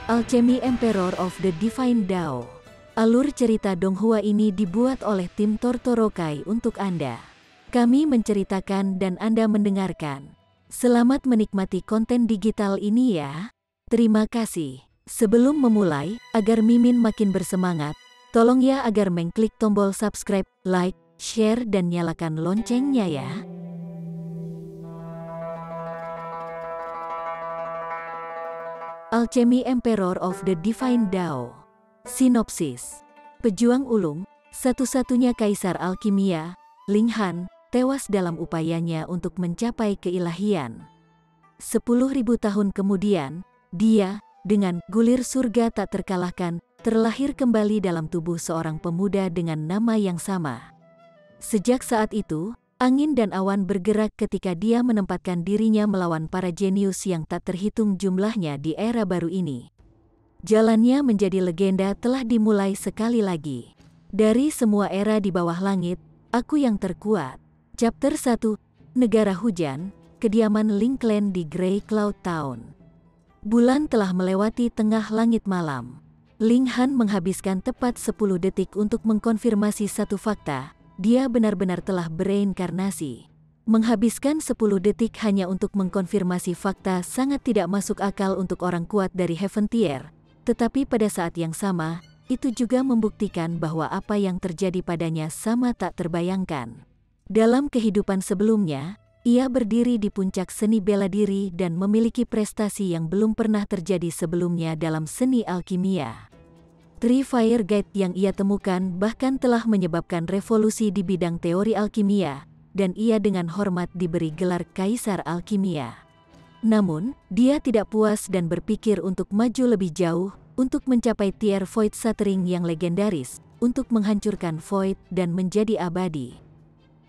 Alchemy Emperor of the Divine Dao. Alur cerita Donghua ini dibuat oleh tim Tortorokai untuk Anda. Kami menceritakan dan Anda mendengarkan. Selamat menikmati konten digital ini ya. Terima kasih. Sebelum memulai, agar Mimin makin bersemangat, tolong ya agar mengklik tombol subscribe, like, share dan nyalakan loncengnya ya. Alchemy Emperor of the Divine Dao. Sinopsis. Pejuang ulung, satu-satunya kaisar alkimia, Ling Han, tewas dalam upayanya untuk mencapai keilahian. 10.000 tahun kemudian, dia, dengan gulir surga tak terkalahkan, terlahir kembali dalam tubuh seorang pemuda dengan nama yang sama. Sejak saat itu, angin dan awan bergerak ketika dia menempatkan dirinya melawan para jenius yang tak terhitung jumlahnya di era baru ini. Jalannya menjadi legenda telah dimulai sekali lagi. Dari semua era di bawah langit, aku yang terkuat. Chapter 1, Negara Hujan, kediaman Ling Clan di Grey Cloud Town. Bulan telah melewati tengah langit malam. Ling Han menghabiskan tepat 10 detik untuk mengkonfirmasi satu fakta. Dia benar-benar telah bereinkarnasi. Menghabiskan 10 detik hanya untuk mengkonfirmasi fakta sangat tidak masuk akal untuk orang kuat dari Heaven Tier. Tetapi pada saat yang sama, itu juga membuktikan bahwa apa yang terjadi padanya sama tak terbayangkan. Dalam kehidupan sebelumnya, ia berdiri di puncak seni bela diri dan memiliki prestasi yang belum pernah terjadi sebelumnya dalam seni alkimia. Three Fire Guide yang ia temukan bahkan telah menyebabkan revolusi di bidang teori alkimia, dan ia dengan hormat diberi gelar Kaisar Alkimia. Namun, dia tidak puas dan berpikir untuk maju lebih jauh, untuk mencapai tier Void Shattering yang legendaris, untuk menghancurkan Void dan menjadi abadi.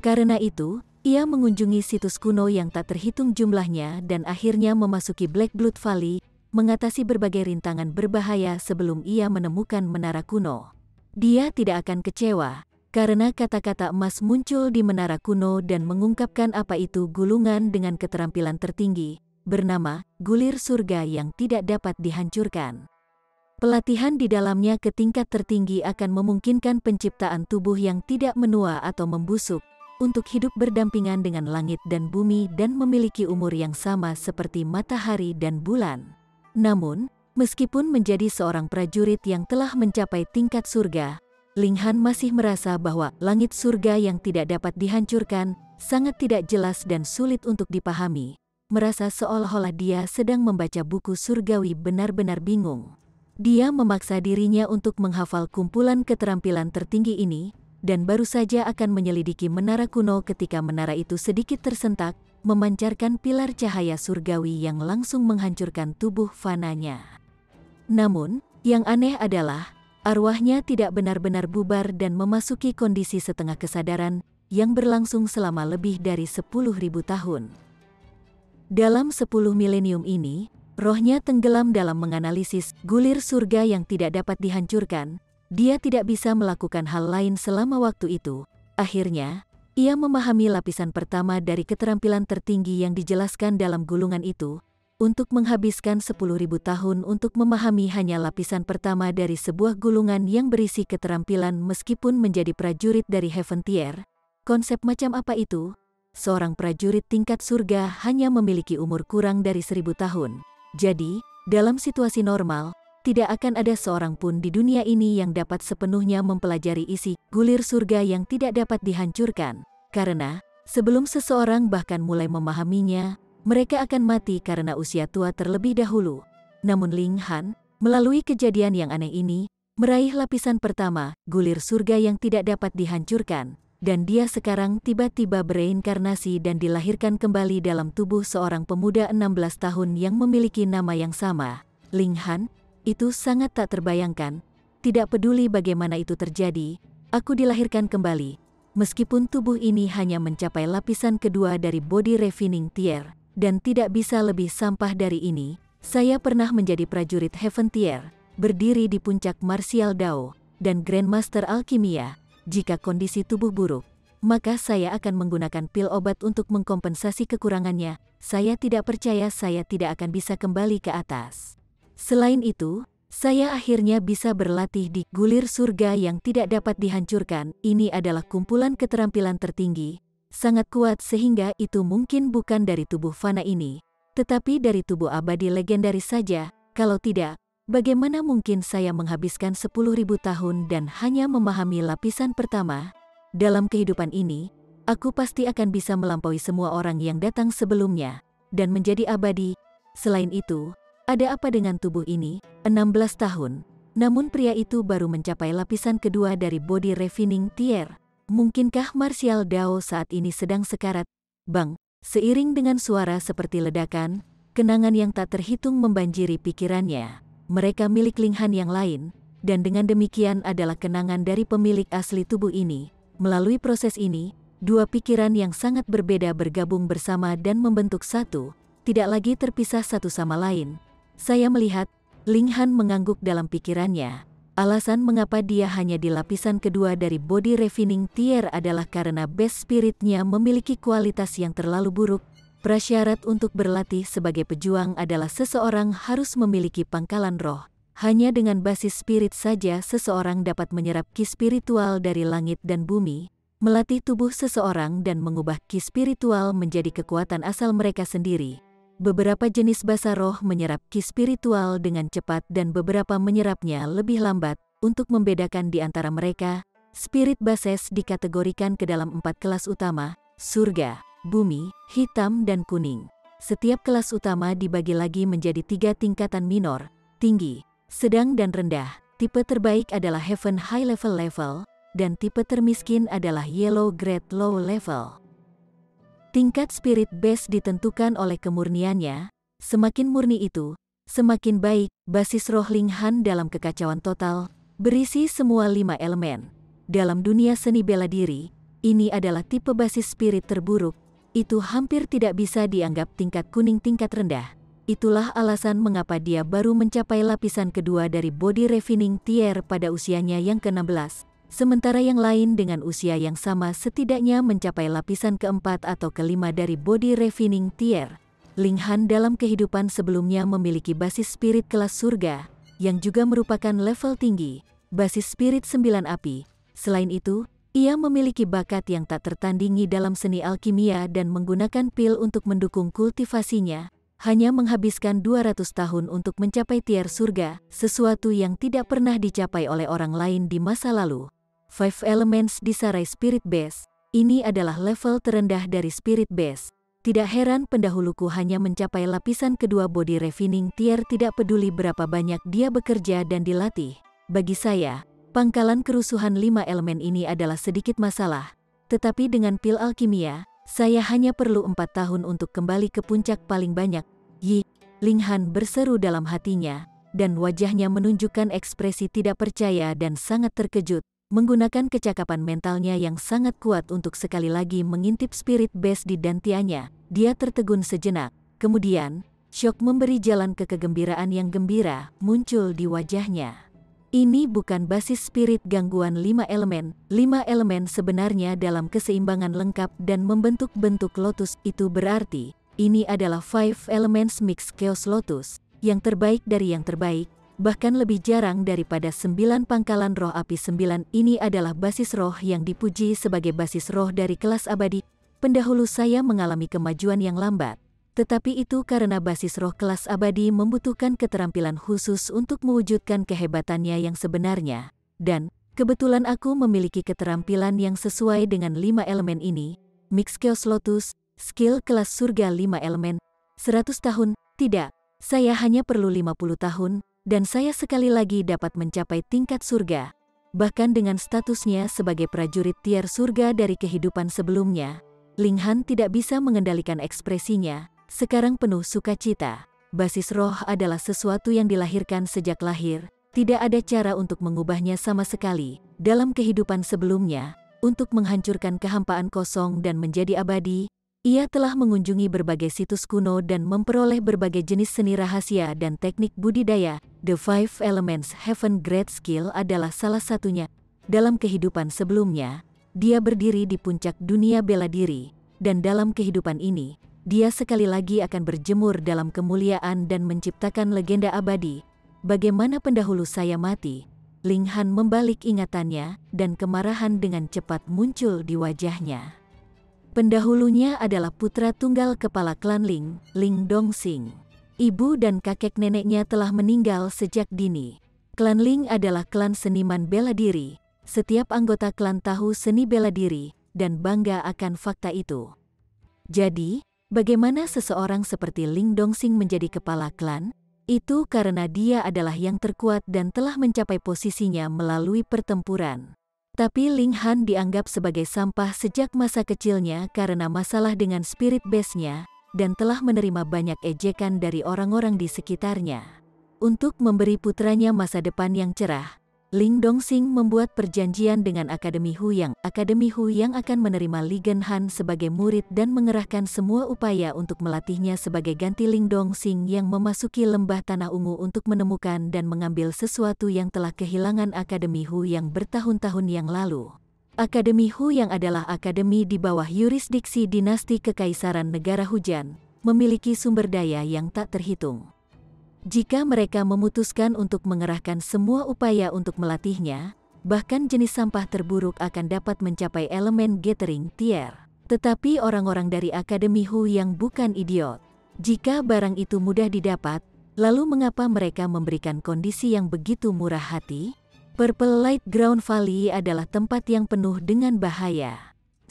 Karena itu, ia mengunjungi situs kuno yang tak terhitung jumlahnya dan akhirnya memasuki Black Blood Valley, mengatasi berbagai rintangan berbahaya sebelum ia menemukan menara kuno. Dia tidak akan kecewa, karena kata-kata emas muncul di menara kuno dan mengungkapkan apa itu gulungan dengan keterampilan tertinggi, bernama Gulir Surga yang tidak dapat dihancurkan. Pelatihan di dalamnya ke tingkat tertinggi akan memungkinkan penciptaan tubuh yang tidak menua atau membusuk, untuk hidup berdampingan dengan langit dan bumi dan memiliki umur yang sama seperti matahari dan bulan. Namun, meskipun menjadi seorang prajurit yang telah mencapai tingkat surga, Ling Han masih merasa bahwa langit surga yang tidak dapat dihancurkan sangat tidak jelas dan sulit untuk dipahami. Merasa seolah-olah dia sedang membaca buku surgawi benar-benar bingung. Dia memaksa dirinya untuk menghafal kumpulan keterampilan tertinggi ini, dan baru saja akan menyelidiki menara kuno ketika menara itu sedikit tersentak, memancarkan pilar cahaya surgawi yang langsung menghancurkan tubuh fananya. Namun, yang aneh adalah, arwahnya tidak benar-benar bubar dan memasuki kondisi setengah kesadaran yang berlangsung selama lebih dari 10.000 tahun. Dalam 10 milenium ini, rohnya tenggelam dalam menganalisis gulir surga yang tidak dapat dihancurkan. Dia tidak bisa melakukan hal lain selama waktu itu. Akhirnya, ia memahami lapisan pertama dari keterampilan tertinggi yang dijelaskan dalam gulungan itu. Untuk menghabiskan 10.000 tahun untuk memahami hanya lapisan pertama dari sebuah gulungan yang berisi keterampilan meskipun menjadi prajurit dari Heaven Tier. Konsep macam apa itu? Seorang prajurit tingkat surga hanya memiliki umur kurang dari 1.000 tahun. Jadi, dalam situasi normal, tidak akan ada seorang pun di dunia ini yang dapat sepenuhnya mempelajari isi gulir surga yang tidak dapat dihancurkan. Karena, sebelum seseorang bahkan mulai memahaminya, mereka akan mati karena usia tua terlebih dahulu. Namun Ling Han, melalui kejadian yang aneh ini, meraih lapisan pertama, gulir surga yang tidak dapat dihancurkan, dan dia sekarang tiba-tiba bereinkarnasi dan dilahirkan kembali dalam tubuh seorang pemuda 16 tahun yang memiliki nama yang sama, Ling Han. Itu sangat tak terbayangkan. Tidak peduli bagaimana itu terjadi, aku dilahirkan kembali. Meskipun tubuh ini hanya mencapai lapisan kedua dari body refining tier, dan tidak bisa lebih sampah dari ini, saya pernah menjadi prajurit Heaven Tier, berdiri di puncak Martial Dao, dan Grandmaster Alkimia. Jika kondisi tubuh buruk, maka saya akan menggunakan pil obat untuk mengkompensasi kekurangannya. Saya tidak percaya saya tidak akan bisa kembali ke atas. Selain itu, saya akhirnya bisa berlatih di gulir surga yang tidak dapat dihancurkan. Ini adalah kumpulan keterampilan tertinggi, sangat kuat sehingga itu mungkin bukan dari tubuh fana ini, tetapi dari tubuh abadi legendaris saja. Kalau tidak, bagaimana mungkin saya menghabiskan 10.000 tahun dan hanya memahami lapisan pertama? Dalam kehidupan ini, aku pasti akan bisa melampaui semua orang yang datang sebelumnya dan menjadi abadi. Selain itu, ada apa dengan tubuh ini? 16 tahun. Namun pria itu baru mencapai lapisan kedua dari body refining tier. Mungkinkah Martial Dao saat ini sedang sekarat? Bang, seiring dengan suara seperti ledakan, kenangan yang tak terhitung membanjiri pikirannya. Mereka milik Linghan yang lain, dan dengan demikian adalah kenangan dari pemilik asli tubuh ini. Melalui proses ini, dua pikiran yang sangat berbeda bergabung bersama dan membentuk satu, tidak lagi terpisah satu sama lain. Saya melihat, Linghan mengangguk dalam pikirannya. Alasan mengapa dia hanya di lapisan kedua dari body refining tier adalah karena base spiritnya memiliki kualitas yang terlalu buruk. Prasyarat untuk berlatih sebagai pejuang adalah seseorang harus memiliki pangkalan roh. Hanya dengan basis spirit saja seseorang dapat menyerap ki spiritual dari langit dan bumi, melatih tubuh seseorang dan mengubah ki spiritual menjadi kekuatan asal mereka sendiri. Beberapa jenis basa roh menyerap ki spiritual dengan cepat dan beberapa menyerapnya lebih lambat. Untuk membedakan di antara mereka, spirit bases dikategorikan ke dalam 4 kelas utama: surga, bumi, hitam dan kuning. Setiap kelas utama dibagi lagi menjadi 3 tingkatan minor, tinggi, sedang dan rendah. Tipe terbaik adalah Heaven High Level, dan tipe termiskin adalah Yellow Grade Low Level. Tingkat spirit base ditentukan oleh kemurniannya. Semakin murni itu, semakin baik. Basis roh Linghan dalam kekacauan total, berisi semua 5 elemen. Dalam dunia seni bela diri, ini adalah tipe basis spirit terburuk. Itu hampir tidak bisa dianggap tingkat kuning tingkat rendah. Itulah alasan mengapa dia baru mencapai lapisan kedua dari body refining tier pada usianya yang ke-16, sementara yang lain dengan usia yang sama setidaknya mencapai lapisan keempat atau kelima dari body refining tier. Linghan dalam kehidupan sebelumnya memiliki basis spirit kelas surga, yang juga merupakan level tinggi, basis spirit 9 api. Selain itu, ia memiliki bakat yang tak tertandingi dalam seni alkimia dan menggunakan pil untuk mendukung kultivasinya. Hanya menghabiskan 200 tahun untuk mencapai tier surga, sesuatu yang tidak pernah dicapai oleh orang lain di masa lalu. 5 Elements di Sarai Spirit Base, ini adalah level terendah dari Spirit Base. Tidak heran pendahuluku hanya mencapai lapisan kedua body refining tier, tidak peduli berapa banyak dia bekerja dan dilatih. Bagi saya, pangkalan kerusuhan 5 elemen ini adalah sedikit masalah. Tetapi dengan pil alkimia, saya hanya perlu 4 tahun untuk kembali ke puncak paling banyak. Yi, Linghan berseru dalam hatinya, dan wajahnya menunjukkan ekspresi tidak percaya dan sangat terkejut, menggunakan kecakapan mentalnya yang sangat kuat untuk sekali lagi mengintip spirit base di dantianya. Dia tertegun sejenak, kemudian, syok memberi jalan ke kegembiraan yang gembira muncul di wajahnya. Ini bukan basis spirit gangguan 5 elemen. 5 elemen sebenarnya dalam keseimbangan lengkap dan membentuk bentuk lotus. Itu berarti, ini adalah 5 Elements Mix Chaos Lotus, yang terbaik dari yang terbaik, bahkan lebih jarang daripada 9 pangkalan roh api 9. Ini adalah basis roh yang dipuji sebagai basis roh dari kelas abadi. Pendahulu saya mengalami kemajuan yang lambat. Tetapi itu karena basis roh kelas abadi membutuhkan keterampilan khusus untuk mewujudkan kehebatannya yang sebenarnya. Dan, kebetulan aku memiliki keterampilan yang sesuai dengan 5 elemen ini. Mix Chaos Lotus, skill kelas surga 5 elemen. 100 tahun, tidak. Saya hanya perlu 50 tahun, dan saya sekali lagi dapat mencapai tingkat surga. Bahkan dengan statusnya sebagai prajurit tier surga dari kehidupan sebelumnya, Linghan tidak bisa mengendalikan ekspresinya. Sekarang penuh sukacita. Basis roh adalah sesuatu yang dilahirkan sejak lahir. Tidak ada cara untuk mengubahnya sama sekali. Dalam kehidupan sebelumnya, untuk menghancurkan kehampaan kosong dan menjadi abadi, ia telah mengunjungi berbagai situs kuno dan memperoleh berbagai jenis seni rahasia dan teknik budidaya. The 5 Elements Heaven Great Skill adalah salah satunya. Dalam kehidupan sebelumnya, dia berdiri di puncak dunia bela diri. Dan dalam kehidupan ini, dia sekali lagi akan berjemur dalam kemuliaan dan menciptakan legenda abadi. bagaimana pendahulu saya mati?" Ling Han membalik ingatannya, dan kemarahan dengan cepat muncul di wajahnya. Pendahulunya adalah putra tunggal kepala klan Ling, Ling Dongxing. Ibu dan kakek neneknya telah meninggal sejak dini. Klan Ling adalah klan seniman bela diri. Setiap anggota klan tahu seni bela diri, dan bangga akan fakta itu. Jadi, bagaimana seseorang seperti Ling Dongxing menjadi kepala klan? Itu karena dia adalah yang terkuat dan telah mencapai posisinya melalui pertempuran. Tapi Ling Han dianggap sebagai sampah sejak masa kecilnya karena masalah dengan spirit base-nya, dan telah menerima banyak ejekan dari orang-orang di sekitarnya. Untuk memberi putranya masa depan yang cerah, Ling Dongxing membuat perjanjian dengan Akademi Huyang. Akademi Huyang akan menerima Li Genhan sebagai murid dan mengerahkan semua upaya untuk melatihnya sebagai ganti Ling Dongxing yang memasuki lembah Tanah Ungu untuk menemukan dan mengambil sesuatu yang telah kehilangan Akademi Huyang bertahun-tahun yang lalu. Akademi Huyang adalah akademi di bawah yurisdiksi dinasti Kekaisaran Negara Hujan, memiliki sumber daya yang tak terhitung. Jika mereka memutuskan untuk mengerahkan semua upaya untuk melatihnya, bahkan jenis sampah terburuk akan dapat mencapai elemen gathering tier. Tetapi orang-orang dari Akademi Huyang bukan idiot. Jika barang itu mudah didapat, lalu mengapa mereka memberikan kondisi yang begitu murah hati? Purple Light Ground Valley adalah tempat yang penuh dengan bahaya.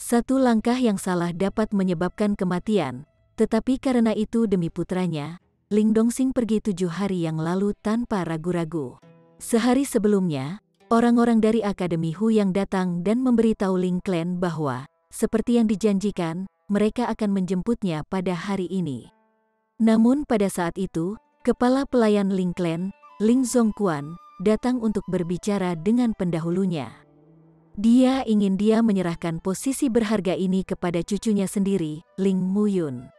Satu langkah yang salah dapat menyebabkan kematian, tetapi karena itu demi putranya, Ling Dongxing pergi 7 hari yang lalu tanpa ragu-ragu. Sehari sebelumnya, orang-orang dari Akademi Huyang datang dan memberitahu Ling Clan bahwa, seperti yang dijanjikan, mereka akan menjemputnya pada hari ini. Namun pada saat itu, kepala pelayan Ling Clan, Ling Zongquan, datang untuk berbicara dengan pendahulunya. Dia ingin menyerahkan posisi berharga ini kepada cucunya sendiri, Ling Muyun.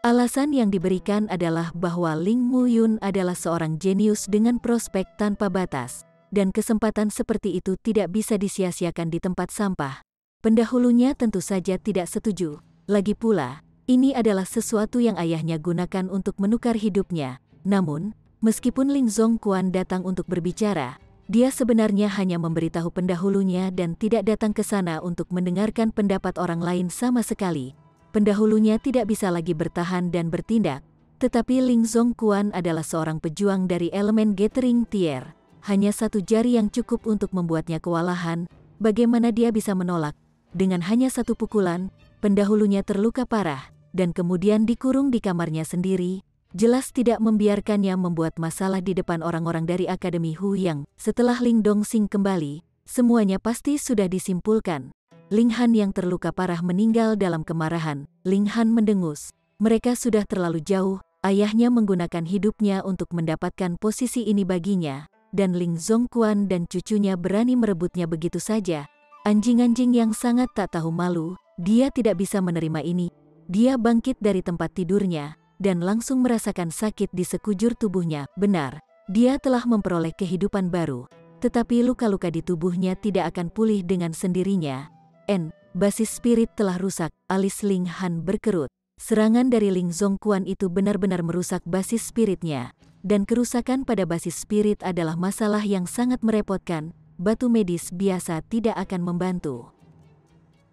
Alasan yang diberikan adalah bahwa Ling Muyun adalah seorang jenius dengan prospek tanpa batas, dan kesempatan seperti itu tidak bisa disia-siakan di tempat sampah. Pendahulunya tentu saja tidak setuju. Lagi pula, ini adalah sesuatu yang ayahnya gunakan untuk menukar hidupnya. Namun, meskipun Ling Zongquan datang untuk berbicara, dia sebenarnya hanya memberitahu pendahulunya dan tidak datang ke sana untuk mendengarkan pendapat orang lain sama sekali. Pendahulunya tidak bisa lagi bertahan dan bertindak, tetapi Ling Zongquan adalah seorang pejuang dari elemen gathering tier. Hanya satu jari yang cukup untuk membuatnya kewalahan. Bagaimana dia bisa menolak? Dengan hanya satu pukulan, pendahulunya terluka parah, dan kemudian dikurung di kamarnya sendiri. Jelas tidak membiarkannya membuat masalah di depan orang-orang dari Akademi Huyang. Setelah Ling Dongxing kembali, semuanya pasti sudah disimpulkan. Ling Han yang terluka parah meninggal dalam kemarahan. Ling Han mendengus. Mereka sudah terlalu jauh. Ayahnya menggunakan hidupnya untuk mendapatkan posisi ini baginya, dan Ling Zongquan dan cucunya berani merebutnya begitu saja. Anjing-anjing yang sangat tak tahu malu. Dia tidak bisa menerima ini. Dia bangkit dari tempat tidurnya dan langsung merasakan sakit di sekujur tubuhnya. Benar, dia telah memperoleh kehidupan baru, tetapi luka-luka di tubuhnya tidak akan pulih dengan sendirinya. Basis spirit telah rusak, alis Ling Han berkerut. Serangan dari Ling Zongquan itu benar-benar merusak basis spiritnya, dan kerusakan pada basis spirit adalah masalah yang sangat merepotkan. Batu medis biasa tidak akan membantu.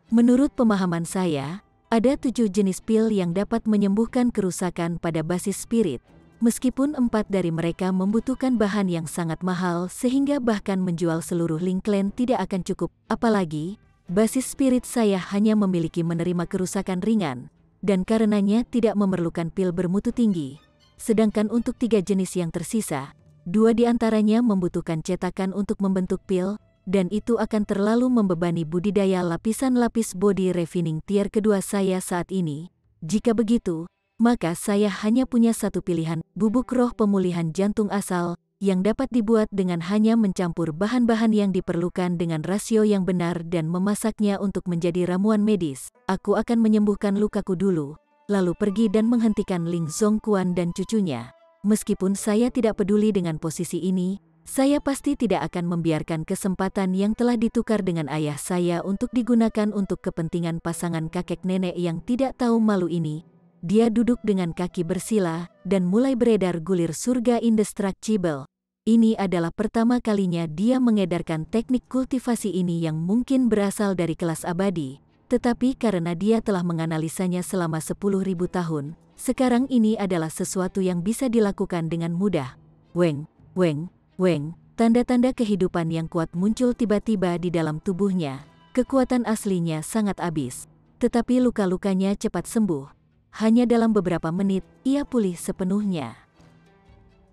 Menurut pemahaman saya, ada 7 jenis pil yang dapat menyembuhkan kerusakan pada basis spirit. Meskipun 4 dari mereka membutuhkan bahan yang sangat mahal sehingga bahkan menjual seluruh Ling Clan tidak akan cukup, apalagi basis spirit saya hanya memiliki menerima kerusakan ringan, dan karenanya tidak memerlukan pil bermutu tinggi. Sedangkan untuk 3 jenis yang tersisa, 2 di antaranya membutuhkan cetakan untuk membentuk pil, dan itu akan terlalu membebani budidaya lapisan lapis body refining tier kedua saya saat ini. Jika begitu, maka saya hanya punya satu pilihan, bubuk roh pemulihan jantung asal, yang dapat dibuat dengan hanya mencampur bahan-bahan yang diperlukan dengan rasio yang benar dan memasaknya untuk menjadi ramuan medis. Aku akan menyembuhkan lukaku dulu, lalu pergi dan menghentikan Ling Zongquan dan cucunya. Meskipun saya tidak peduli dengan posisi ini, saya pasti tidak akan membiarkan kesempatan yang telah ditukar dengan ayah saya untuk digunakan untuk kepentingan pasangan kakek nenek yang tidak tahu malu ini. dia duduk dengan kaki bersila dan mulai beredar gulir surga indestructible. Ini adalah pertama kalinya dia mengedarkan teknik kultivasi ini yang mungkin berasal dari kelas abadi, tetapi karena dia telah menganalisanya selama 10.000 tahun, sekarang ini adalah sesuatu yang bisa dilakukan dengan mudah. Weng, weng, weng, tanda-tanda kehidupan yang kuat muncul tiba-tiba di dalam tubuhnya. Kekuatan aslinya sangat habis, tetapi luka-lukanya cepat sembuh. Hanya dalam beberapa menit, ia pulih sepenuhnya.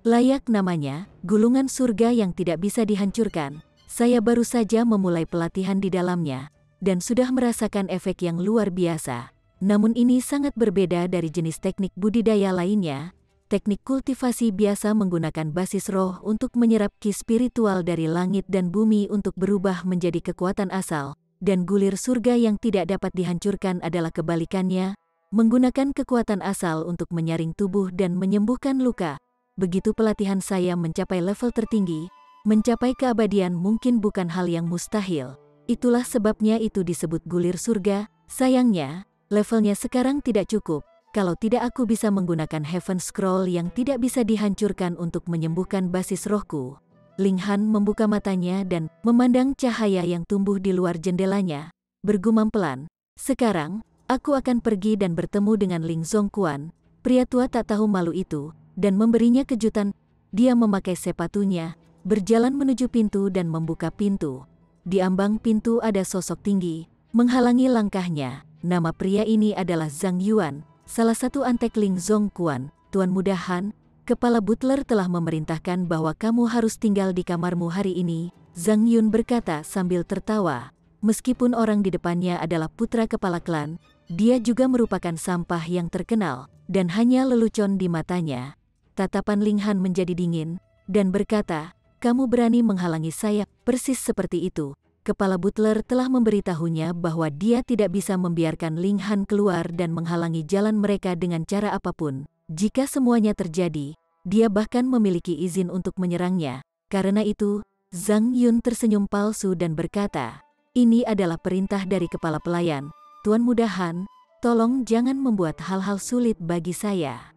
Layak namanya, gulungan surga yang tidak bisa dihancurkan. Saya baru saja memulai pelatihan di dalamnya, dan sudah merasakan efek yang luar biasa. Namun ini sangat berbeda dari jenis teknik budidaya lainnya. Teknik kultivasi biasa menggunakan basis roh untuk menyerap ki spiritual dari langit dan bumi untuk berubah menjadi kekuatan asal, dan gulir surga yang tidak dapat dihancurkan adalah kebalikannya, menggunakan kekuatan asal untuk menyaring tubuh dan menyembuhkan luka. Begitu pelatihan saya mencapai level tertinggi, mencapai keabadian mungkin bukan hal yang mustahil. Itulah sebabnya itu disebut gulir surga. Sayangnya, levelnya sekarang tidak cukup. Kalau tidak aku bisa menggunakan Heaven Scroll yang tidak bisa dihancurkan untuk menyembuhkan basis rohku. Ling Han membuka matanya dan memandang cahaya yang tumbuh di luar jendelanya. Bergumam pelan, "Sekarang, aku akan pergi dan bertemu dengan Ling Zongquan." Pria tua tak tahu malu itu, dan memberinya kejutan. Dia memakai sepatunya, berjalan menuju pintu dan membuka pintu. Di ambang pintu ada sosok tinggi, menghalangi langkahnya. Nama pria ini adalah Zhang Yuan, salah satu antek Ling Zongquan. "Tuan Muda Han, kepala butler telah memerintahkan bahwa kamu harus tinggal di kamarmu hari ini," Zhang Yun berkata sambil tertawa. Meskipun orang di depannya adalah putra kepala klan, dia juga merupakan sampah yang terkenal, dan hanya lelucon di matanya. Tatapan Ling Han menjadi dingin, dan berkata, "Kamu berani menghalangi saya?" Persis seperti itu. Kepala butler telah memberitahunya bahwa dia tidak bisa membiarkan Ling Han keluar dan menghalangi jalan mereka dengan cara apapun. Jika semuanya terjadi, dia bahkan memiliki izin untuk menyerangnya. Karena itu, Zhang Yun tersenyum palsu dan berkata, "Ini adalah perintah dari kepala pelayan. Tuan Muda Han, tolong jangan membuat hal-hal sulit bagi saya."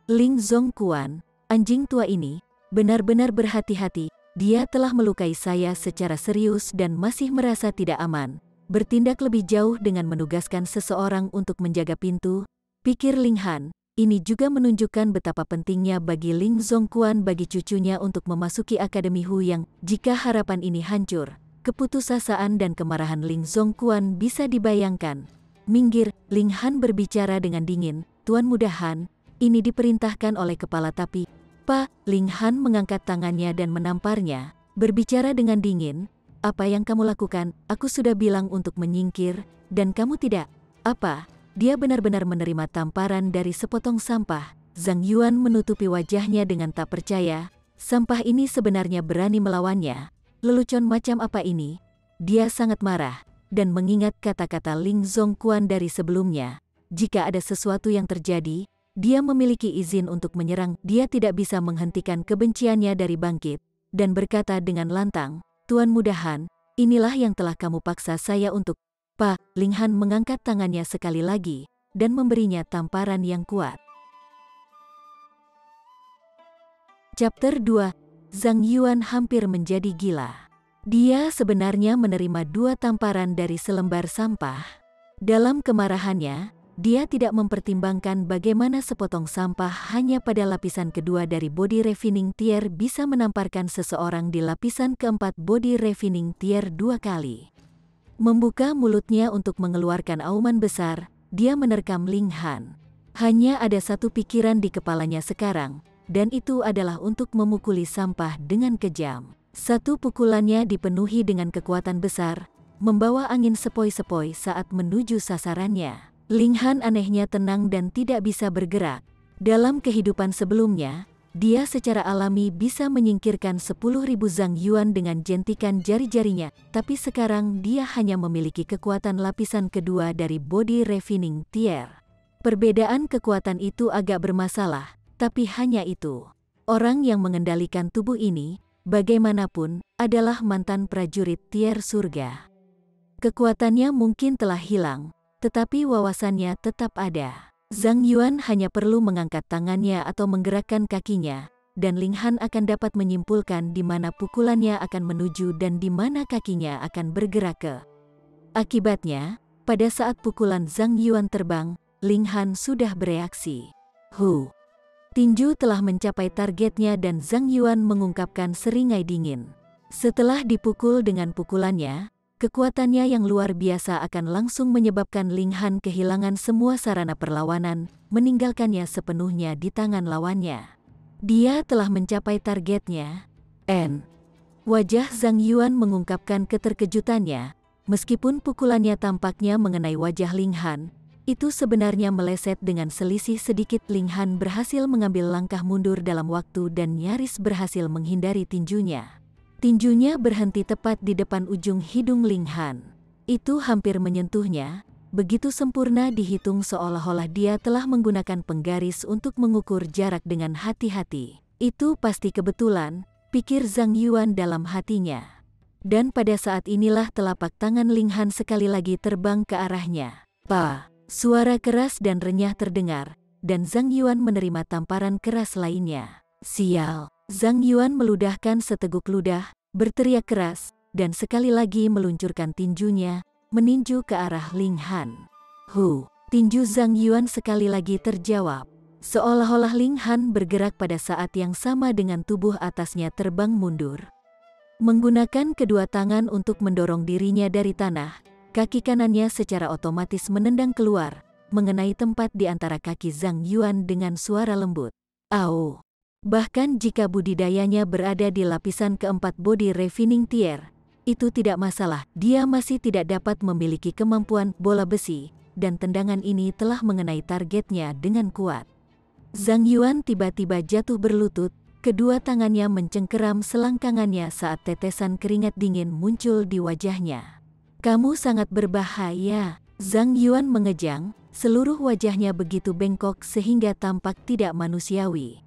Ling Zongquan, anjing tua ini, benar-benar berhati-hati. Dia telah melukai saya secara serius dan masih merasa tidak aman. Bertindak lebih jauh dengan menugaskan seseorang untuk menjaga pintu, pikir Ling Han. Ini juga menunjukkan betapa pentingnya bagi Ling Zongquan bagi cucunya untuk memasuki Akademi Huyang. Jika harapan ini hancur, keputusasaan dan kemarahan Ling Zongquan bisa dibayangkan. "Minggir," Ling Han berbicara dengan dingin. "Tuan Muda Han, ini diperintahkan oleh kepala tapi..." "Pak," Ling Han mengangkat tangannya dan menamparnya, berbicara dengan dingin, "Apa yang kamu lakukan? Aku sudah bilang untuk menyingkir, dan kamu tidak." "Apa?" Dia benar-benar menerima tamparan dari sepotong sampah. Zhang Yuan menutupi wajahnya dengan tak percaya. Sampah ini sebenarnya berani melawannya. Lelucon macam apa ini? Dia sangat marah, dan mengingat kata-kata Ling Zongquan dari sebelumnya. Jika ada sesuatu yang terjadi, dia memiliki izin untuk menyerang. Dia tidak bisa menghentikan kebenciannya dari bangkit, dan berkata dengan lantang, "Tuan Muda Han, inilah yang telah kamu paksa saya untuk..." "Pak," Ling Han mengangkat tangannya sekali lagi, dan memberinya tamparan yang kuat. Chapter 2. Zhang Yuan hampir menjadi gila. Dia sebenarnya menerima 2 tamparan dari selembar sampah. Dalam kemarahannya, dia tidak mempertimbangkan bagaimana sepotong sampah hanya pada lapisan kedua dari body refining tier bisa menamparkan seseorang di lapisan keempat body refining tier 2 kali. Membuka mulutnya untuk mengeluarkan auman besar, dia menerkam Ling Han. Hanya ada satu pikiran di kepalanya sekarang, dan itu adalah untuk memukuli sampah dengan kejam. Satu pukulannya dipenuhi dengan kekuatan besar, membawa angin sepoi-sepoi saat menuju sasarannya. Ling Han anehnya tenang dan tidak bisa bergerak. Dalam kehidupan sebelumnya, dia secara alami bisa menyingkirkan 10.000 Zhang Yuan dengan jentikan jari-jarinya, tapi sekarang dia hanya memiliki kekuatan lapisan kedua dari body refining tier. Perbedaan kekuatan itu agak bermasalah, tapi hanya itu. Orang yang mengendalikan tubuh ini, bagaimanapun, adalah mantan prajurit tier surga. Kekuatannya mungkin telah hilang, tetapi wawasannya tetap ada. Zhang Yuan hanya perlu mengangkat tangannya atau menggerakkan kakinya, dan Ling Han akan dapat menyimpulkan di mana pukulannya akan menuju dan di mana kakinya akan bergerak ke. Akibatnya, pada saat pukulan Zhang Yuan terbang, Ling Han sudah bereaksi. Tinju telah mencapai targetnya dan Zhang Yuan mengungkapkan seringai dingin. Setelah dipukul dengan pukulannya, kekuatannya yang luar biasa akan langsung menyebabkan Ling Han kehilangan semua sarana perlawanan, meninggalkannya sepenuhnya di tangan lawannya. Dia telah mencapai targetnya. Wajah Zhang Yuan mengungkapkan keterkejutannya. Meskipun pukulannya tampaknya mengenai wajah Ling Han, itu sebenarnya meleset dengan selisih sedikit. Ling Han berhasil mengambil langkah mundur dalam waktu dan nyaris berhasil menghindari tinjunya. Tinjunya berhenti tepat di depan ujung hidung Ling Han. Itu hampir menyentuhnya, begitu sempurna dihitung seolah-olah dia telah menggunakan penggaris untuk mengukur jarak dengan hati-hati. Itu pasti kebetulan, pikir Zhang Yuan dalam hatinya. Dan pada saat inilah telapak tangan Ling Han sekali lagi terbang ke arahnya. Suara keras dan renyah terdengar, dan Zhang Yuan menerima tamparan keras lainnya. Sial! Zhang Yuan meludahkan seteguk ludah, berteriak keras, dan sekali lagi meluncurkan tinjunya, meninju ke arah Ling Han. Tinju Zhang Yuan sekali lagi terjawab. Seolah-olah Ling Han bergerak pada saat yang sama dengan tubuh atasnya terbang mundur. Menggunakan kedua tangan untuk mendorong dirinya dari tanah, kaki kanannya secara otomatis menendang keluar, mengenai tempat di antara kaki Zhang Yuan dengan suara lembut. Au! Bahkan jika budidayanya berada di lapisan keempat body refining tier, itu tidak masalah, dia masih tidak dapat memiliki kemampuan bola besi, dan tendangan ini telah mengenai targetnya dengan kuat. Zhang Yuan tiba-tiba jatuh berlutut, kedua tangannya mencengkeram selangkangannya saat tetesan keringat dingin muncul di wajahnya. Kamu sangat berbahaya. Zhang Yuan mengejang, seluruh wajahnya begitu bengkok sehingga tampak tidak manusiawi.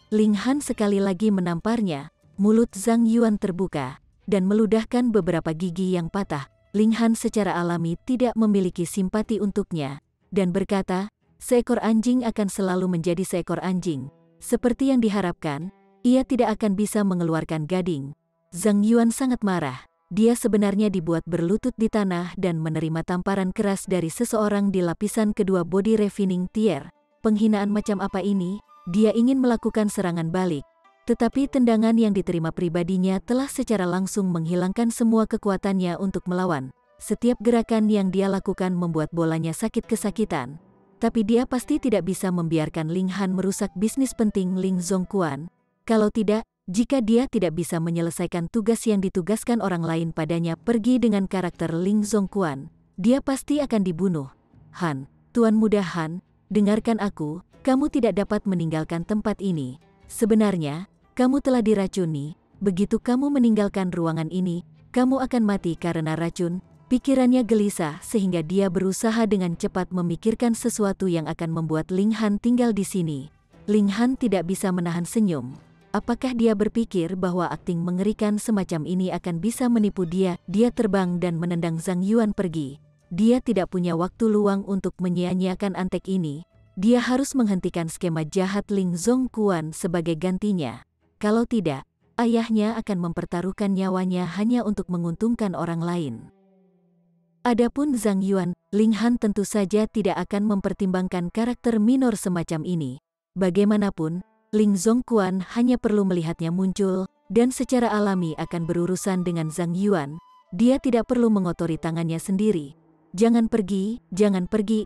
Ling Han sekali lagi menamparnya, mulut Zhang Yuan terbuka, dan meludahkan beberapa gigi yang patah. Ling Han secara alami tidak memiliki simpati untuknya, dan berkata, seekor anjing akan selalu menjadi seekor anjing. Seperti yang diharapkan, ia tidak akan bisa mengeluarkan gading. Zhang Yuan sangat marah. Dia sebenarnya dibuat berlutut di tanah dan menerima tamparan keras dari seseorang di lapisan kedua body refining tier. Penghinaan macam apa ini? Dia ingin melakukan serangan balik. Tetapi tendangan yang diterima pribadinya telah secara langsung menghilangkan semua kekuatannya untuk melawan. Setiap gerakan yang dia lakukan membuat bolanya sakit kesakitan. Tapi dia pasti tidak bisa membiarkan Ling Han merusak bisnis penting Ling Zongquan. Kalau tidak, jika dia tidak bisa menyelesaikan tugas yang ditugaskan orang lain padanya pergi dengan karakter Ling Zongquan, dia pasti akan dibunuh. Han, Tuan Muda Han, dengarkan aku, kamu tidak dapat meninggalkan tempat ini. Sebenarnya, kamu telah diracuni, begitu kamu meninggalkan ruangan ini, kamu akan mati karena racun. Pikirannya gelisah sehingga dia berusaha dengan cepat memikirkan sesuatu yang akan membuat Ling Han tinggal di sini. Ling Han tidak bisa menahan senyum. Apakah dia berpikir bahwa akting mengerikan semacam ini akan bisa menipu dia? Dia terbang dan menendang Zhang Yuan pergi. Dia tidak punya waktu luang untuk menyia-nyiakan antek ini. Dia harus menghentikan skema jahat Ling Zongquan sebagai gantinya. Kalau tidak, ayahnya akan mempertaruhkan nyawanya hanya untuk menguntungkan orang lain. Adapun Zhang Yuan, Ling Han tentu saja tidak akan mempertimbangkan karakter minor semacam ini. Bagaimanapun, Ling Zongquan hanya perlu melihatnya muncul, dan secara alami akan berurusan dengan Zhang Yuan. Dia tidak perlu mengotori tangannya sendiri. Jangan pergi,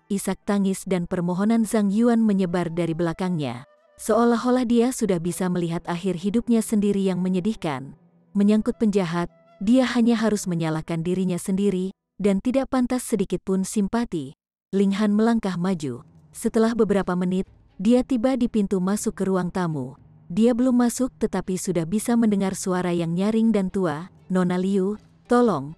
isak tangis dan permohonan Zhang Yuan menyebar dari belakangnya. Seolah-olah dia sudah bisa melihat akhir hidupnya sendiri yang menyedihkan. Menyangkut penjahat, dia hanya harus menyalahkan dirinya sendiri, dan tidak pantas sedikit pun simpati. Ling Han melangkah maju. Setelah beberapa menit, dia tiba di pintu masuk ke ruang tamu. Dia belum masuk tetapi sudah bisa mendengar suara yang nyaring dan tua. Nona Liu, tolong.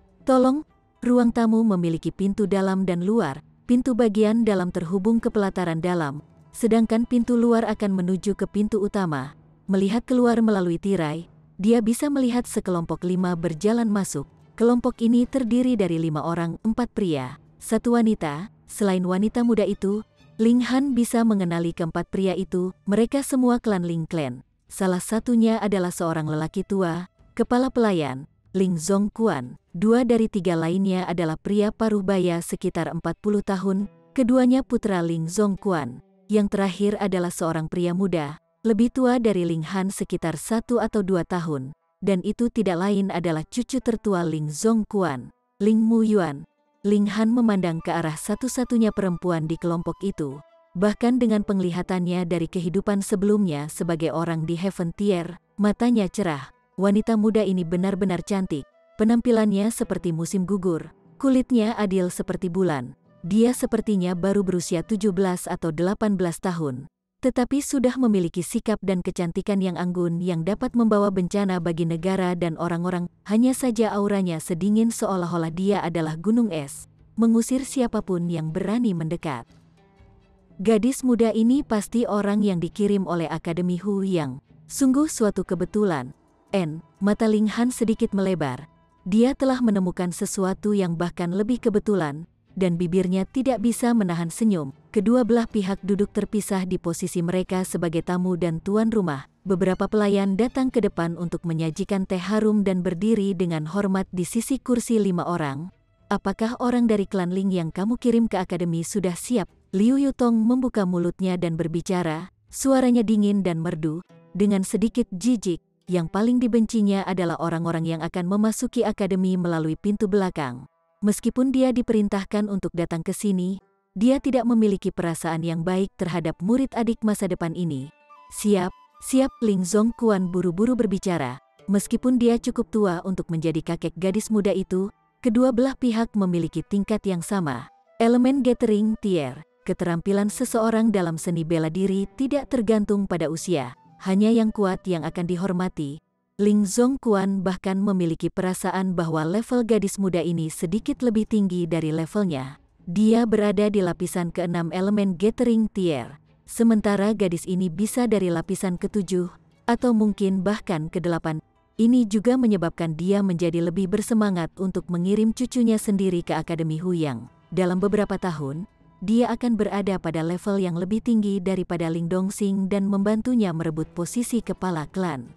Ruang tamu memiliki pintu dalam dan luar. Pintu bagian dalam terhubung ke pelataran dalam, sedangkan pintu luar akan menuju ke pintu utama. Melihat keluar melalui tirai, dia bisa melihat sekelompok 5 berjalan masuk. Kelompok ini terdiri dari 5 orang, 4 pria, 1 wanita, Selain wanita muda itu, Ling Han bisa mengenali keempat pria itu. Mereka semua klan Ling Clan. Salah satunya adalah seorang lelaki tua, kepala pelayan, Ling Zongquan. 2 dari 3 lainnya adalah pria paruh baya sekitar 40 tahun, keduanya putra Ling Zongquan. Yang terakhir adalah seorang pria muda, lebih tua dari Ling Han sekitar 1 atau 2 tahun. Dan itu tidak lain adalah cucu tertua Ling Zongquan, Ling Muyuan. Ling Han memandang ke arah satu-satunya perempuan di kelompok itu. Bahkan dengan penglihatannya dari kehidupan sebelumnya sebagai orang di Heaven Tier, matanya cerah. Wanita muda ini benar-benar cantik. Penampilannya seperti musim gugur, kulitnya adil seperti bulan. Dia sepertinya baru berusia 17 atau 18 tahun. Tetapi sudah memiliki sikap dan kecantikan yang anggun yang dapat membawa bencana bagi negara dan orang-orang. Hanya saja auranya sedingin seolah-olah dia adalah gunung es, mengusir siapapun yang berani mendekat. Gadis muda ini pasti orang yang dikirim oleh Akademi Hu Yang. Sungguh suatu kebetulan. Mata Ling Han sedikit melebar. Dia telah menemukan sesuatu yang bahkan lebih kebetulan, dan bibirnya tidak bisa menahan senyum. Kedua belah pihak duduk terpisah di posisi mereka sebagai tamu dan tuan rumah. Beberapa pelayan datang ke depan untuk menyajikan teh harum dan berdiri dengan hormat di sisi kursi 5 orang. Apakah orang dari klan Ling yang kamu kirim ke akademi sudah siap? Liu Yutong membuka mulutnya dan berbicara, suaranya dingin dan merdu, dengan sedikit jijik. Yang paling dibencinya adalah orang-orang yang akan memasuki akademi melalui pintu belakang. Meskipun dia diperintahkan untuk datang ke sini, dia tidak memiliki perasaan yang baik terhadap murid adik masa depan ini. Siap, Ling Zongquan buru-buru berbicara. Meskipun dia cukup tua untuk menjadi kakek gadis muda itu, kedua belah pihak memiliki tingkat yang sama. Elemen gathering tier, keterampilan seseorang dalam seni bela diri tidak tergantung pada usia, hanya yang kuat yang akan dihormati. Ling Zongquan bahkan memiliki perasaan bahwa level gadis muda ini sedikit lebih tinggi dari levelnya. Dia berada di lapisan ke-6 elemen gathering tier, sementara gadis ini bisa dari lapisan ke-7, atau mungkin bahkan ke-8. Ini juga menyebabkan dia menjadi lebih bersemangat untuk mengirim cucunya sendiri ke Akademi Hu Yang. Dalam beberapa tahun, dia akan berada pada level yang lebih tinggi daripada Ling Dongxing dan membantunya merebut posisi kepala klan.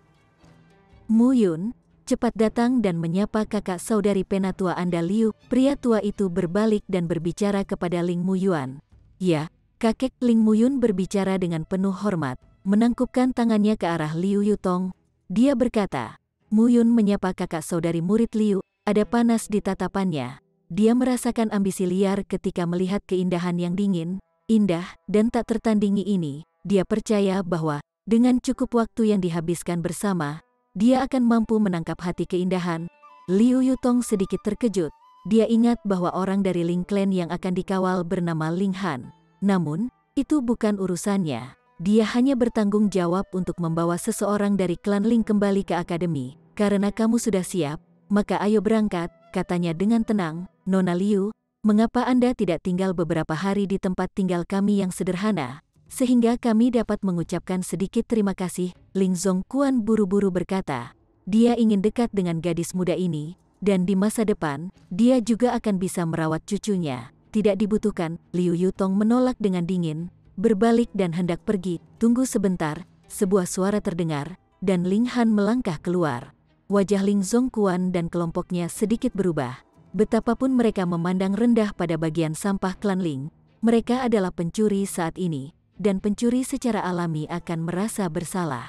Muyun, cepat datang dan menyapa kakak saudari penatua Anda Liu. Pria tua itu berbalik dan berbicara kepada Ling Muyuan. Ya, kakek. Ling Muyun berbicara dengan penuh hormat, menangkupkan tangannya ke arah Liu Yutong. Dia berkata, Muyun menyapa kakak saudari murid Liu, ada panas di tatapannya. Dia merasakan ambisi liar ketika melihat keindahan yang dingin, indah, dan tak tertandingi ini. Dia percaya bahwa, dengan cukup waktu yang dihabiskan bersama, dia akan mampu menangkap hati keindahan. Liu Yutong sedikit terkejut. Dia ingat bahwa orang dari Ling Clan yang akan dikawal bernama Ling Han. Namun, itu bukan urusannya. Dia hanya bertanggung jawab untuk membawa seseorang dari klan Ling kembali ke akademi. Karena kamu sudah siap, maka ayo berangkat, katanya dengan tenang. Nona Liu, mengapa Anda tidak tinggal beberapa hari di tempat tinggal kami yang sederhana, sehingga kami dapat mengucapkan sedikit terima kasih? Ling Zongquan buru-buru berkata, dia ingin dekat dengan gadis muda ini, dan di masa depan, dia juga akan bisa merawat cucunya. Tidak dibutuhkan. Liu Yutong menolak dengan dingin, berbalik dan hendak pergi. Tunggu sebentar, sebuah suara terdengar, dan Ling Han melangkah keluar. Wajah Ling Zongquan dan kelompoknya sedikit berubah. Betapapun mereka memandang rendah pada bagian sampah klan Ling, mereka adalah pencuri saat ini, dan pencuri secara alami akan merasa bersalah.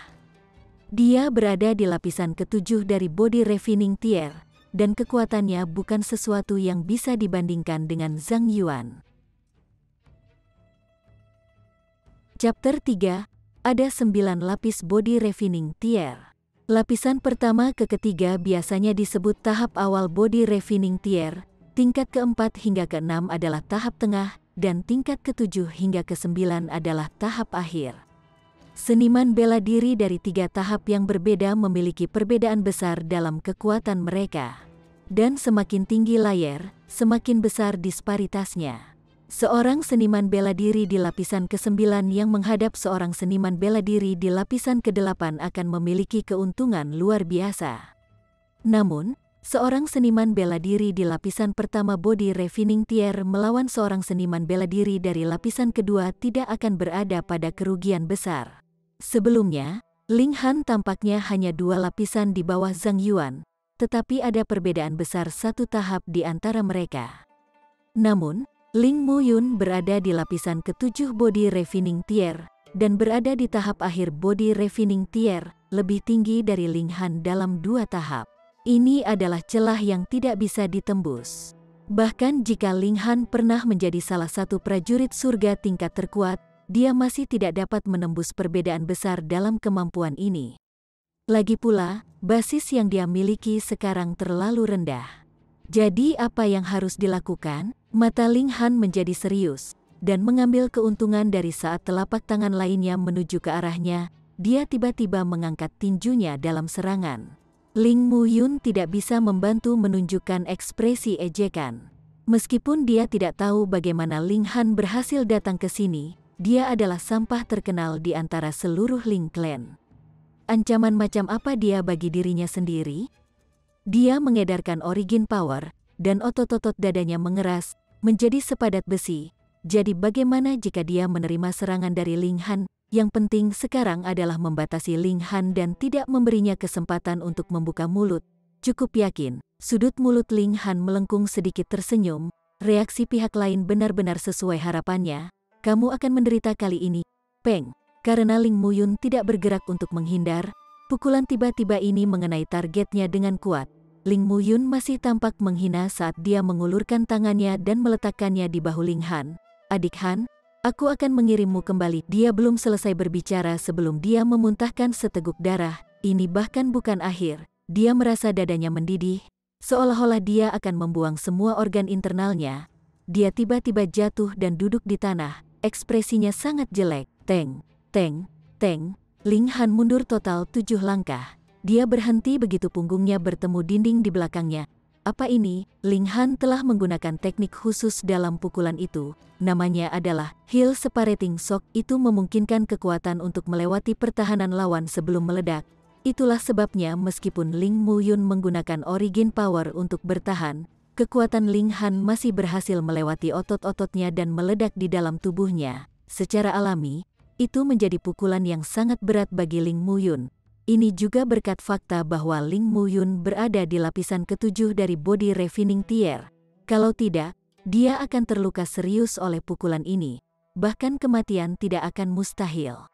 Dia berada di lapisan ke-7 dari body refining tier, dan kekuatannya bukan sesuatu yang bisa dibandingkan dengan Zhang Yuan. Chapter 3, ada 9 lapis body refining tier. Lapisan pertama ke ketiga biasanya disebut tahap awal body refining tier, tingkat keempat hingga keenam adalah tahap tengah, dan tingkat ke-7 hingga ke-9 adalah tahap akhir. Seniman bela diri dari 3 tahap yang berbeda memiliki perbedaan besar dalam kekuatan mereka. Dan semakin tinggi layer, semakin besar disparitasnya. Seorang seniman bela diri di lapisan ke-9 yang menghadap seorang seniman bela diri di lapisan ke-8 akan memiliki keuntungan luar biasa. Namun, Seorang seniman bela diri di lapisan pertama body refining tier melawan seorang seniman bela diri dari lapisan kedua tidak akan berada pada kerugian besar. Sebelumnya, Ling Han tampaknya hanya 2 lapisan di bawah Zhang Yuan, tetapi ada perbedaan besar 1 tahap di antara mereka. Namun, Ling Muyun berada di lapisan ke-7 body refining tier, dan berada di tahap akhir body refining tier, lebih tinggi dari Ling Han dalam 2 tahap. Ini adalah celah yang tidak bisa ditembus. Bahkan jika Ling Han pernah menjadi salah satu prajurit surga tingkat terkuat, dia masih tidak dapat menembus perbedaan besar dalam kemampuan ini. Lagi pula, basis yang dia miliki sekarang terlalu rendah. Jadi apa yang harus dilakukan? Mata Ling Han menjadi serius, dan mengambil keuntungan dari saat telapak tangan lainnya menuju ke arahnya, dia tiba-tiba mengangkat tinjunya dalam serangan. Ling Muyun tidak bisa membantu menunjukkan ekspresi ejekan. Meskipun dia tidak tahu bagaimana Ling Han berhasil datang ke sini, dia adalah sampah terkenal di antara seluruh Ling Clan. Ancaman macam apa dia bagi dirinya sendiri? Dia mengedarkan origin power, dan otot-otot dadanya mengeras, menjadi sepadat besi. Jadi bagaimana jika dia menerima serangan dari Ling Han? Yang penting sekarang adalah membatasi Ling Han dan tidak memberinya kesempatan untuk membuka mulut. Cukup yakin, sudut mulut Ling Han melengkung sedikit tersenyum, reaksi pihak lain benar-benar sesuai harapannya. Kamu akan menderita kali ini, Peng. Karena Ling Muyun tidak bergerak untuk menghindar, pukulan tiba-tiba ini mengenai targetnya dengan kuat. Ling Muyun masih tampak menghina saat dia mengulurkan tangannya dan meletakkannya di bahu Ling Han. Adik Han, aku akan mengirimmu kembali. Dia belum selesai berbicara sebelum dia memuntahkan seteguk darah. Ini bahkan bukan akhir. Dia merasa dadanya mendidih, seolah-olah dia akan membuang semua organ internalnya. Dia tiba-tiba jatuh dan duduk di tanah. Ekspresinya sangat jelek. Teng, teng, teng. Ling Han mundur total 7 langkah. Dia berhenti begitu punggungnya bertemu dinding di belakangnya. Apa ini? Ling Han telah menggunakan teknik khusus dalam pukulan itu. Namanya adalah Heel Separating Shock. Itu memungkinkan kekuatan untuk melewati pertahanan lawan sebelum meledak. Itulah sebabnya meskipun Ling Muyun menggunakan origin power untuk bertahan, kekuatan Ling Han masih berhasil melewati otot-ototnya dan meledak di dalam tubuhnya. Secara alami, itu menjadi pukulan yang sangat berat bagi Ling Muyun. Ini juga berkat fakta bahwa Ling Muyun berada di lapisan ke-7 dari body refining tier. Kalau tidak, dia akan terluka serius oleh pukulan ini. Bahkan kematian tidak akan mustahil.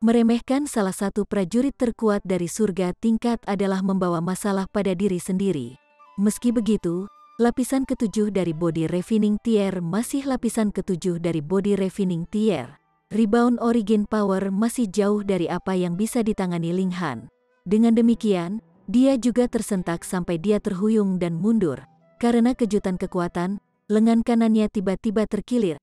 Meremehkan salah satu prajurit terkuat dari surga tingkat adalah membawa masalah pada diri sendiri. Meski begitu, lapisan ke-7 dari body refining tier masih lapisan ke-7 dari body refining tier. Rebound origin power masih jauh dari apa yang bisa ditangani Ling Han. Dengan demikian, dia juga tersentak sampai dia terhuyung dan mundur. Karena kejutan kekuatan, lengan kanannya tiba-tiba terkilir.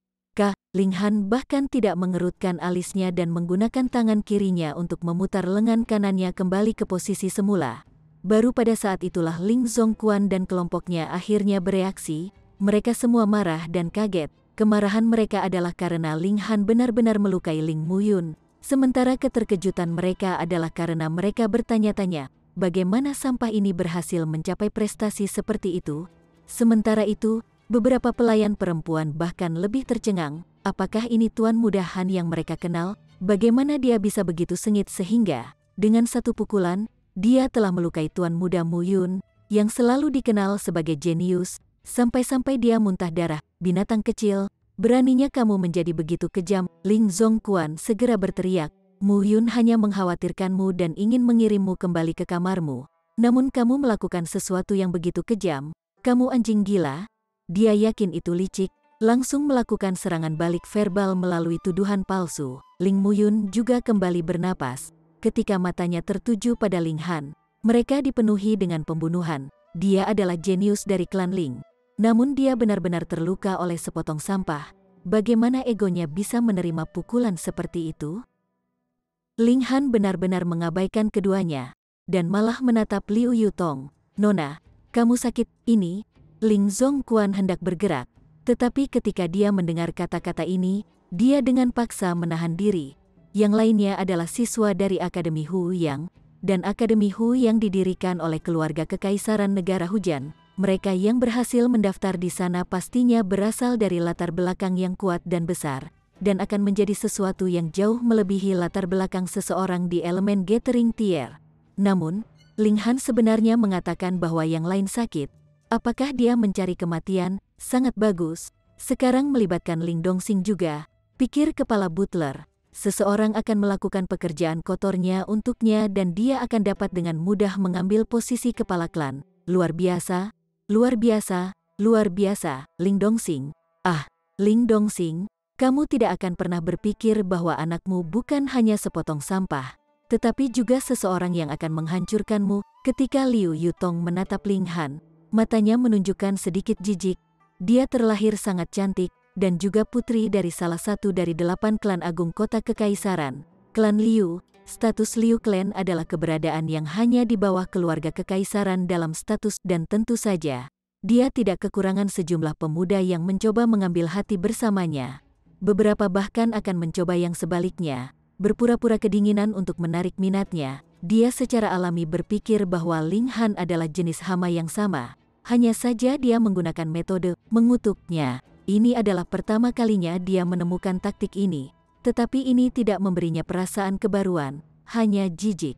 Ling Han bahkan tidak mengerutkan alisnya dan menggunakan tangan kirinya untuk memutar lengan kanannya kembali ke posisi semula. Baru pada saat itulah Ling Zongquan dan kelompoknya akhirnya bereaksi. Mereka semua marah dan kaget. Kemarahan mereka adalah karena Ling Han benar-benar melukai Ling Muyun. Sementara keterkejutan mereka adalah karena mereka bertanya-tanya, bagaimana sampah ini berhasil mencapai prestasi seperti itu? Sementara itu, beberapa pelayan perempuan bahkan lebih tercengang. Apakah ini Tuan Muda Han yang mereka kenal? Bagaimana dia bisa begitu sengit sehingga, dengan satu pukulan, dia telah melukai Tuan Muda Muyun, yang selalu dikenal sebagai jenius, sampai-sampai dia muntah darah. Binatang kecil, beraninya kamu menjadi begitu kejam. Ling Zongquan segera berteriak, Muyun hanya mengkhawatirkanmu dan ingin mengirimmu kembali ke kamarmu. Namun kamu melakukan sesuatu yang begitu kejam. Kamu anjing gila. Dia yakin itu licik, langsung melakukan serangan balik verbal melalui tuduhan palsu. Ling Muyun juga kembali bernapas. Ketika matanya tertuju pada Ling Han, mereka dipenuhi dengan pembunuhan. Dia adalah jenius dari klan Ling. Namun dia benar-benar terluka oleh sepotong sampah. Bagaimana egonya bisa menerima pukulan seperti itu? Ling Han benar-benar mengabaikan keduanya, dan malah menatap Liu Yutong. Nona, kamu sakit ini? Ling Zongquan hendak bergerak, tetapi ketika dia mendengar kata-kata ini, dia dengan paksa menahan diri. Yang lainnya adalah siswa dari Akademi Hu Yang. dan Akademi Hu yang didirikan oleh keluarga Kekaisaran Negara Hujan. Mereka yang berhasil mendaftar di sana pastinya berasal dari latar belakang yang kuat dan besar, dan akan menjadi sesuatu yang jauh melebihi latar belakang seseorang di elemen gathering tier. Namun, Ling Han sebenarnya mengatakan bahwa yang lain sakit. Apakah dia mencari kematian? Sangat bagus. Sekarang melibatkan Ling Dongxing juga, pikir kepala butler. Seseorang akan melakukan pekerjaan kotornya untuknya dan dia akan dapat dengan mudah mengambil posisi kepala klan. Luar biasa, luar biasa, luar biasa, Ling Dongxing. Ah, Ling Dongxing, kamu tidak akan pernah berpikir bahwa anakmu bukan hanya sepotong sampah, tetapi juga seseorang yang akan menghancurkanmu. Ketika Liu Yutong menatap Ling Han, matanya menunjukkan sedikit jijik. Dia terlahir sangat cantik, dan juga putri dari salah satu dari 8 klan agung kota kekaisaran. Klan Liu, status Liu Clan adalah keberadaan yang hanya di bawah keluarga kekaisaran dalam status dan tentu saja, dia tidak kekurangan sejumlah pemuda yang mencoba mengambil hati bersamanya. Beberapa bahkan akan mencoba yang sebaliknya, berpura-pura kedinginan untuk menarik minatnya. Dia secara alami berpikir bahwa Ling Han adalah jenis hama yang sama, hanya saja dia menggunakan metode mengutuknya. Ini adalah pertama kalinya dia menemukan taktik ini, tetapi ini tidak memberinya perasaan kebaruan, hanya jijik.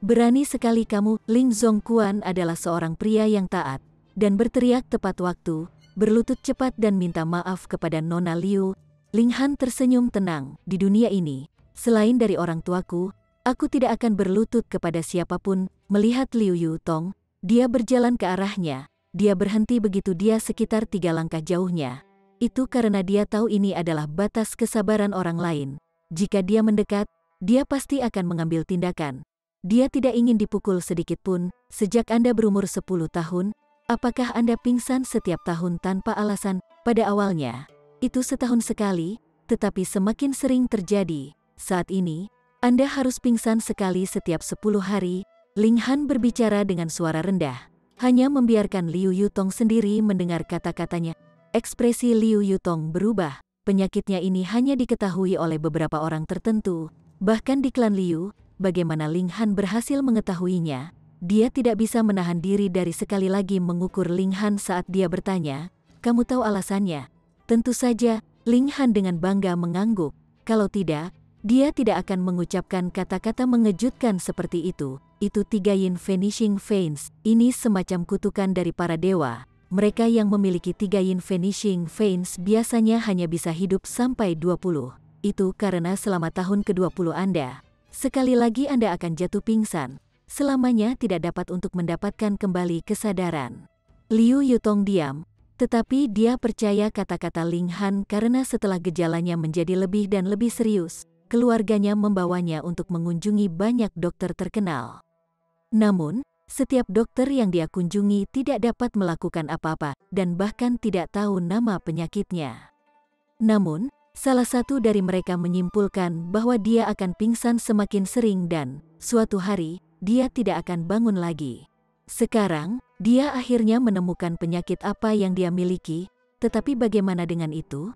Berani sekali kamu. Ling Zongquan adalah seorang pria yang taat, dan berteriak tepat waktu, berlutut cepat dan minta maaf kepada Nona Liu. Ling Han tersenyum tenang, di dunia ini, selain dari orang tuaku, aku tidak akan berlutut kepada siapapun. Melihat Liu Yutong, dia berjalan ke arahnya. Dia berhenti begitu dia sekitar 3 langkah jauhnya. Itu karena dia tahu ini adalah batas kesabaran orang lain. Jika dia mendekat, dia pasti akan mengambil tindakan. Dia tidak ingin dipukul sedikit pun. Sejak Anda berumur 10 tahun, apakah Anda pingsan setiap tahun tanpa alasan? Pada awalnya, itu setahun sekali, tetapi semakin sering terjadi. Saat ini, Anda harus pingsan sekali setiap 10 hari. Ling Han berbicara dengan suara rendah, hanya membiarkan Liu Yutong sendiri mendengar kata-katanya. Ekspresi Liu Yutong berubah. Penyakitnya ini hanya diketahui oleh beberapa orang tertentu. Bahkan di klan Liu, bagaimana Ling Han berhasil mengetahuinya? Dia tidak bisa menahan diri dari sekali lagi mengukur Ling Han saat dia bertanya, "Kamu tahu alasannya?" Tentu saja, Ling Han dengan bangga mengangguk. Kalau tidak, dia tidak akan mengucapkan kata-kata mengejutkan seperti itu. Itu 3 Yin Vanishing Veins. Ini semacam kutukan dari para dewa. Mereka yang memiliki 3 Yin Vanishing Veins biasanya hanya bisa hidup sampai 20. Itu karena selama tahun ke-20 Anda, sekali lagi Anda akan jatuh pingsan. Selamanya tidak dapat untuk mendapatkan kembali kesadaran. Liu Yutong diam, tetapi dia percaya kata-kata Ling Han karena setelah gejalanya menjadi lebih dan lebih serius, keluarganya membawanya untuk mengunjungi banyak dokter terkenal. Namun, setiap dokter yang dia kunjungi tidak dapat melakukan apa-apa dan bahkan tidak tahu nama penyakitnya. Namun, salah satu dari mereka menyimpulkan bahwa dia akan pingsan semakin sering dan, suatu hari, dia tidak akan bangun lagi. Sekarang, dia akhirnya menemukan penyakit apa yang dia miliki, tetapi bagaimana dengan itu?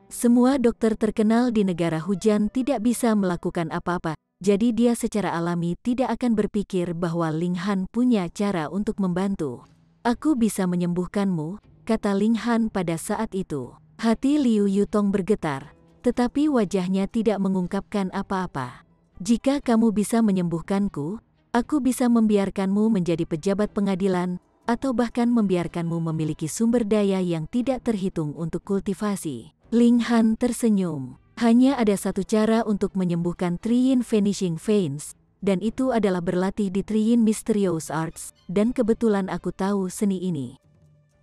Semua dokter terkenal di negara hujan tidak bisa melakukan apa-apa. Jadi dia secara alami tidak akan berpikir bahwa Ling Han punya cara untuk membantu. "Aku bisa menyembuhkanmu," kata Ling Han pada saat itu. Hati Liu Yutong bergetar, tetapi wajahnya tidak mengungkapkan apa-apa. "Jika kamu bisa menyembuhkanku, aku bisa membiarkanmu menjadi pejabat pengadilan, atau bahkan membiarkanmu memiliki sumber daya yang tidak terhitung untuk kultivasi." Ling Han tersenyum. Hanya ada satu cara untuk menyembuhkan 3 Yin Vanishing Veins, dan itu adalah berlatih di 3 Yin Mysterious Arts, dan kebetulan aku tahu seni ini.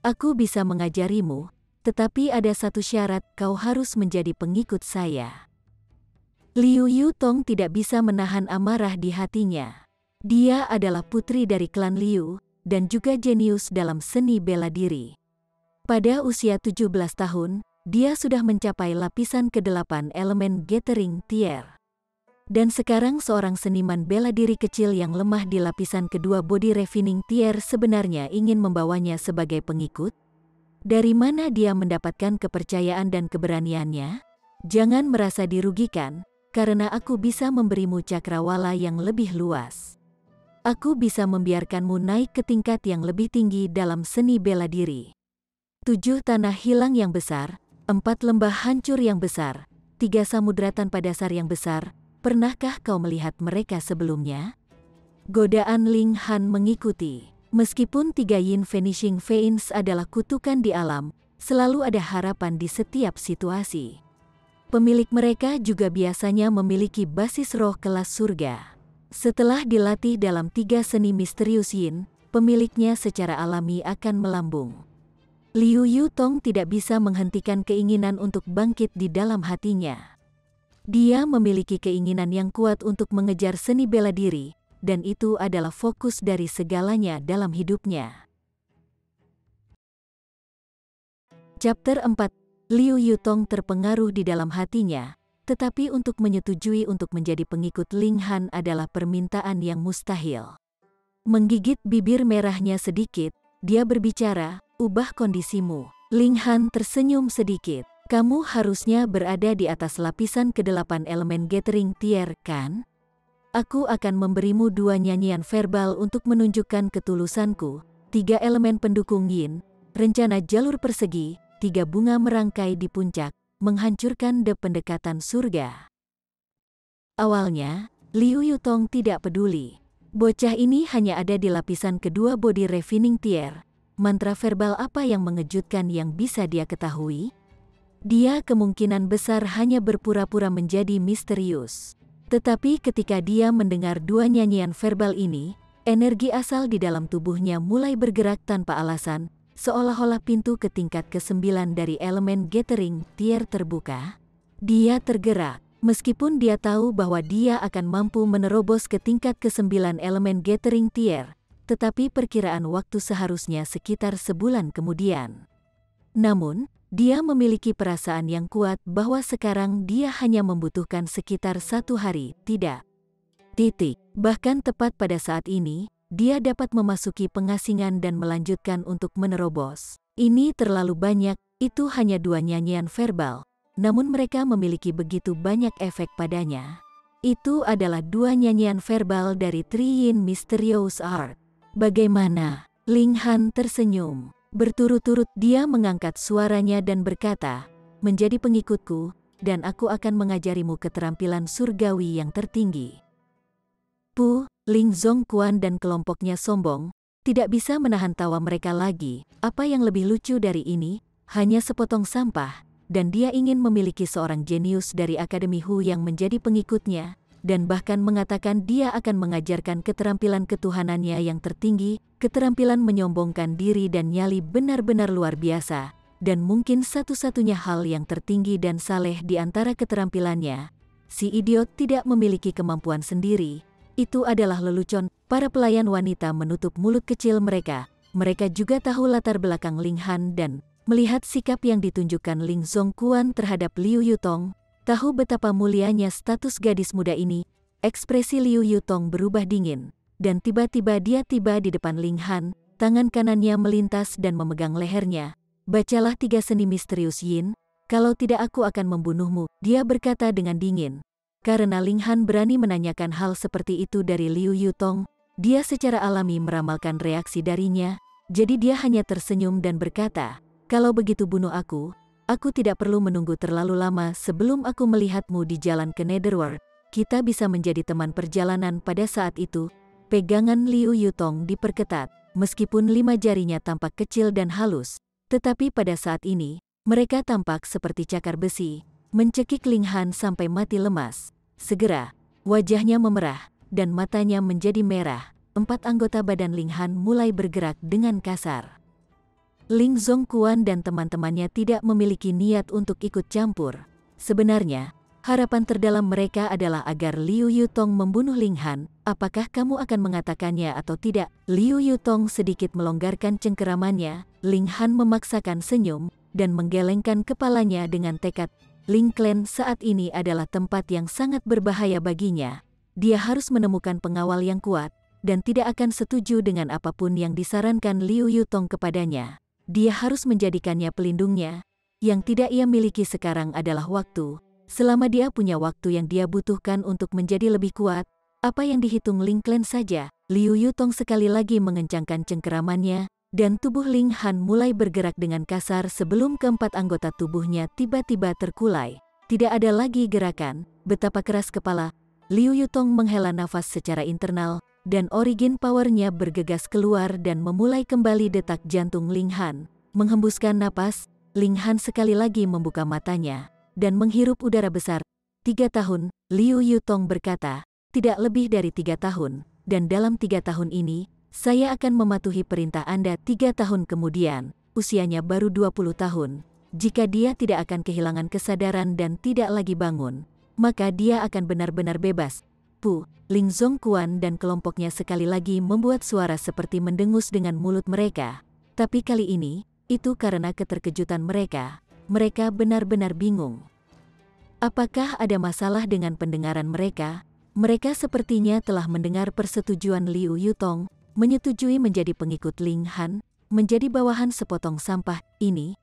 Aku bisa mengajarimu, tetapi ada satu syarat, kau harus menjadi pengikut saya. Liu Yutong tidak bisa menahan amarah di hatinya. Dia adalah putri dari klan Liu, dan juga jenius dalam seni bela diri. Pada usia 17 tahun, dia sudah mencapai lapisan ke-8 elemen gathering tier. Dan sekarang seorang seniman bela diri kecil yang lemah di lapisan kedua body refining tier sebenarnya ingin membawanya sebagai pengikut? Dari mana dia mendapatkan kepercayaan dan keberaniannya? Jangan merasa dirugikan. karena aku bisa memberimu cakrawala yang lebih luas. Aku bisa membiarkanmu naik ke tingkat yang lebih tinggi dalam seni bela diri. 7 tanah hilang yang besar, 4 lembah hancur yang besar, 3 samudra tanpa dasar yang besar, pernahkah kau melihat mereka sebelumnya? Godaan Ling Han mengikuti. Meskipun 3 Yin Vanishing Veins adalah kutukan di alam, selalu ada harapan di setiap situasi. Pemilik mereka juga biasanya memiliki basis roh kelas surga. Setelah dilatih dalam 3 seni misterius Yin, pemiliknya secara alami akan melambung. Liu Yutong tidak bisa menghentikan keinginan untuk bangkit di dalam hatinya. Dia memiliki keinginan yang kuat untuk mengejar seni bela diri, dan itu adalah fokus dari segalanya dalam hidupnya. Chapter 4. Liu Yutong terpengaruh di dalam hatinya, tetapi untuk menyetujui untuk menjadi pengikut Ling Han adalah permintaan yang mustahil. Menggigit bibir merahnya sedikit, dia berbicara, ubah kondisimu. Ling Han tersenyum sedikit. Kamu harusnya berada di atas lapisan ke-8 elemen Gathering Tier, kan? Aku akan memberimu 2 nyanyian verbal untuk menunjukkan ketulusanku, 3 elemen pendukung Yin, rencana jalur persegi, 3 bunga merangkai di puncak, menghancurkan pendekatan surga. Awalnya, Liu Yutong tidak peduli. Bocah ini hanya ada di lapisan kedua body refining tier. Mantra verbal apa yang mengejutkan yang bisa dia ketahui? Dia kemungkinan besar hanya berpura-pura menjadi misterius. Tetapi ketika dia mendengar 2 nyanyian verbal ini, energi asal di dalam tubuhnya mulai bergerak tanpa alasan, seolah-olah pintu ke tingkat ke-9 dari elemen Gathering Tier terbuka. Dia tergerak, meskipun dia tahu bahwa dia akan mampu menerobos ke tingkat ke-9 elemen Gathering Tier, tetapi perkiraan waktu seharusnya sekitar sebulan kemudian. Namun, dia memiliki perasaan yang kuat bahwa sekarang dia hanya membutuhkan sekitar 1 hari, tidak. Bahkan tepat pada saat ini, dia dapat memasuki pengasingan dan melanjutkan untuk menerobos. Ini terlalu banyak, itu hanya 2 nyanyian verbal, namun mereka memiliki begitu banyak efek padanya. Itu adalah 2 nyanyian verbal dari Three Yin Mysterious Art. Bagaimana? Ling Han tersenyum. Berturut-turut dia mengangkat suaranya dan berkata, menjadi pengikutku, dan aku akan mengajarimu keterampilan surgawi yang tertinggi. Ling Zongquan dan kelompoknya sombong, tidak bisa menahan tawa mereka lagi. Apa yang lebih lucu dari ini, hanya sepotong sampah, dan dia ingin memiliki seorang jenius dari Akademi Hu yang menjadi pengikutnya, dan bahkan mengatakan dia akan mengajarkan keterampilan ketuhanannya yang tertinggi, keterampilan menyombongkan diri dan nyali benar-benar luar biasa, dan mungkin satu-satunya hal yang tertinggi dan saleh di antara keterampilannya. Si idiot tidak memiliki kemampuan sendiri. Itu adalah lelucon. Para pelayan wanita menutup mulut kecil mereka. Mereka juga tahu latar belakang Ling Han dan melihat sikap yang ditunjukkan Ling Zongquan terhadap Liu Yutong, tahu betapa mulianya status gadis muda ini. Ekspresi Liu Yutong berubah dingin, dan tiba-tiba dia tiba di depan Ling Han, tangan kanannya melintas dan memegang lehernya. Bacalah 3 seni misterius Yin, kalau tidak aku akan membunuhmu, dia berkata dengan dingin. Karena Ling Han berani menanyakan hal seperti itu dari Liu Yutong, dia secara alami meramalkan reaksi darinya, jadi dia hanya tersenyum dan berkata, kalau begitu bunuh aku tidak perlu menunggu terlalu lama sebelum aku melihatmu di jalan ke Netherworld, kita bisa menjadi teman perjalanan. Pada saat itu, pegangan Liu Yutong diperketat, meskipun 5 jarinya tampak kecil dan halus, tetapi pada saat ini, mereka tampak seperti cakar besi, mencekik Ling Han sampai mati lemas. Segera, wajahnya memerah, dan matanya menjadi merah. 4 anggota badan Ling Han mulai bergerak dengan kasar. Ling Zongquan dan teman-temannya tidak memiliki niat untuk ikut campur. Sebenarnya, harapan terdalam mereka adalah agar Liu Yutong membunuh Ling Han. Apakah kamu akan mengatakannya atau tidak? Liu Yutong sedikit melonggarkan cengkeramannya. Ling Han memaksakan senyum, dan menggelengkan kepalanya dengan tekad. Ling Clan saat ini adalah tempat yang sangat berbahaya baginya. Dia harus menemukan pengawal yang kuat, dan tidak akan setuju dengan apapun yang disarankan Liu Yutong kepadanya. Dia harus menjadikannya pelindungnya. Yang tidak ia miliki sekarang adalah waktu. Selama dia punya waktu yang dia butuhkan untuk menjadi lebih kuat, apa yang dihitung Ling Clan saja. Liu Yutong sekali lagi mengencangkan cengkeramannya, dan tubuh Ling Han mulai bergerak dengan kasar sebelum keempat anggota tubuhnya tiba-tiba terkulai. Tidak ada lagi gerakan. Betapa keras kepala. Liu Yutong menghela nafas secara internal, dan origin powernya bergegas keluar dan memulai kembali detak jantung Ling Han. Menghembuskan napas, Ling Han sekali lagi membuka matanya dan menghirup udara besar. 3 tahun, Liu Yutong berkata, tidak lebih dari 3 tahun, dan dalam 3 tahun ini, saya akan mematuhi perintah Anda. 3 tahun kemudian, usianya baru 20 tahun. Jika dia tidak akan kehilangan kesadaran dan tidak lagi bangun, maka dia akan benar-benar bebas. Pu, Ling Zongquan dan kelompoknya sekali lagi membuat suara seperti mendengus dengan mulut mereka. Tapi kali ini, itu karena keterkejutan mereka. Mereka benar-benar bingung. Apakah ada masalah dengan pendengaran mereka? Mereka sepertinya telah mendengar persetujuan Liu Yutong, menyetujui menjadi pengikut Ling Han, menjadi bawahan sepotong sampah. Ini.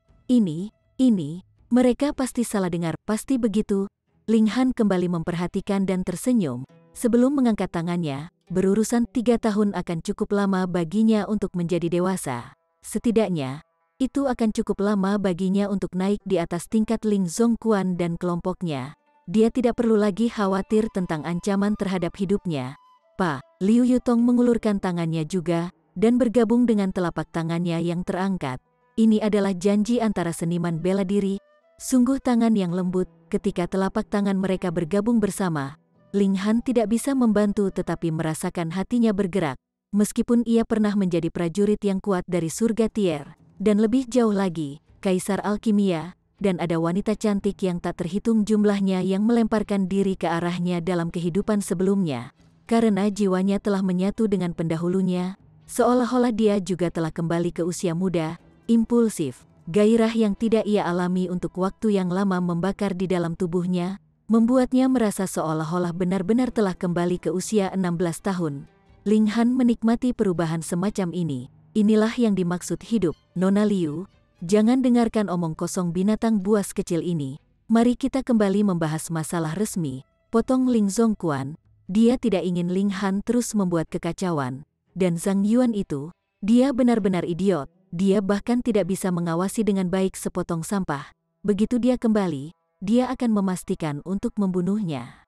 Mereka pasti salah dengar, pasti begitu. Ling Han kembali memperhatikan dan tersenyum. Sebelum mengangkat tangannya, berurusan 3 tahun akan cukup lama baginya untuk menjadi dewasa. Setidaknya, itu akan cukup lama baginya untuk naik di atas tingkat Ling Zongquan dan kelompoknya. Dia tidak perlu lagi khawatir tentang ancaman terhadap hidupnya. Pak, Liu Yutong mengulurkan tangannya juga, dan bergabung dengan telapak tangannya yang terangkat. Ini adalah janji antara seniman bela diri. Sungguh tangan yang lembut, ketika telapak tangan mereka bergabung bersama. Ling Han tidak bisa membantu tetapi merasakan hatinya bergerak. Meskipun ia pernah menjadi prajurit yang kuat dari surga Tier. Dan lebih jauh lagi, Kaisar Alkimia, dan ada wanita cantik yang tak terhitung jumlahnya yang melemparkan diri ke arahnya dalam kehidupan sebelumnya. Karena jiwanya telah menyatu dengan pendahulunya, seolah-olah dia juga telah kembali ke usia muda, impulsif. Gairah yang tidak ia alami untuk waktu yang lama membakar di dalam tubuhnya, membuatnya merasa seolah-olah benar-benar telah kembali ke usia 16 tahun. Ling Han menikmati perubahan semacam ini. Inilah yang dimaksud hidup, Nona Liu. Jangan dengarkan omong kosong binatang buas kecil ini. Mari kita kembali membahas masalah resmi. Potong Ling Zongquan. Dia tidak ingin Ling Han terus membuat kekacauan. Dan Zhang Yuan itu, dia benar-benar idiot. Dia bahkan tidak bisa mengawasi dengan baik sepotong sampah. Begitu dia kembali, dia akan memastikan untuk membunuhnya.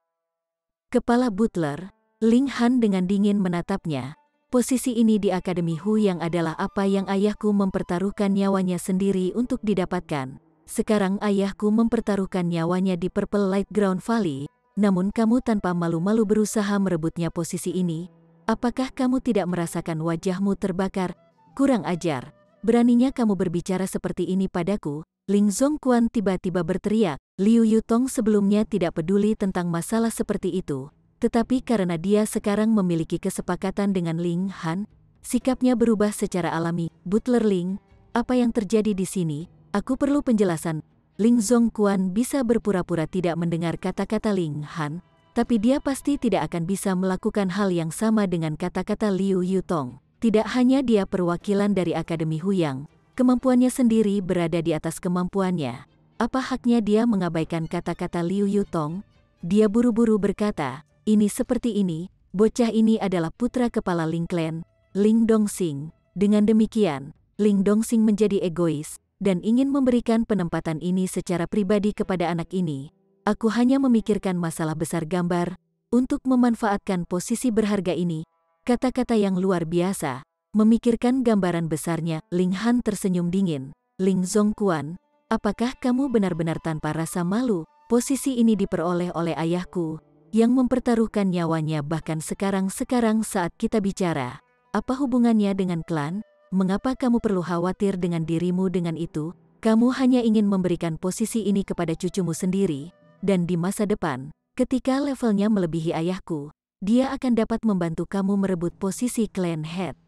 Kepala butler, Ling Han dengan dingin menatapnya. Posisi ini di Akademi Hu yang adalah apa yang ayahku mempertaruhkan nyawanya sendiri untuk didapatkan. Sekarang ayahku mempertaruhkan nyawanya di Purple Light Ground Valley, namun kamu tanpa malu-malu berusaha merebutnya posisi ini. Apakah kamu tidak merasakan wajahmu terbakar? Kurang ajar. Beraninya kamu berbicara seperti ini padaku? Ling Zongquan tiba-tiba berteriak. Liu Yutong sebelumnya tidak peduli tentang masalah seperti itu. Tetapi karena dia sekarang memiliki kesepakatan dengan Ling Han, sikapnya berubah secara alami. Butler Ling, apa yang terjadi di sini? Aku perlu penjelasan. Ling Zongquan bisa berpura-pura tidak mendengar kata-kata Ling Han, tapi dia pasti tidak akan bisa melakukan hal yang sama dengan kata-kata Liu Yutong. Tidak hanya dia perwakilan dari Akademi Huyang, kemampuannya sendiri berada di atas kemampuannya. Apa haknya dia mengabaikan kata-kata Liu Yutong? Dia buru-buru berkata, ini seperti ini, bocah ini adalah putra kepala Ling Clan, Ling Dongxing. Dengan demikian, Ling Dongxing menjadi egois, dan ingin memberikan penempatan ini secara pribadi kepada anak ini. Aku hanya memikirkan masalah besar gambar, untuk memanfaatkan posisi berharga ini. Kata-kata yang luar biasa, memikirkan gambaran besarnya. Ling Han tersenyum dingin. Ling Zongquan, apakah kamu benar-benar tanpa rasa malu? Posisi ini diperoleh oleh ayahku, yang mempertaruhkan nyawanya bahkan sekarang saat kita bicara. Apa hubungannya dengan klan? Mengapa kamu perlu khawatir dengan dirimu dengan itu? Kamu hanya ingin memberikan posisi ini kepada cucumu sendiri. Dan di masa depan, ketika levelnya melebihi ayahku, dia akan dapat membantu kamu merebut posisi clan head.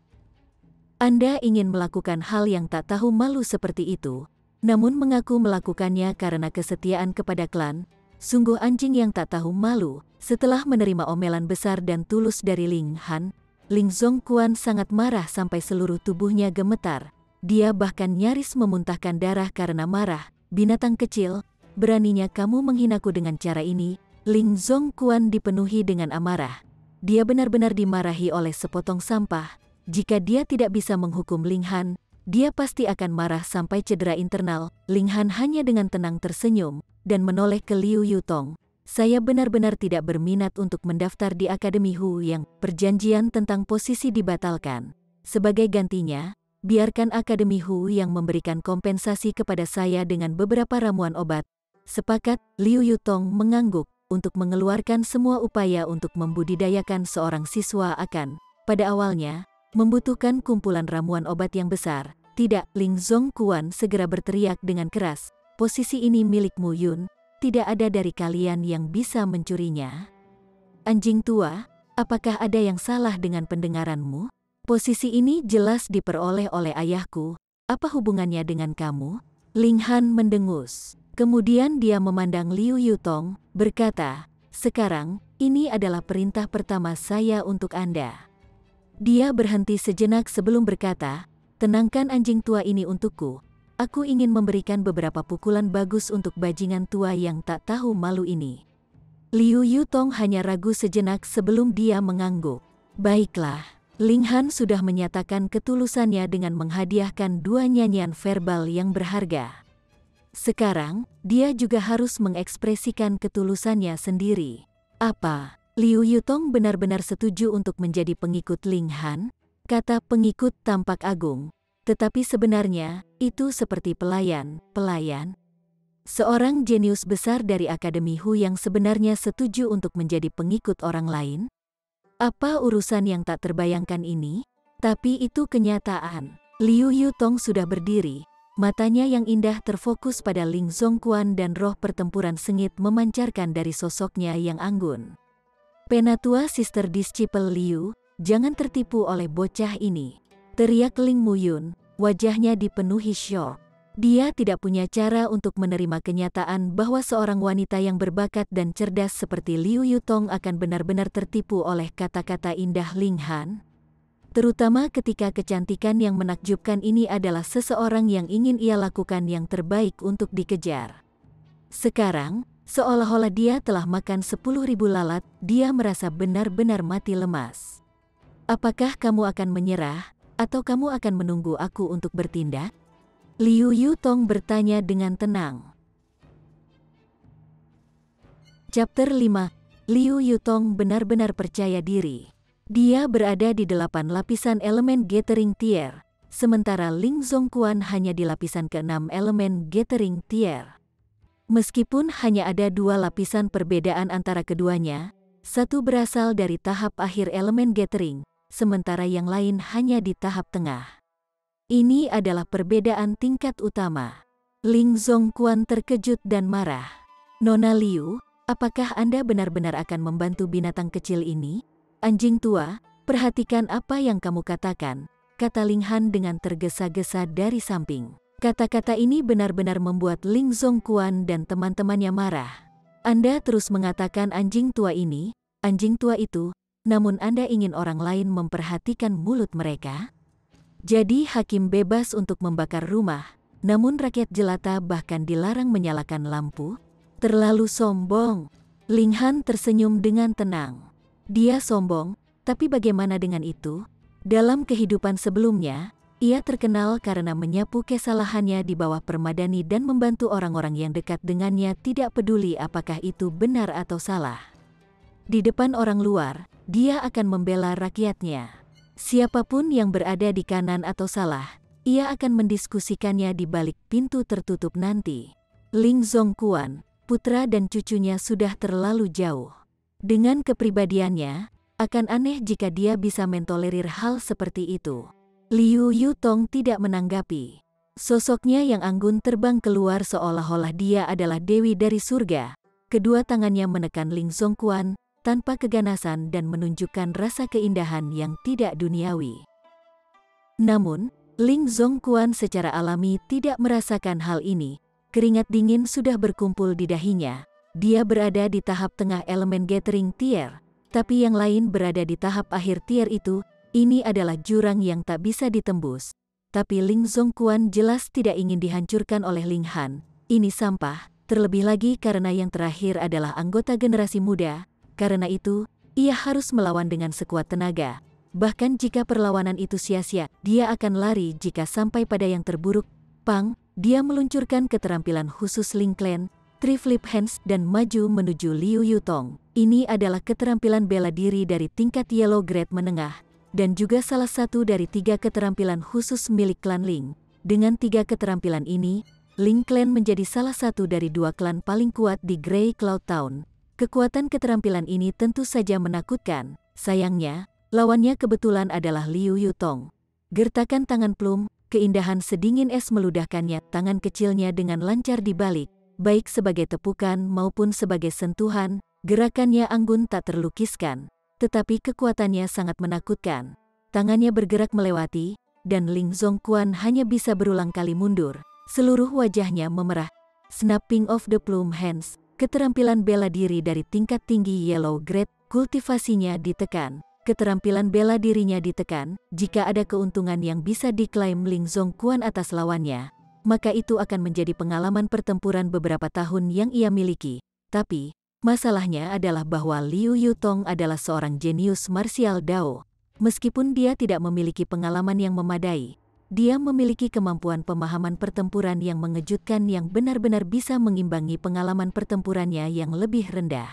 Anda ingin melakukan hal yang tak tahu malu seperti itu, namun mengaku melakukannya karena kesetiaan kepada klan. Sungguh anjing yang tak tahu malu. Setelah menerima omelan besar dan tulus dari Ling Han, Ling Zongquan sangat marah sampai seluruh tubuhnya gemetar. Dia bahkan nyaris memuntahkan darah karena marah. Binatang kecil, beraninya kamu menghinaku dengan cara ini?" Ling Zongquan dipenuhi dengan amarah. Dia benar-benar dimarahi oleh sepotong sampah. Jika dia tidak bisa menghukum Ling Han, dia pasti akan marah sampai cedera internal. Ling Han hanya dengan tenang tersenyum dan menoleh ke Liu Yutong. "Saya benar-benar tidak berminat untuk mendaftar di Akademi Hu Yang. Perjanjian tentang posisi dibatalkan. Sebagai gantinya, biarkan Akademi Hu Yang memberikan kompensasi kepada saya dengan beberapa ramuan obat." "Sepakat." Liu Yutong mengangguk. Untuk mengeluarkan semua upaya untuk membudidayakan seorang siswa akan, pada awalnya, membutuhkan kumpulan ramuan obat yang besar. "Tidak!" Ling Zongquan segera berteriak dengan keras. "Posisi ini milikmu Yun. Tidak ada dari kalian yang bisa mencurinya." "Anjing tua, apakah ada yang salah dengan pendengaranmu? Posisi ini jelas diperoleh oleh ayahku. Apa hubungannya dengan kamu?" Ling Han mendengus. Kemudian dia memandang Liu Yutong, berkata, "Sekarang, ini adalah perintah pertama saya untuk Anda." Dia berhenti sejenak sebelum berkata, "Tenangkan anjing tua ini untukku. Aku ingin memberikan beberapa pukulan bagus untuk bajingan tua yang tak tahu malu ini." Liu Yutong hanya ragu sejenak sebelum dia mengangguk. "Baiklah." Ling Han sudah menyatakan ketulusannya dengan menghadiahkan 2 nyanyian verbal yang berharga. Sekarang, dia juga harus mengekspresikan ketulusannya sendiri. "Apa, Liu Yutong benar-benar setuju untuk menjadi pengikut Ling Han?" Kata pengikut tampak agung. Tetapi sebenarnya, itu seperti pelayan. Seorang jenius besar dari Akademi Hu yang sebenarnya setuju untuk menjadi pengikut orang lain? Apa urusan yang tak terbayangkan ini? Tapi itu kenyataan. Liu Yutong sudah berdiri. Matanya yang indah terfokus pada Ling Zongquan dan roh pertempuran sengit memancarkan dari sosoknya yang anggun. "Penatua Sister Disciple Liu, jangan tertipu oleh bocah ini," teriak Ling Muyun, wajahnya dipenuhi syok. Dia tidak punya cara untuk menerima kenyataan bahwa seorang wanita yang berbakat dan cerdas seperti Liu Yutong akan benar-benar tertipu oleh kata-kata indah Ling Han. Terutama ketika kecantikan yang menakjubkan ini adalah seseorang yang ingin ia lakukan yang terbaik untuk dikejar. Sekarang, seolah-olah dia telah makan 10.000 lalat, dia merasa benar-benar mati lemas. "Apakah kamu akan menyerah, atau kamu akan menunggu aku untuk bertindak?" Liu Yutong bertanya dengan tenang. Chapter 5. Liu Yutong benar-benar percaya diri. Dia berada di 8 lapisan elemen Gathering Tier, sementara Ling Zongquan hanya di lapisan ke-6 elemen Gathering Tier. Meskipun hanya ada 2 lapisan perbedaan antara keduanya, satu berasal dari tahap akhir elemen Gathering, sementara yang lain hanya di tahap tengah. Ini adalah perbedaan tingkat utama. Ling Zongquan terkejut dan marah. "Nona Liu, apakah Anda benar-benar akan membantu binatang kecil ini?" "Anjing tua, perhatikan apa yang kamu katakan," kata Ling Han dengan tergesa-gesa dari samping. Kata-kata ini benar-benar membuat Ling Zongquan dan teman-temannya marah. "Anda terus mengatakan anjing tua ini, anjing tua itu, namun Anda ingin orang lain memperhatikan mulut mereka? Jadi hakim bebas untuk membakar rumah, namun rakyat jelata bahkan dilarang menyalakan lampu? Terlalu sombong." Ling Han tersenyum dengan tenang. Dia sombong, tapi bagaimana dengan itu? Dalam kehidupan sebelumnya, ia terkenal karena menyapu kesalahannya di bawah permadani dan membantu orang-orang yang dekat dengannya tidak peduli apakah itu benar atau salah. Di depan orang luar, dia akan membela rakyatnya. Siapapun yang berada di kanan atau salah, ia akan mendiskusikannya di balik pintu tertutup nanti. Ling Zongquan, putra dan cucunya sudah terlalu jauh. Dengan kepribadiannya, akan aneh jika dia bisa mentolerir hal seperti itu. Liu Yutong tidak menanggapi. Sosoknya yang anggun terbang keluar seolah-olah dia adalah dewi dari surga. Kedua tangannya menekan Ling Zongquan tanpa keganasan dan menunjukkan rasa keindahan yang tidak duniawi. Namun, Ling Zongquan secara alami tidak merasakan hal ini. Keringat dingin sudah berkumpul di dahinya. Dia berada di tahap tengah elemen Gathering Tier, tapi yang lain berada di tahap akhir tier itu. Ini adalah jurang yang tak bisa ditembus. Tapi Ling Zongquan jelas tidak ingin dihancurkan oleh Ling Han. "Ini sampah," terlebih lagi karena yang terakhir adalah anggota generasi muda, karena itu, ia harus melawan dengan sekuat tenaga. Bahkan jika perlawanan itu sia-sia, dia akan lari jika sampai pada yang terburuk. Pang, dia meluncurkan keterampilan khusus Ling Clan, Three Flip Hands dan maju menuju Liu Yutong. Ini adalah keterampilan bela diri dari tingkat Yellow Grade menengah, dan juga salah satu dari 3 keterampilan khusus milik klan Ling. Dengan 3 keterampilan ini, Ling Clan menjadi salah satu dari 2 klan paling kuat di Grey Cloud Town. Kekuatan keterampilan ini tentu saja menakutkan. Sayangnya, lawannya kebetulan adalah Liu Yutong. Gertakan tangan Plum, keindahan sedingin es meludahkannya, tangan kecilnya dengan lancar dibalik, baik sebagai tepukan maupun sebagai sentuhan, gerakannya anggun tak terlukiskan. Tetapi kekuatannya sangat menakutkan. Tangannya bergerak melewati, dan Ling Zongquan hanya bisa berulang kali mundur. Seluruh wajahnya memerah. Snapping of the Plum Hands, keterampilan bela diri dari tingkat tinggi Yellow Grade, kultivasinya ditekan. Keterampilan bela dirinya ditekan. Jika ada keuntungan yang bisa diklaim Ling Zongquan atas lawannya, maka itu akan menjadi pengalaman pertempuran beberapa tahun yang ia miliki. Tapi, masalahnya adalah bahwa Liu Yutong adalah seorang jenius martial Dao. Meskipun dia tidak memiliki pengalaman yang memadai, dia memiliki kemampuan pemahaman pertempuran yang mengejutkan yang benar-benar bisa mengimbangi pengalaman pertempurannya yang lebih rendah.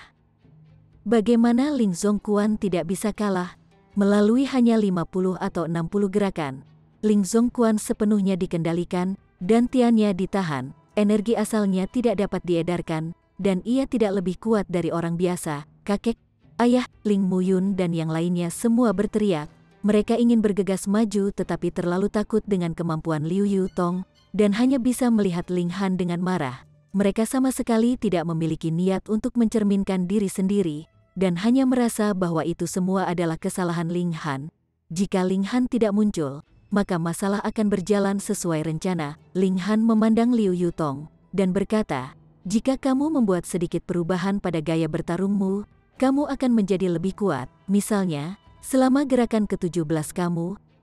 Bagaimana Ling Zongquan tidak bisa kalah? Melalui hanya 50 atau 60 gerakan, Ling Zongquan sepenuhnya dikendalikan, dan tiannya ditahan, energi asalnya tidak dapat diedarkan, dan ia tidak lebih kuat dari orang biasa. Kakek, ayah, Ling Muyun dan yang lainnya semua berteriak. Mereka ingin bergegas maju tetapi terlalu takut dengan kemampuan Liu Yutong, dan hanya bisa melihat Ling Han dengan marah. Mereka sama sekali tidak memiliki niat untuk mencerminkan diri sendiri, dan hanya merasa bahwa itu semua adalah kesalahan Ling Han. Jika Ling Han tidak muncul, maka masalah akan berjalan sesuai rencana. Ling Han memandang Liu Yutong, dan berkata, "Jika kamu membuat sedikit perubahan pada gaya bertarungmu, kamu akan menjadi lebih kuat. Misalnya, selama gerakan ke-17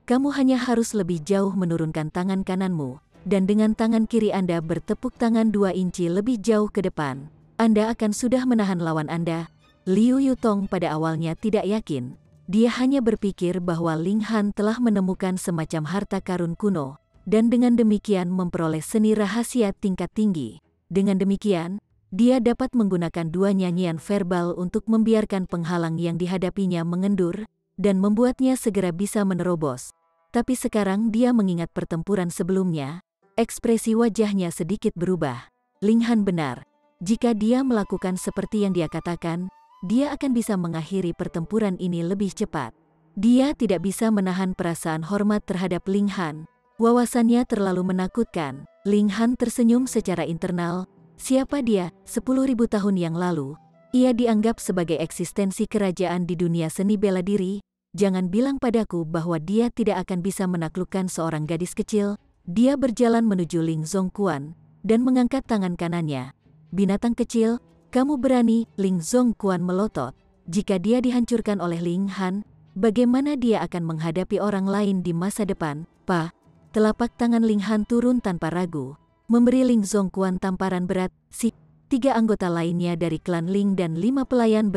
kamu hanya harus lebih jauh menurunkan tangan kananmu, dan dengan tangan kiri Anda bertepuk tangan 2 inci lebih jauh ke depan. Anda akan sudah menahan lawan Anda." Liu Yutong pada awalnya tidak yakin. Dia hanya berpikir bahwa Ling Han telah menemukan semacam harta karun kuno, dan dengan demikian memperoleh seni rahasia tingkat tinggi. Dengan demikian, dia dapat menggunakan 2 nyanyian verbal untuk membiarkan penghalang yang dihadapinya mengendur, dan membuatnya segera bisa menerobos. Tapi sekarang dia mengingat pertempuran sebelumnya, ekspresi wajahnya sedikit berubah. Ling Han benar. Jika dia melakukan seperti yang dia katakan, dia akan bisa mengakhiri pertempuran ini lebih cepat. Dia tidak bisa menahan perasaan hormat terhadap Ling Han. Wawasannya terlalu menakutkan. Ling Han tersenyum secara internal. Siapa dia? 10.000 tahun yang lalu, ia dianggap sebagai eksistensi kerajaan di dunia seni bela diri. Jangan bilang padaku bahwa dia tidak akan bisa menaklukkan seorang gadis kecil. Dia berjalan menuju Ling Zongquan, dan mengangkat tangan kanannya. "Binatang kecil, kamu berani?" Ling Zongquan melotot. Jika dia dihancurkan oleh Ling Han, bagaimana dia akan menghadapi orang lain di masa depan? "Pa." Telapak tangan Ling Han turun tanpa ragu, memberi Ling Zongquan tamparan berat. 3 anggota lainnya dari klan Ling dan 5 pelayan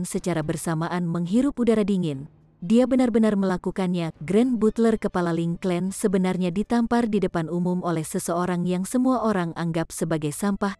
secara bersamaan menghirup udara dingin. Dia benar-benar melakukannya. Grand Butler kepala Ling Clan sebenarnya ditampar di depan umum oleh seseorang yang semua orang anggap sebagai sampah.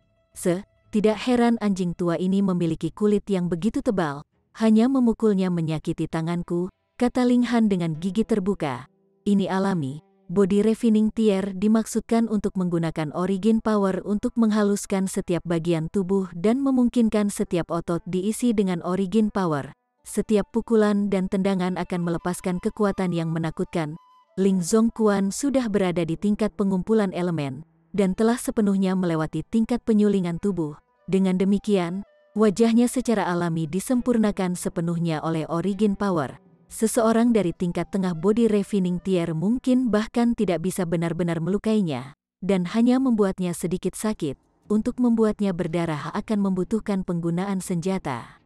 Tidak heran anjing tua ini memiliki kulit yang begitu tebal. Hanya memukulnya menyakiti tanganku, kata Ling Han dengan gigi terbuka. Ini alami. Body Refining Tier dimaksudkan untuk menggunakan Origin Power untuk menghaluskan setiap bagian tubuh dan memungkinkan setiap otot diisi dengan Origin Power. Setiap pukulan dan tendangan akan melepaskan kekuatan yang menakutkan. Ling Zongquan sudah berada di tingkat pengumpulan elemen, dan telah sepenuhnya melewati tingkat penyulingan tubuh. Dengan demikian, wajahnya secara alami disempurnakan sepenuhnya oleh Origin Power. Seseorang dari tingkat tengah Body Refining Tier mungkin bahkan tidak bisa benar-benar melukainya, dan hanya membuatnya sedikit sakit. Untuk membuatnya berdarah akan membutuhkan penggunaan senjata.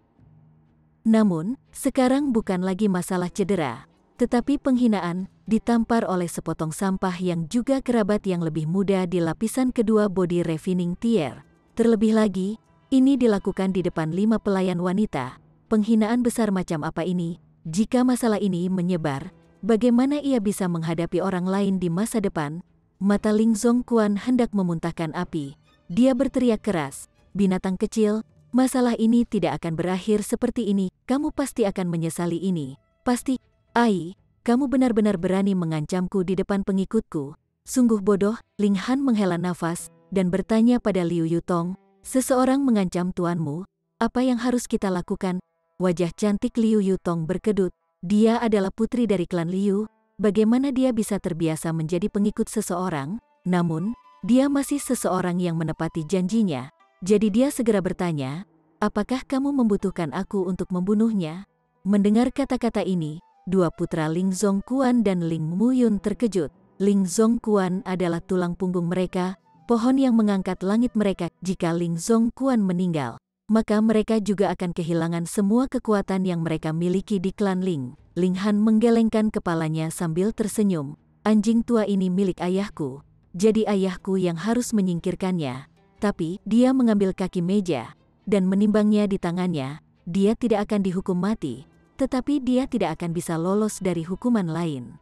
Namun, sekarang bukan lagi masalah cedera, tetapi penghinaan, ditampar oleh sepotong sampah yang juga kerabat yang lebih muda di lapisan kedua Body Refining Tier. Terlebih lagi, ini dilakukan di depan 5 pelayan wanita. Penghinaan besar macam apa ini? Jika masalah ini menyebar, bagaimana ia bisa menghadapi orang lain di masa depan? Mata Ling Zongquan hendak memuntahkan api. Dia berteriak keras, binatang kecil, masalah ini tidak akan berakhir seperti ini, kamu pasti akan menyesali ini. Pasti, Ai, kamu benar-benar berani mengancamku di depan pengikutku. Sungguh bodoh, Ling Han menghela nafas, dan bertanya pada Liu Yutong, seseorang mengancam tuanmu, apa yang harus kita lakukan? Wajah cantik Liu Yutong berkedut, dia adalah putri dari klan Liu, bagaimana dia bisa terbiasa menjadi pengikut seseorang? Namun, dia masih seseorang yang menepati janjinya, jadi dia segera bertanya, apakah kamu membutuhkan aku untuk membunuhnya? Mendengar kata-kata ini, dua putra Ling Zongquan dan Ling Muyun terkejut. Ling Zongquan adalah tulang punggung mereka, pohon yang mengangkat langit mereka. Jika Ling Zongquan meninggal, maka mereka juga akan kehilangan semua kekuatan yang mereka miliki di klan Ling. Ling Han menggelengkan kepalanya sambil tersenyum. Anjing tua ini milik ayahku, jadi ayahku yang harus menyingkirkannya. Tapi, dia mengambil kaki meja, dan menimbangnya di tangannya. Dia tidak akan dihukum mati, tetapi dia tidak akan bisa lolos dari hukuman lain.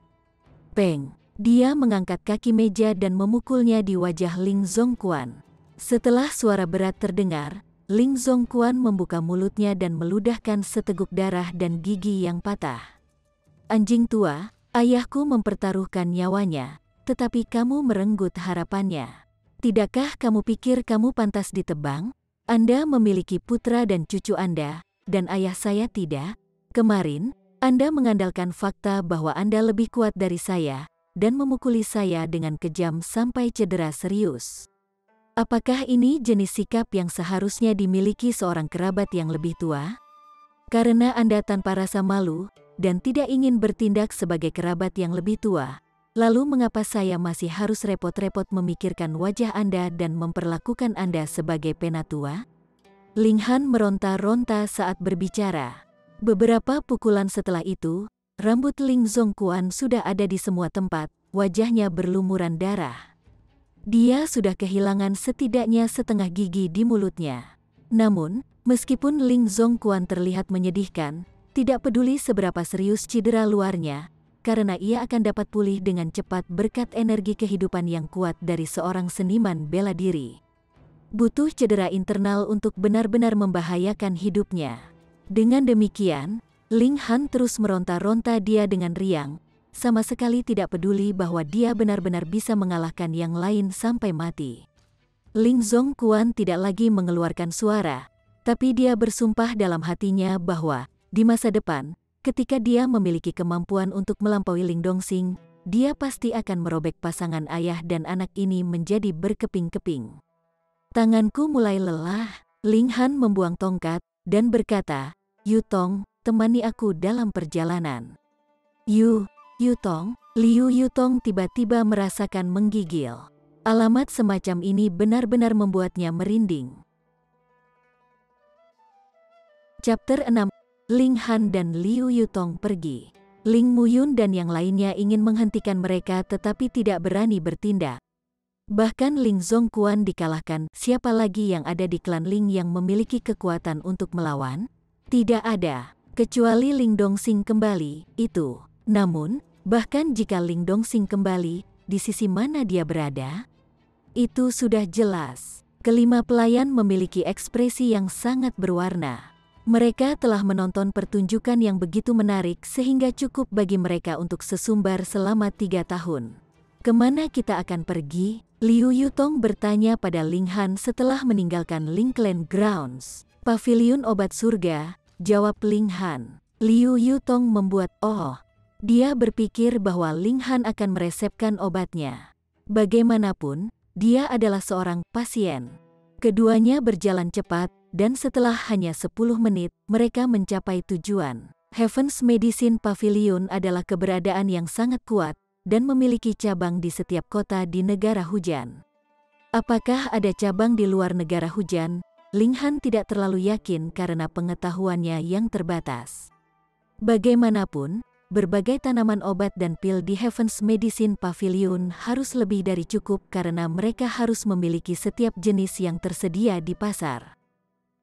Peng! Dia mengangkat kaki meja dan memukulnya di wajah Ling Zongquan. Setelah suara berat terdengar, Ling Zongquan membuka mulutnya dan meludahkan seteguk darah dan gigi yang patah. Anjing tua, ayahku mempertaruhkan nyawanya, tetapi kamu merenggut harapannya. Tidakkah kamu pikir kamu pantas ditebang? Anda memiliki putra dan cucu Anda, dan ayah saya tidak. Kemarin, Anda mengandalkan fakta bahwa Anda lebih kuat dari saya, dan memukuli saya dengan kejam sampai cedera serius. Apakah ini jenis sikap yang seharusnya dimiliki seorang kerabat yang lebih tua? Karena Anda tanpa rasa malu, dan tidak ingin bertindak sebagai kerabat yang lebih tua, lalu mengapa saya masih harus repot-repot memikirkan wajah Anda dan memperlakukan Anda sebagai penatua? Ling Han meronta-ronta saat berbicara. Beberapa pukulan setelah itu, rambut Ling Zongquan sudah ada di semua tempat, wajahnya berlumuran darah. Dia sudah kehilangan setidaknya setengah gigi di mulutnya. Namun, meskipun Ling Zongquan terlihat menyedihkan, tidak peduli seberapa serius cedera luarnya, karena ia akan dapat pulih dengan cepat berkat energi kehidupan yang kuat dari seorang seniman bela diri. Butuh cedera internal untuk benar-benar membahayakan hidupnya. Dengan demikian, Ling Han terus meronta-ronta dia dengan riang, sama sekali tidak peduli bahwa dia benar-benar bisa mengalahkan yang lain sampai mati. Ling Zongquan tidak lagi mengeluarkan suara, tapi dia bersumpah dalam hatinya bahwa, di masa depan, ketika dia memiliki kemampuan untuk melampaui Ling Dongxing, dia pasti akan merobek pasangan ayah dan anak ini menjadi berkeping-keping. Tanganku mulai lelah, Ling Han membuang tongkat, dan berkata, Yutong, temani aku dalam perjalanan. Yutong, Liu Yutong tiba-tiba merasakan menggigil. Alamat semacam ini benar-benar membuatnya merinding. Chapter 6. Ling Han dan Liu Yutong pergi. Ling Muyun dan yang lainnya ingin menghentikan mereka tetapi tidak berani bertindak. Bahkan Ling Zongquan dikalahkan, siapa lagi yang ada di klan Ling yang memiliki kekuatan untuk melawan? Tidak ada. Kecuali Ling Dongxing kembali, itu. Namun, bahkan jika Ling Dongxing kembali, di sisi mana dia berada? Itu sudah jelas. Kelima pelayan memiliki ekspresi yang sangat berwarna. Mereka telah menonton pertunjukan yang begitu menarik sehingga cukup bagi mereka untuk sesumbar selama 3 tahun. Kemana kita akan pergi? Liu Yutong bertanya pada Ling Han setelah meninggalkan Ling Clan Grounds. Paviliun obat surga, jawab Ling Han. Liu Yutong membuat dia berpikir bahwa Ling Han akan meresepkan obatnya. Bagaimanapun, dia adalah seorang pasien. Keduanya berjalan cepat, dan setelah hanya 10 menit, mereka mencapai tujuan. Heaven's Medicine Pavilion adalah keberadaan yang sangat kuat, dan memiliki cabang di setiap kota di negara hujan. Apakah ada cabang di luar negara hujan? Ling Han tidak terlalu yakin karena pengetahuannya yang terbatas. Bagaimanapun, berbagai tanaman obat dan pil di Heaven's Medicine Pavilion harus lebih dari cukup karena mereka harus memiliki setiap jenis yang tersedia di pasar.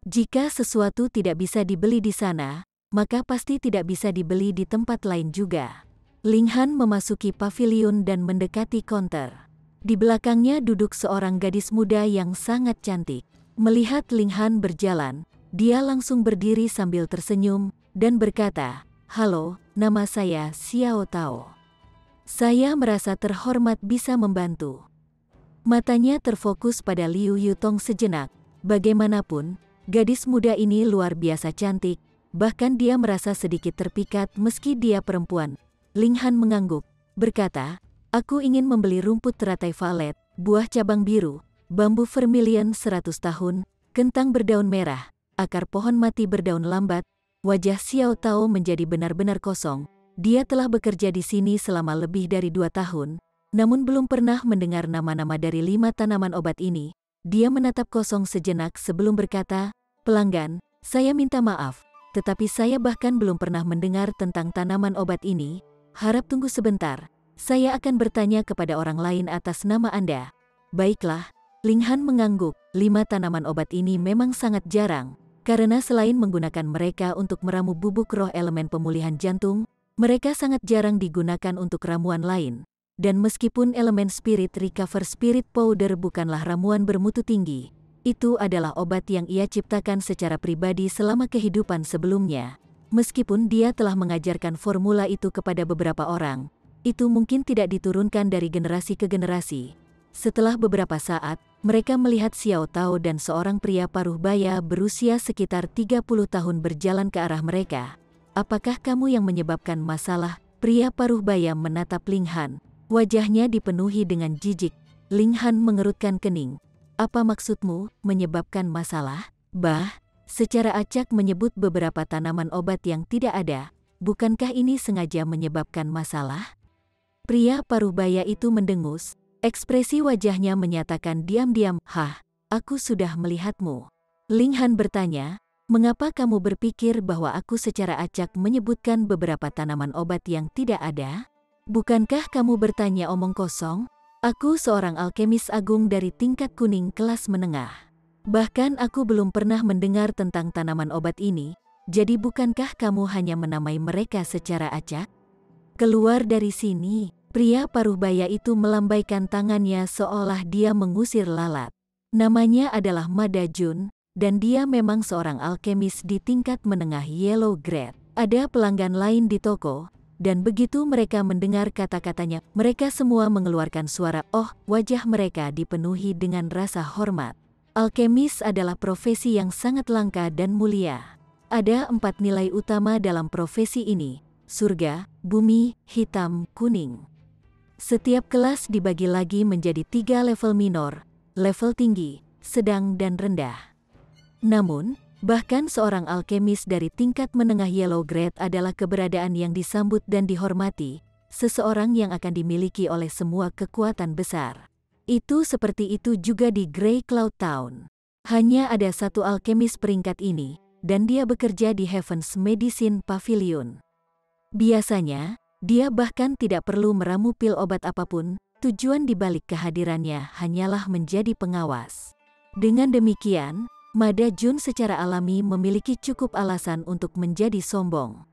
Jika sesuatu tidak bisa dibeli di sana, maka pasti tidak bisa dibeli di tempat lain juga. Ling Han memasuki pavilion dan mendekati counter. Di belakangnya duduk seorang gadis muda yang sangat cantik. Melihat Ling Han berjalan, dia langsung berdiri sambil tersenyum dan berkata, "Halo, nama saya Xiao Tao. Saya merasa terhormat bisa membantu." Matanya terfokus pada Liu Yutong sejenak. Bagaimanapun, gadis muda ini luar biasa cantik, bahkan dia merasa sedikit terpikat meski dia perempuan. Ling Han mengangguk, berkata, "Aku ingin membeli rumput teratai valet, buah cabang biru, bambu vermilion 100 tahun, kentang berdaun merah, akar pohon mati berdaun lambat." Wajah Xiao Tao menjadi benar-benar kosong. Dia telah bekerja di sini selama lebih dari 2 tahun, namun belum pernah mendengar nama-nama dari 5 tanaman obat ini. Dia menatap kosong sejenak sebelum berkata, "Pelanggan, saya minta maaf, tetapi saya bahkan belum pernah mendengar tentang tanaman obat ini. Harap tunggu sebentar, saya akan bertanya kepada orang lain atas nama Anda." "Baiklah." Ling Han mengangguk, 5 tanaman obat ini memang sangat jarang, karena selain menggunakan mereka untuk meramu bubuk roh elemen pemulihan jantung, mereka sangat jarang digunakan untuk ramuan lain. Dan meskipun elemen spirit recover spirit powder bukanlah ramuan bermutu tinggi, itu adalah obat yang ia ciptakan secara pribadi selama kehidupan sebelumnya. Meskipun dia telah mengajarkan formula itu kepada beberapa orang, itu mungkin tidak diturunkan dari generasi ke generasi. Setelah beberapa saat, mereka melihat Xiao Tao dan seorang pria paruh baya berusia sekitar 30 tahun berjalan ke arah mereka. "Apakah kamu yang menyebabkan masalah?" Pria paruh baya menatap Ling Han. Wajahnya dipenuhi dengan jijik. Ling Han mengerutkan kening. "Apa maksudmu, menyebabkan masalah?" "Bah, secara acak menyebut beberapa tanaman obat yang tidak ada. Bukankah ini sengaja menyebabkan masalah?" Pria paruh baya itu mendengus. Ekspresi wajahnya menyatakan diam-diam, "Hah, aku sudah melihatmu." Ling Han bertanya, "Mengapa kamu berpikir bahwa aku secara acak menyebutkan beberapa tanaman obat yang tidak ada? Bukankah kamu bertanya omong kosong? Aku seorang alkemis agung dari tingkat kuning kelas menengah. Bahkan aku belum pernah mendengar tentang tanaman obat ini, jadi bukankah kamu hanya menamai mereka secara acak?" "Keluar dari sini." Pria paruh baya itu melambaikan tangannya seolah dia mengusir lalat. Namanya adalah Ma Dajun, dan dia memang seorang alkemis di tingkat menengah Yellow Grade. Ada pelanggan lain di toko, dan begitu mereka mendengar kata-katanya, mereka semua mengeluarkan suara "oh", wajah mereka dipenuhi dengan rasa hormat. Alkemis adalah profesi yang sangat langka dan mulia. Ada 4 nilai utama dalam profesi ini: surga, bumi, hitam, kuning. Setiap kelas dibagi lagi menjadi 3 level minor, level tinggi, sedang dan rendah. Namun, bahkan seorang alkemis dari tingkat menengah Yellow Grade adalah keberadaan yang disambut dan dihormati, seseorang yang akan dimiliki oleh semua kekuatan besar. Itu seperti itu juga di Grey Cloud Town. Hanya ada satu alkemis peringkat ini, dan dia bekerja di Heaven's Medicine Pavilion. Biasanya, dia bahkan tidak perlu meramu pil obat apapun, tujuan dibalik kehadirannya hanyalah menjadi pengawas. Dengan demikian, Ma Dajun secara alami memiliki cukup alasan untuk menjadi sombong.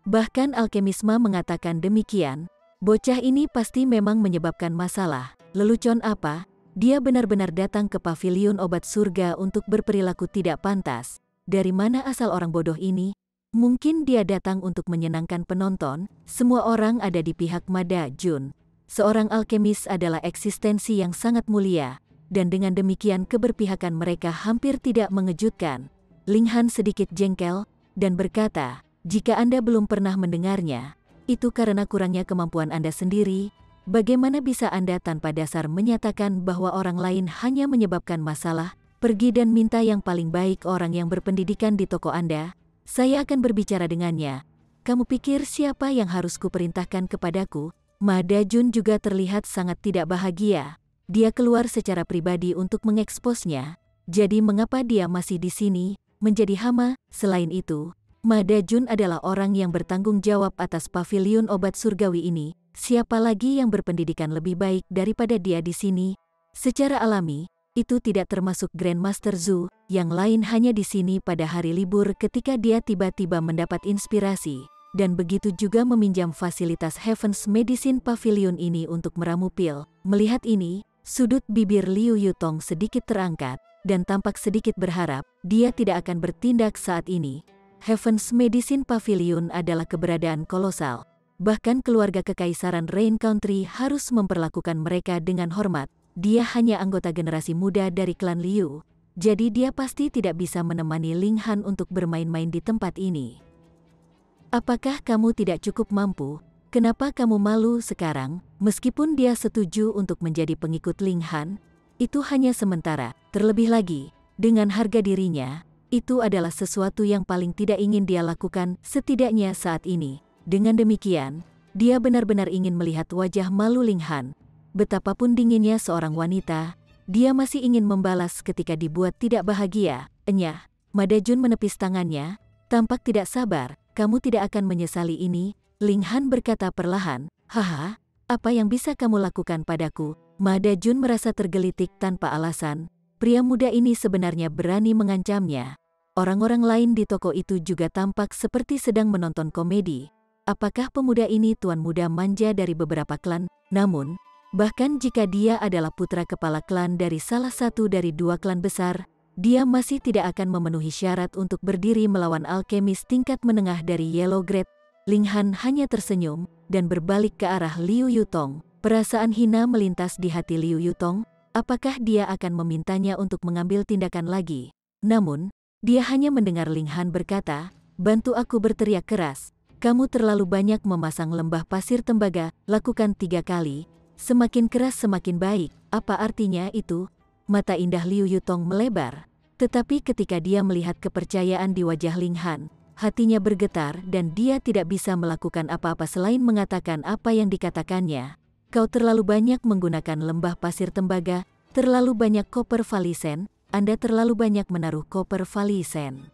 Bahkan alkemisma mengatakan demikian, bocah ini pasti memang menyebabkan masalah. Lelucon apa? Dia benar-benar datang ke pavilion obat surga untuk berperilaku tidak pantas. Dari mana asal orang bodoh ini? Mungkin dia datang untuk menyenangkan penonton. Semua orang ada di pihak Ma Dajun. Seorang alkemis adalah eksistensi yang sangat mulia, dan dengan demikian keberpihakan mereka hampir tidak mengejutkan. Ling Han sedikit jengkel, dan berkata, "Jika Anda belum pernah mendengarnya, itu karena kurangnya kemampuan Anda sendiri. Bagaimana bisa Anda tanpa dasar menyatakan bahwa orang lain hanya menyebabkan masalah? Pergi dan minta yang paling baik orang yang berpendidikan di toko Anda. Saya akan berbicara dengannya. Kamu pikir siapa yang harus kuperintahkan kepadaku?" Ma Dajun juga terlihat sangat tidak bahagia. Dia keluar secara pribadi untuk mengeksposnya. Jadi mengapa dia masih di sini, menjadi hama? Selain itu, Ma Dajun adalah orang yang bertanggung jawab atas paviliun obat surgawi ini. Siapa lagi yang berpendidikan lebih baik daripada dia di sini? Secara alami, itu tidak termasuk Grandmaster Zhu, yang lain hanya di sini pada hari libur ketika dia tiba-tiba mendapat inspirasi, dan begitu juga meminjam fasilitas Heaven's Medicine Pavilion ini untuk meramu pil. Melihat ini, sudut bibir Liu Yutong sedikit terangkat, dan tampak sedikit berharap dia tidak akan bertindak saat ini. Heaven's Medicine Pavilion adalah keberadaan kolosal. Bahkan keluarga kekaisaran Rain Country harus memperlakukan mereka dengan hormat. Dia hanya anggota generasi muda dari klan Liu, jadi dia pasti tidak bisa menemani Ling Han untuk bermain-main di tempat ini. Apakah kamu tidak cukup mampu? Kenapa kamu malu sekarang? Meskipun dia setuju untuk menjadi pengikut Ling Han, itu hanya sementara. Terlebih lagi, dengan harga dirinya, itu adalah sesuatu yang paling tidak ingin dia lakukan, setidaknya saat ini. Dengan demikian, dia benar-benar ingin melihat wajah malu Ling Han. Betapapun dinginnya seorang wanita, dia masih ingin membalas ketika dibuat tidak bahagia. Enyah, Ma Dajun menepis tangannya, tampak tidak sabar. Kamu tidak akan menyesali ini, Ling Han berkata perlahan. Haha, apa yang bisa kamu lakukan padaku? Ma Dajun merasa tergelitik tanpa alasan. Pria muda ini sebenarnya berani mengancamnya. Orang-orang lain di toko itu juga tampak seperti sedang menonton komedi. Apakah pemuda ini tuan muda manja dari beberapa klan? Namun, bahkan jika dia adalah putra kepala klan dari salah satu dari dua klan besar, dia masih tidak akan memenuhi syarat untuk berdiri melawan alkemis tingkat menengah dari Yellow Grade. Ling Han hanya tersenyum dan berbalik ke arah Liu Yutong. Perasaan hina melintas di hati Liu Yutong. Apakah dia akan memintanya untuk mengambil tindakan lagi? Namun, dia hanya mendengar Ling Han berkata, bantu aku berteriak keras. Kamu terlalu banyak memasang lembah pasir tembaga, lakukan 3 kali. Semakin keras semakin baik. Apa artinya itu? Mata indah Liu Yutong melebar. Tetapi ketika dia melihat kepercayaan di wajah Ling Han, hatinya bergetar dan dia tidak bisa melakukan apa-apa selain mengatakan apa yang dikatakannya. Kau terlalu banyak menggunakan lembah pasir tembaga, terlalu banyak koper valisen, Anda terlalu banyak menaruh koper valisen.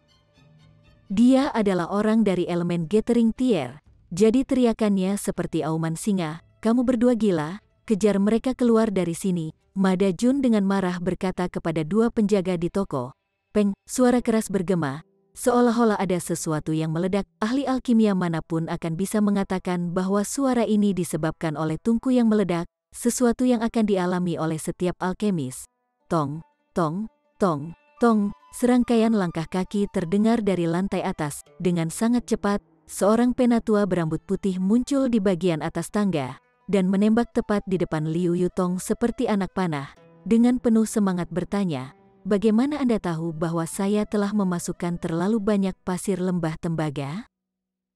Dia adalah orang dari elemen Gathering Tier, jadi teriakannya seperti auman singa. Kamu berdua gila, kejar mereka keluar dari sini. Ma Dajun dengan marah berkata kepada dua penjaga di toko. Peng, suara keras bergema, seolah-olah ada sesuatu yang meledak. Ahli alkimia manapun akan bisa mengatakan bahwa suara ini disebabkan oleh tungku yang meledak, sesuatu yang akan dialami oleh setiap alkemis. Tong, tong, tong, tong, serangkaian langkah kaki terdengar dari lantai atas. Dengan sangat cepat, seorang penatua berambut putih muncul di bagian atas tangga dan menembak tepat di depan Liu Yutong seperti anak panah. Dengan penuh semangat bertanya, bagaimana Anda tahu bahwa saya telah memasukkan terlalu banyak pasir lembah tembaga?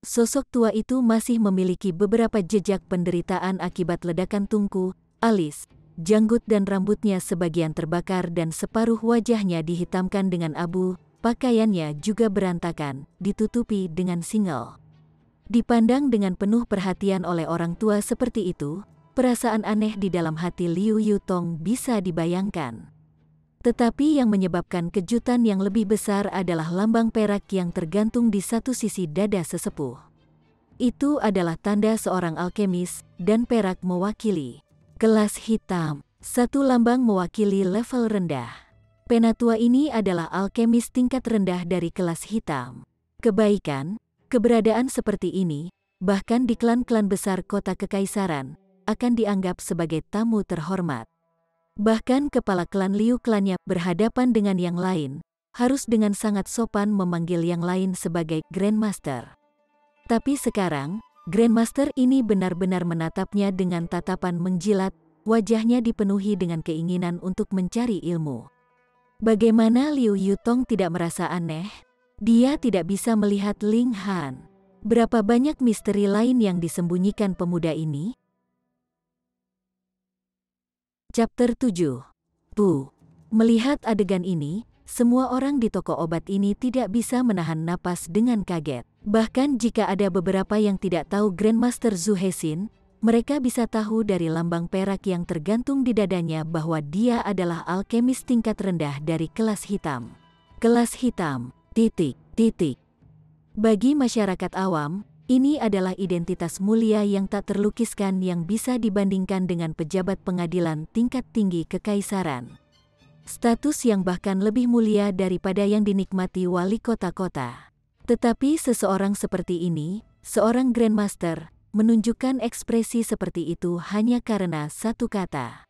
Sosok tua itu masih memiliki beberapa jejak penderitaan akibat ledakan tungku, alis, janggut dan rambutnya sebagian terbakar dan separuh wajahnya dihitamkan dengan abu, pakaiannya juga berantakan, ditutupi dengan single. Dipandang dengan penuh perhatian oleh orang tua seperti itu, perasaan aneh di dalam hati Liu Yutong bisa dibayangkan. Tetapi yang menyebabkan kejutan yang lebih besar adalah lambang perak yang tergantung di satu sisi dada sesepuh. Itu adalah tanda seorang alkemis, dan perak mewakili kelas hitam. Satu lambang mewakili level rendah. Penatua ini adalah alkemis tingkat rendah dari kelas hitam. Kebaikan, keberadaan seperti ini, bahkan di klan-klan besar kota kekaisaran, akan dianggap sebagai tamu terhormat. Bahkan kepala klan Liu klannya berhadapan dengan yang lain, harus dengan sangat sopan memanggil yang lain sebagai Grandmaster. Tapi sekarang, Grandmaster ini benar-benar menatapnya dengan tatapan menjilat, wajahnya dipenuhi dengan keinginan untuk mencari ilmu. Bagaimana Liu Yutong tidak merasa aneh? Dia tidak bisa melihat Ling Han. Berapa banyak misteri lain yang disembunyikan pemuda ini? Chapter 7. Melihat adegan ini, semua orang di toko obat ini tidak bisa menahan napas dengan kaget. Bahkan jika ada beberapa yang tidak tahu Grandmaster Zhu Hexin, mereka bisa tahu dari lambang perak yang tergantung di dadanya bahwa dia adalah alkemis tingkat rendah dari kelas hitam. Kelas hitam, titik. Bagi masyarakat awam, ini adalah identitas mulia yang tak terlukiskan yang bisa dibandingkan dengan pejabat pengadilan tingkat tinggi kekaisaran. Status yang bahkan lebih mulia daripada yang dinikmati wali kota-kota. Tetapi seseorang seperti ini, seorang Grandmaster, menunjukkan ekspresi seperti itu hanya karena satu kata.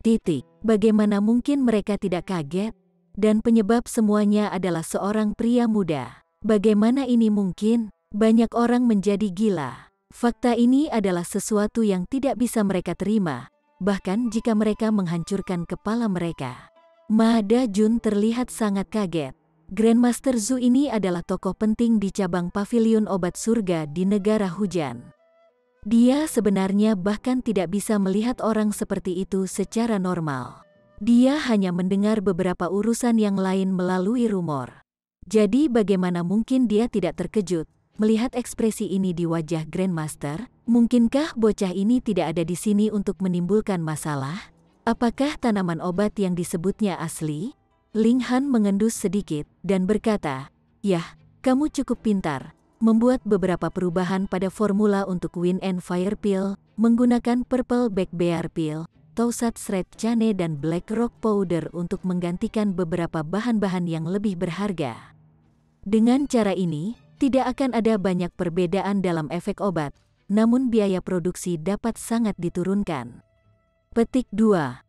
Titik. Bagaimana mungkin mereka tidak kaget? Dan penyebab semuanya adalah seorang pria muda. Bagaimana ini mungkin? Banyak orang menjadi gila. Fakta ini adalah sesuatu yang tidak bisa mereka terima, bahkan jika mereka menghancurkan kepala mereka. Ma Da-jun terlihat sangat kaget. Grandmaster Zhu ini adalah tokoh penting di cabang pavilion obat surga di negara hujan. Dia sebenarnya bahkan tidak bisa melihat orang seperti itu secara normal. Dia hanya mendengar beberapa urusan yang lain melalui rumor. Jadi bagaimana mungkin dia tidak terkejut melihat ekspresi ini di wajah Grandmaster? Mungkinkah bocah ini tidak ada di sini untuk menimbulkan masalah? Apakah tanaman obat yang disebutnya asli? Ling Han mengendus sedikit dan berkata, "Yah, kamu cukup pintar. Membuat beberapa perubahan pada formula untuk Wind and Fire Pill, menggunakan Purple Back Bear Pill, Tausat Shred Cane dan Black Rock Powder untuk menggantikan beberapa bahan-bahan yang lebih berharga. Dengan cara ini, tidak akan ada banyak perbedaan dalam efek obat, namun biaya produksi dapat sangat diturunkan." Petik 2.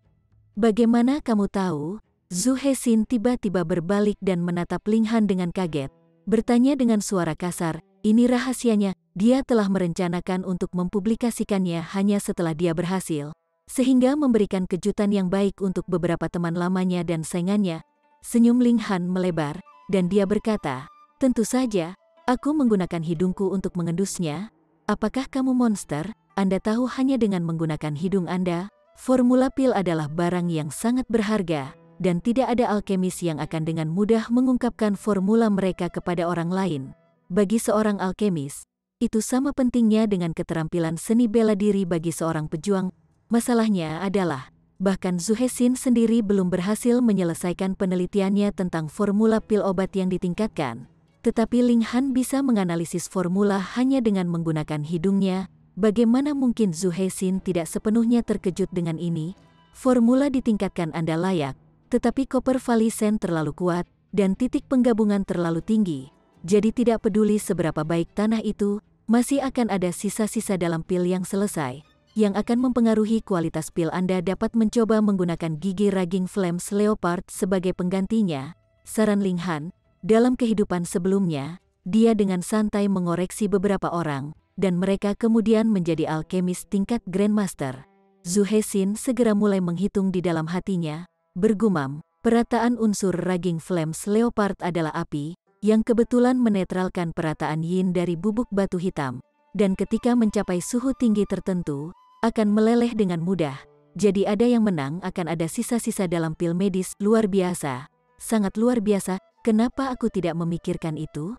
Bagaimana kamu tahu? Zhu Hexin tiba-tiba berbalik dan menatap Ling Han dengan kaget. Bertanya dengan suara kasar, "Ini rahasianya." Dia telah merencanakan untuk mempublikasikannya hanya setelah dia berhasil, sehingga memberikan kejutan yang baik untuk beberapa teman lamanya dan saingannya. Senyum Ling Han melebar, dan dia berkata, "Tentu saja, aku menggunakan hidungku untuk mengendusnya." "Apakah kamu monster? Anda tahu hanya dengan menggunakan hidung Anda, formula pil adalah barang yang sangat berharga, dan tidak ada alkemis yang akan dengan mudah mengungkapkan formula mereka kepada orang lain. Bagi seorang alkemis, itu sama pentingnya dengan keterampilan seni bela diri bagi seorang pejuang. Masalahnya adalah, bahkan Zhu Hexin sendiri belum berhasil menyelesaikan penelitiannya tentang formula pil obat yang ditingkatkan. Tetapi Ling Han bisa menganalisis formula hanya dengan menggunakan hidungnya. Bagaimana mungkin Zhu Hexin tidak sepenuhnya terkejut dengan ini? Formula ditingkatkan Anda layak, tetapi Copper Valley Sand terlalu kuat, dan titik penggabungan terlalu tinggi. Jadi tidak peduli seberapa baik tanah itu, masih akan ada sisa-sisa dalam pil yang selesai, yang akan mempengaruhi kualitas pil. Anda dapat mencoba menggunakan gigi Raging Flames Leopard sebagai penggantinya, saran Ling Han. Dalam kehidupan sebelumnya, dia dengan santai mengoreksi beberapa orang, dan mereka kemudian menjadi alkemis tingkat Grandmaster. Zhu Hexin segera mulai menghitung di dalam hatinya, bergumam, perataan unsur Raging Flames Leopard adalah api, yang kebetulan menetralkan perataan yin dari bubuk batu hitam, dan ketika mencapai suhu tinggi tertentu, akan meleleh dengan mudah. Jadi ada yang menang akan ada sisa-sisa dalam pil medis. Luar biasa, sangat luar biasa, kenapa aku tidak memikirkan itu?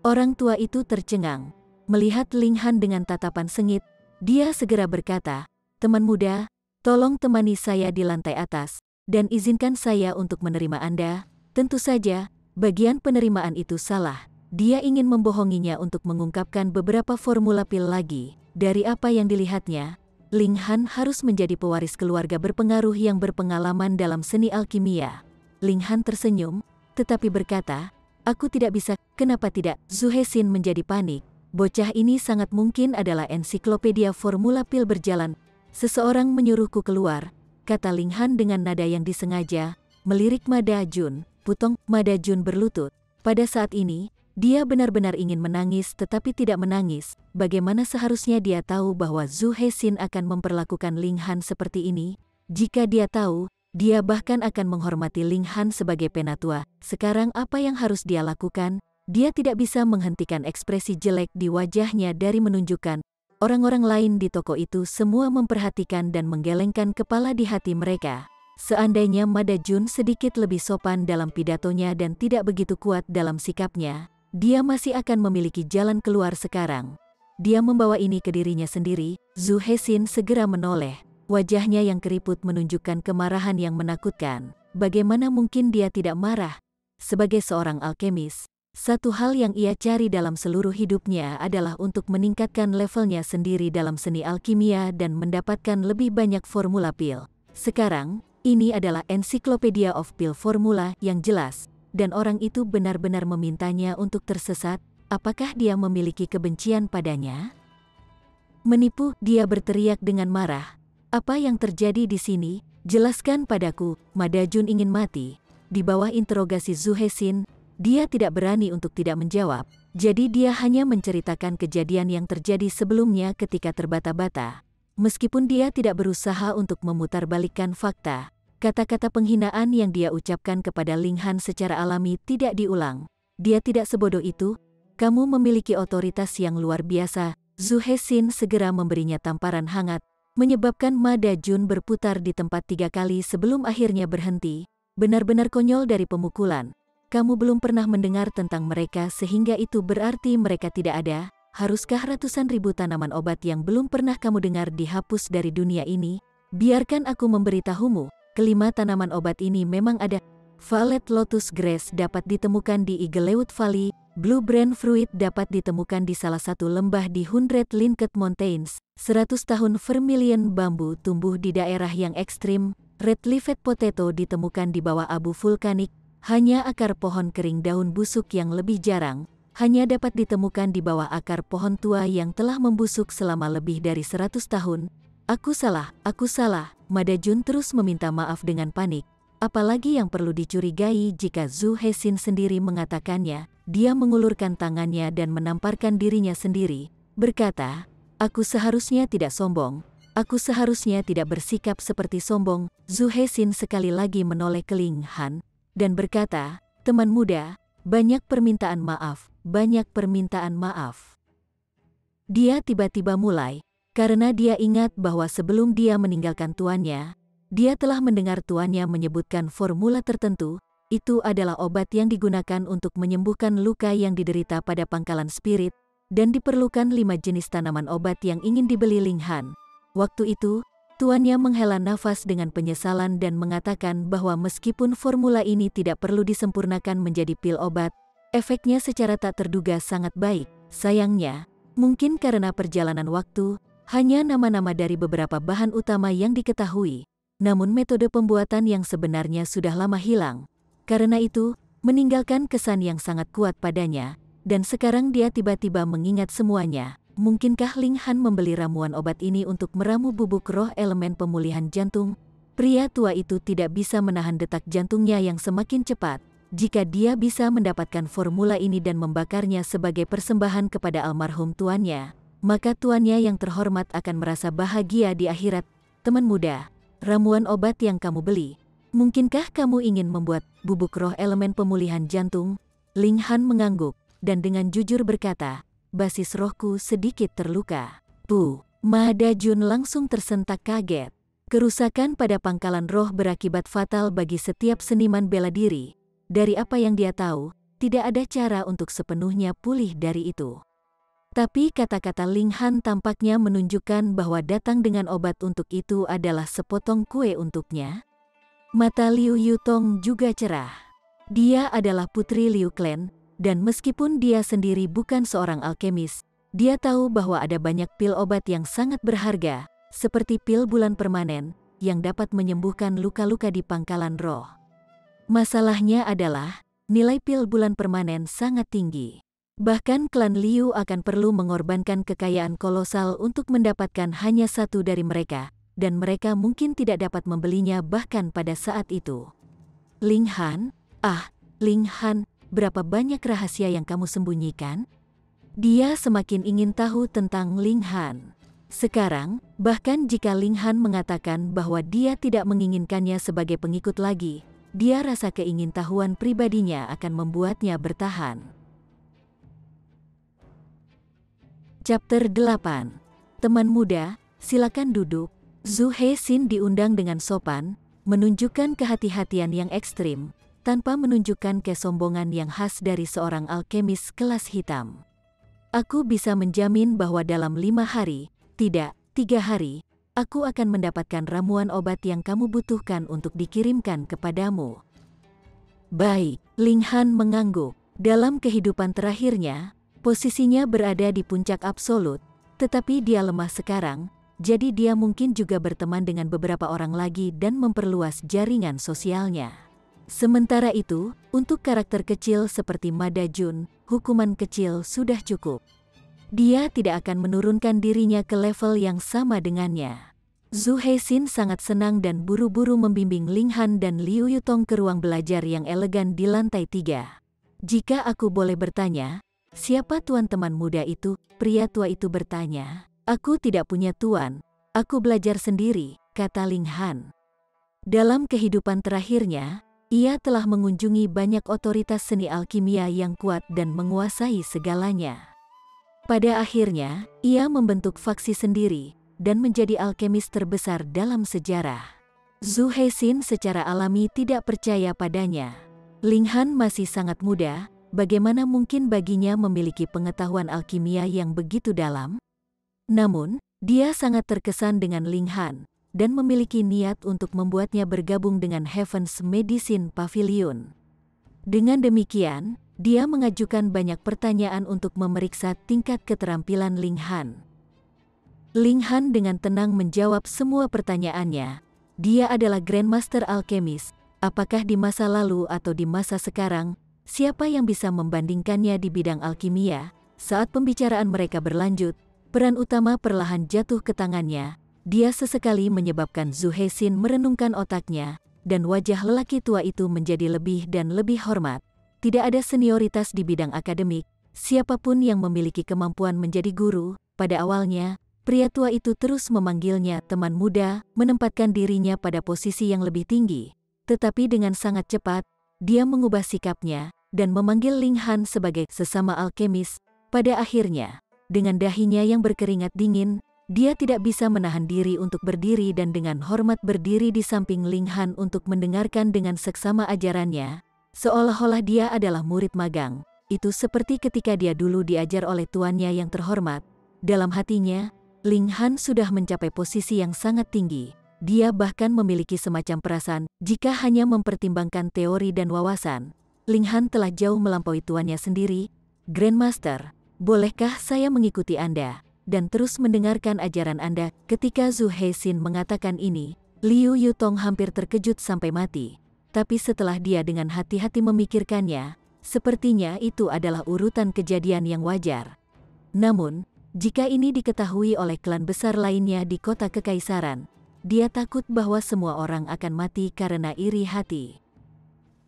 Orang tua itu tercengang. Melihat Ling Han dengan tatapan sengit, dia segera berkata, "Teman muda, tolong temani saya di lantai atas, dan izinkan saya untuk menerima Anda." Tentu saja, bagian penerimaan itu salah. Dia ingin membohonginya untuk mengungkapkan beberapa formula pil lagi. Dari apa yang dilihatnya, Ling Han harus menjadi pewaris keluarga berpengaruh yang berpengalaman dalam seni alkimia. Ling Han tersenyum, tetapi berkata, "Aku tidak bisa." "Kenapa tidak?" Zhu Hexin menjadi panik. Bocah ini sangat mungkin adalah ensiklopedia formula pil berjalan. "Seseorang menyuruhku keluar," kata Ling Han dengan nada yang disengaja, melirik Ma Da-jun. Putong. Ma Da-jun berlutut. Pada saat ini, dia benar-benar ingin menangis tetapi tidak menangis. Bagaimana seharusnya dia tahu bahwa Zhu Hexin akan memperlakukan Ling Han seperti ini? Jika dia tahu, dia bahkan akan menghormati Ling Han sebagai penatua. Sekarang apa yang harus dia lakukan? Dia tidak bisa menghentikan ekspresi jelek di wajahnya dari menunjukkan. Orang-orang lain di toko itu semua memperhatikan dan menggelengkan kepala di hati mereka. Seandainya Ma Da-jun sedikit lebih sopan dalam pidatonya dan tidak begitu kuat dalam sikapnya, dia masih akan memiliki jalan keluar sekarang. Dia membawa ini ke dirinya sendiri. Zhu Hexin segera menoleh. Wajahnya yang keriput menunjukkan kemarahan yang menakutkan. Bagaimana mungkin dia tidak marah? Sebagai seorang alkemis, Satu hal yang ia cari dalam seluruh hidupnya adalah untuk meningkatkan levelnya sendiri dalam seni alkimia dan mendapatkan lebih banyak formula pil. Sekarang, ini adalah Encyclopedia of Pill formula yang jelas, dan orang itu benar-benar memintanya untuk tersesat. Apakah dia memiliki kebencian padanya? Menipu, dia berteriak dengan marah. Apa yang terjadi di sini? Jelaskan padaku. Madajun ingin mati. Di bawah interogasi Zhu Hexin, dia tidak berani untuk tidak menjawab. Jadi dia hanya menceritakan kejadian yang terjadi sebelumnya ketika terbata-bata. Meskipun dia tidak berusaha untuk memutarbalikkan fakta, kata-kata penghinaan yang dia ucapkan kepada Ling Han secara alami tidak diulang. Dia tidak sebodoh itu. Kamu memiliki otoritas yang luar biasa. Zhu Hexin segera memberinya tamparan hangat, menyebabkan Madajun berputar di tempat 3 kali sebelum akhirnya berhenti. Benar-benar konyol dari pemukulan. Kamu belum pernah mendengar tentang mereka sehingga itu berarti mereka tidak ada. Haruskah ratusan ribu tanaman obat yang belum pernah kamu dengar dihapus dari dunia ini? Biarkan aku memberitahumu, kelima tanaman obat ini memang ada. Violet Lotus Grass dapat ditemukan di Eaglewood Valley, Blue Brand Fruit dapat ditemukan di salah satu lembah di Hundred Linked Mountains, 100 tahun Vermilion Bambu tumbuh di daerah yang ekstrim, Red Leafed Potato ditemukan di bawah abu vulkanik, hanya akar pohon kering daun busuk yang lebih jarang, hanya dapat ditemukan di bawah akar pohon tua yang telah membusuk selama lebih dari 100 tahun. Aku salah, Madajun terus meminta maaf dengan panik. Apalagi yang perlu dicurigai jika Zhu Hexin sendiri mengatakannya. Dia mengulurkan tangannya dan menamparkan dirinya sendiri, berkata, aku seharusnya tidak sombong, aku seharusnya tidak bersikap seperti sombong. Zhu Hexin sekali lagi menoleh ke Ling Han, dan berkata, teman muda, banyak permintaan maaf, banyak permintaan maaf. Dia tiba-tiba mulai, karena dia ingat bahwa sebelum dia meninggalkan tuannya, dia telah mendengar tuannya menyebutkan formula tertentu. Itu adalah obat yang digunakan untuk menyembuhkan luka yang diderita pada pangkalan spirit, dan diperlukan 5 jenis tanaman obat yang ingin dibeli Ling Han. Waktu itu, tuannya menghela nafas dengan penyesalan dan mengatakan bahwa meskipun formula ini tidak perlu disempurnakan menjadi pil obat, efeknya secara tak terduga sangat baik. Sayangnya, mungkin karena perjalanan waktu, hanya nama-nama dari beberapa bahan utama yang diketahui. Namun metode pembuatan yang sebenarnya sudah lama hilang. Karena itu, meninggalkan kesan yang sangat kuat padanya, dan sekarang dia tiba-tiba mengingat semuanya. Mungkinkah Ling Han membeli ramuan obat ini untuk meramu bubuk roh elemen pemulihan jantung? Pria tua itu tidak bisa menahan detak jantungnya yang semakin cepat. Jika dia bisa mendapatkan formula ini dan membakarnya sebagai persembahan kepada almarhum tuannya, maka tuannya yang terhormat akan merasa bahagia di akhirat. Teman muda, ramuan obat yang kamu beli, mungkinkah kamu ingin membuat bubuk roh elemen pemulihan jantung? Ling Han mengangguk, dan dengan jujur berkata, basis rohku sedikit terluka. Madajun langsung tersentak kaget. Kerusakan pada pangkalan roh berakibat fatal bagi setiap seniman bela diri. Dari apa yang dia tahu, tidak ada cara untuk sepenuhnya pulih dari itu. Tapi kata-kata Ling Han tampaknya menunjukkan bahwa datang dengan obat untuk itu adalah sepotong kue untuknya. Mata Liu Yutong juga cerah. Dia adalah putri Liu Clan, dan meskipun dia sendiri bukan seorang alkemis, dia tahu bahwa ada banyak pil obat yang sangat berharga, seperti pil bulan permanen, yang dapat menyembuhkan luka-luka di pangkalan roh. Masalahnya adalah, nilai pil bulan permanen sangat tinggi. Bahkan klan Liu akan perlu mengorbankan kekayaan kolosal untuk mendapatkan hanya satu dari mereka, dan mereka mungkin tidak dapat membelinya bahkan pada saat itu. Ling Han, Ling Han, berapa banyak rahasia yang kamu sembunyikan? Dia semakin ingin tahu tentang Ling Han. Sekarang, bahkan jika Ling Han mengatakan bahwa dia tidak menginginkannya sebagai pengikut lagi, dia rasa keingintahuan pribadinya akan membuatnya bertahan. Chapter 8. Teman muda, silakan duduk. Zhu Hexin diundang dengan sopan, menunjukkan kehati-hatian yang ekstrim, tanpa menunjukkan kesombongan yang khas dari seorang alkemis kelas hitam. Aku bisa menjamin bahwa dalam 5 hari, tidak, 3 hari, aku akan mendapatkan ramuan obat yang kamu butuhkan untuk dikirimkan kepadamu. Baik, Ling Han mengangguk. Dalam kehidupan terakhirnya, posisinya berada di puncak absolut, tetapi dia lemah sekarang, jadi dia mungkin juga berteman dengan beberapa orang lagi dan memperluas jaringan sosialnya. Sementara itu, untuk karakter kecil seperti Mada Jun, hukuman kecil sudah cukup. Dia tidak akan menurunkan dirinya ke level yang sama dengannya. Zhu Heixin sangat senang dan buru-buru membimbing Ling Han dan Liu Yutong ke ruang belajar yang elegan di lantai 3. Jika aku boleh bertanya, siapa tuan teman muda itu? Pria tua itu bertanya. Aku tidak punya tuan, aku belajar sendiri, kata Ling Han. Dalam kehidupan terakhirnya, ia telah mengunjungi banyak otoritas seni alkimia yang kuat dan menguasai segalanya. Pada akhirnya, ia membentuk faksi sendiri dan menjadi alkemis terbesar dalam sejarah. Zhu Heixin secara alami tidak percaya padanya. Ling Han masih sangat muda, bagaimana mungkin baginya memiliki pengetahuan alkimia yang begitu dalam? Namun, dia sangat terkesan dengan Ling Han, dan memiliki niat untuk membuatnya bergabung dengan Heaven's Medicine Pavilion. Dengan demikian, dia mengajukan banyak pertanyaan untuk memeriksa tingkat keterampilan Ling Han. Ling Han dengan tenang menjawab semua pertanyaannya. Dia adalah Grandmaster Alkemis. Apakah di masa lalu atau di masa sekarang, siapa yang bisa membandingkannya di bidang alkimia? Saat pembicaraan mereka berlanjut, peran utama perlahan jatuh ke tangannya. Dia sesekali menyebabkan Zhu Heixin merenungkan otaknya, dan wajah lelaki tua itu menjadi lebih dan lebih hormat. Tidak ada senioritas di bidang akademik, siapapun yang memiliki kemampuan menjadi guru. Pada awalnya, pria tua itu terus memanggilnya teman muda, menempatkan dirinya pada posisi yang lebih tinggi. Tetapi dengan sangat cepat, dia mengubah sikapnya, dan memanggil Ling Han sebagai sesama alkemis. Pada akhirnya, dengan dahinya yang berkeringat dingin, dia tidak bisa menahan diri untuk berdiri dan dengan hormat berdiri di samping Ling Han untuk mendengarkan dengan seksama ajarannya, seolah-olah dia adalah murid magang. Itu seperti ketika dia dulu diajar oleh tuannya yang terhormat. Dalam hatinya, Ling Han sudah mencapai posisi yang sangat tinggi. Dia bahkan memiliki semacam perasaan, jika hanya mempertimbangkan teori dan wawasan, Ling Han telah jauh melampaui tuannya sendiri. Grandmaster, bolehkah saya mengikuti Anda dan terus mendengarkan ajaran Anda? Ketika Zhu Heixin mengatakan ini, Liu Yutong hampir terkejut sampai mati. Tapi setelah dia dengan hati-hati memikirkannya, sepertinya itu adalah urutan kejadian yang wajar. Namun, jika ini diketahui oleh klan besar lainnya di kota kekaisaran, dia takut bahwa semua orang akan mati karena iri hati.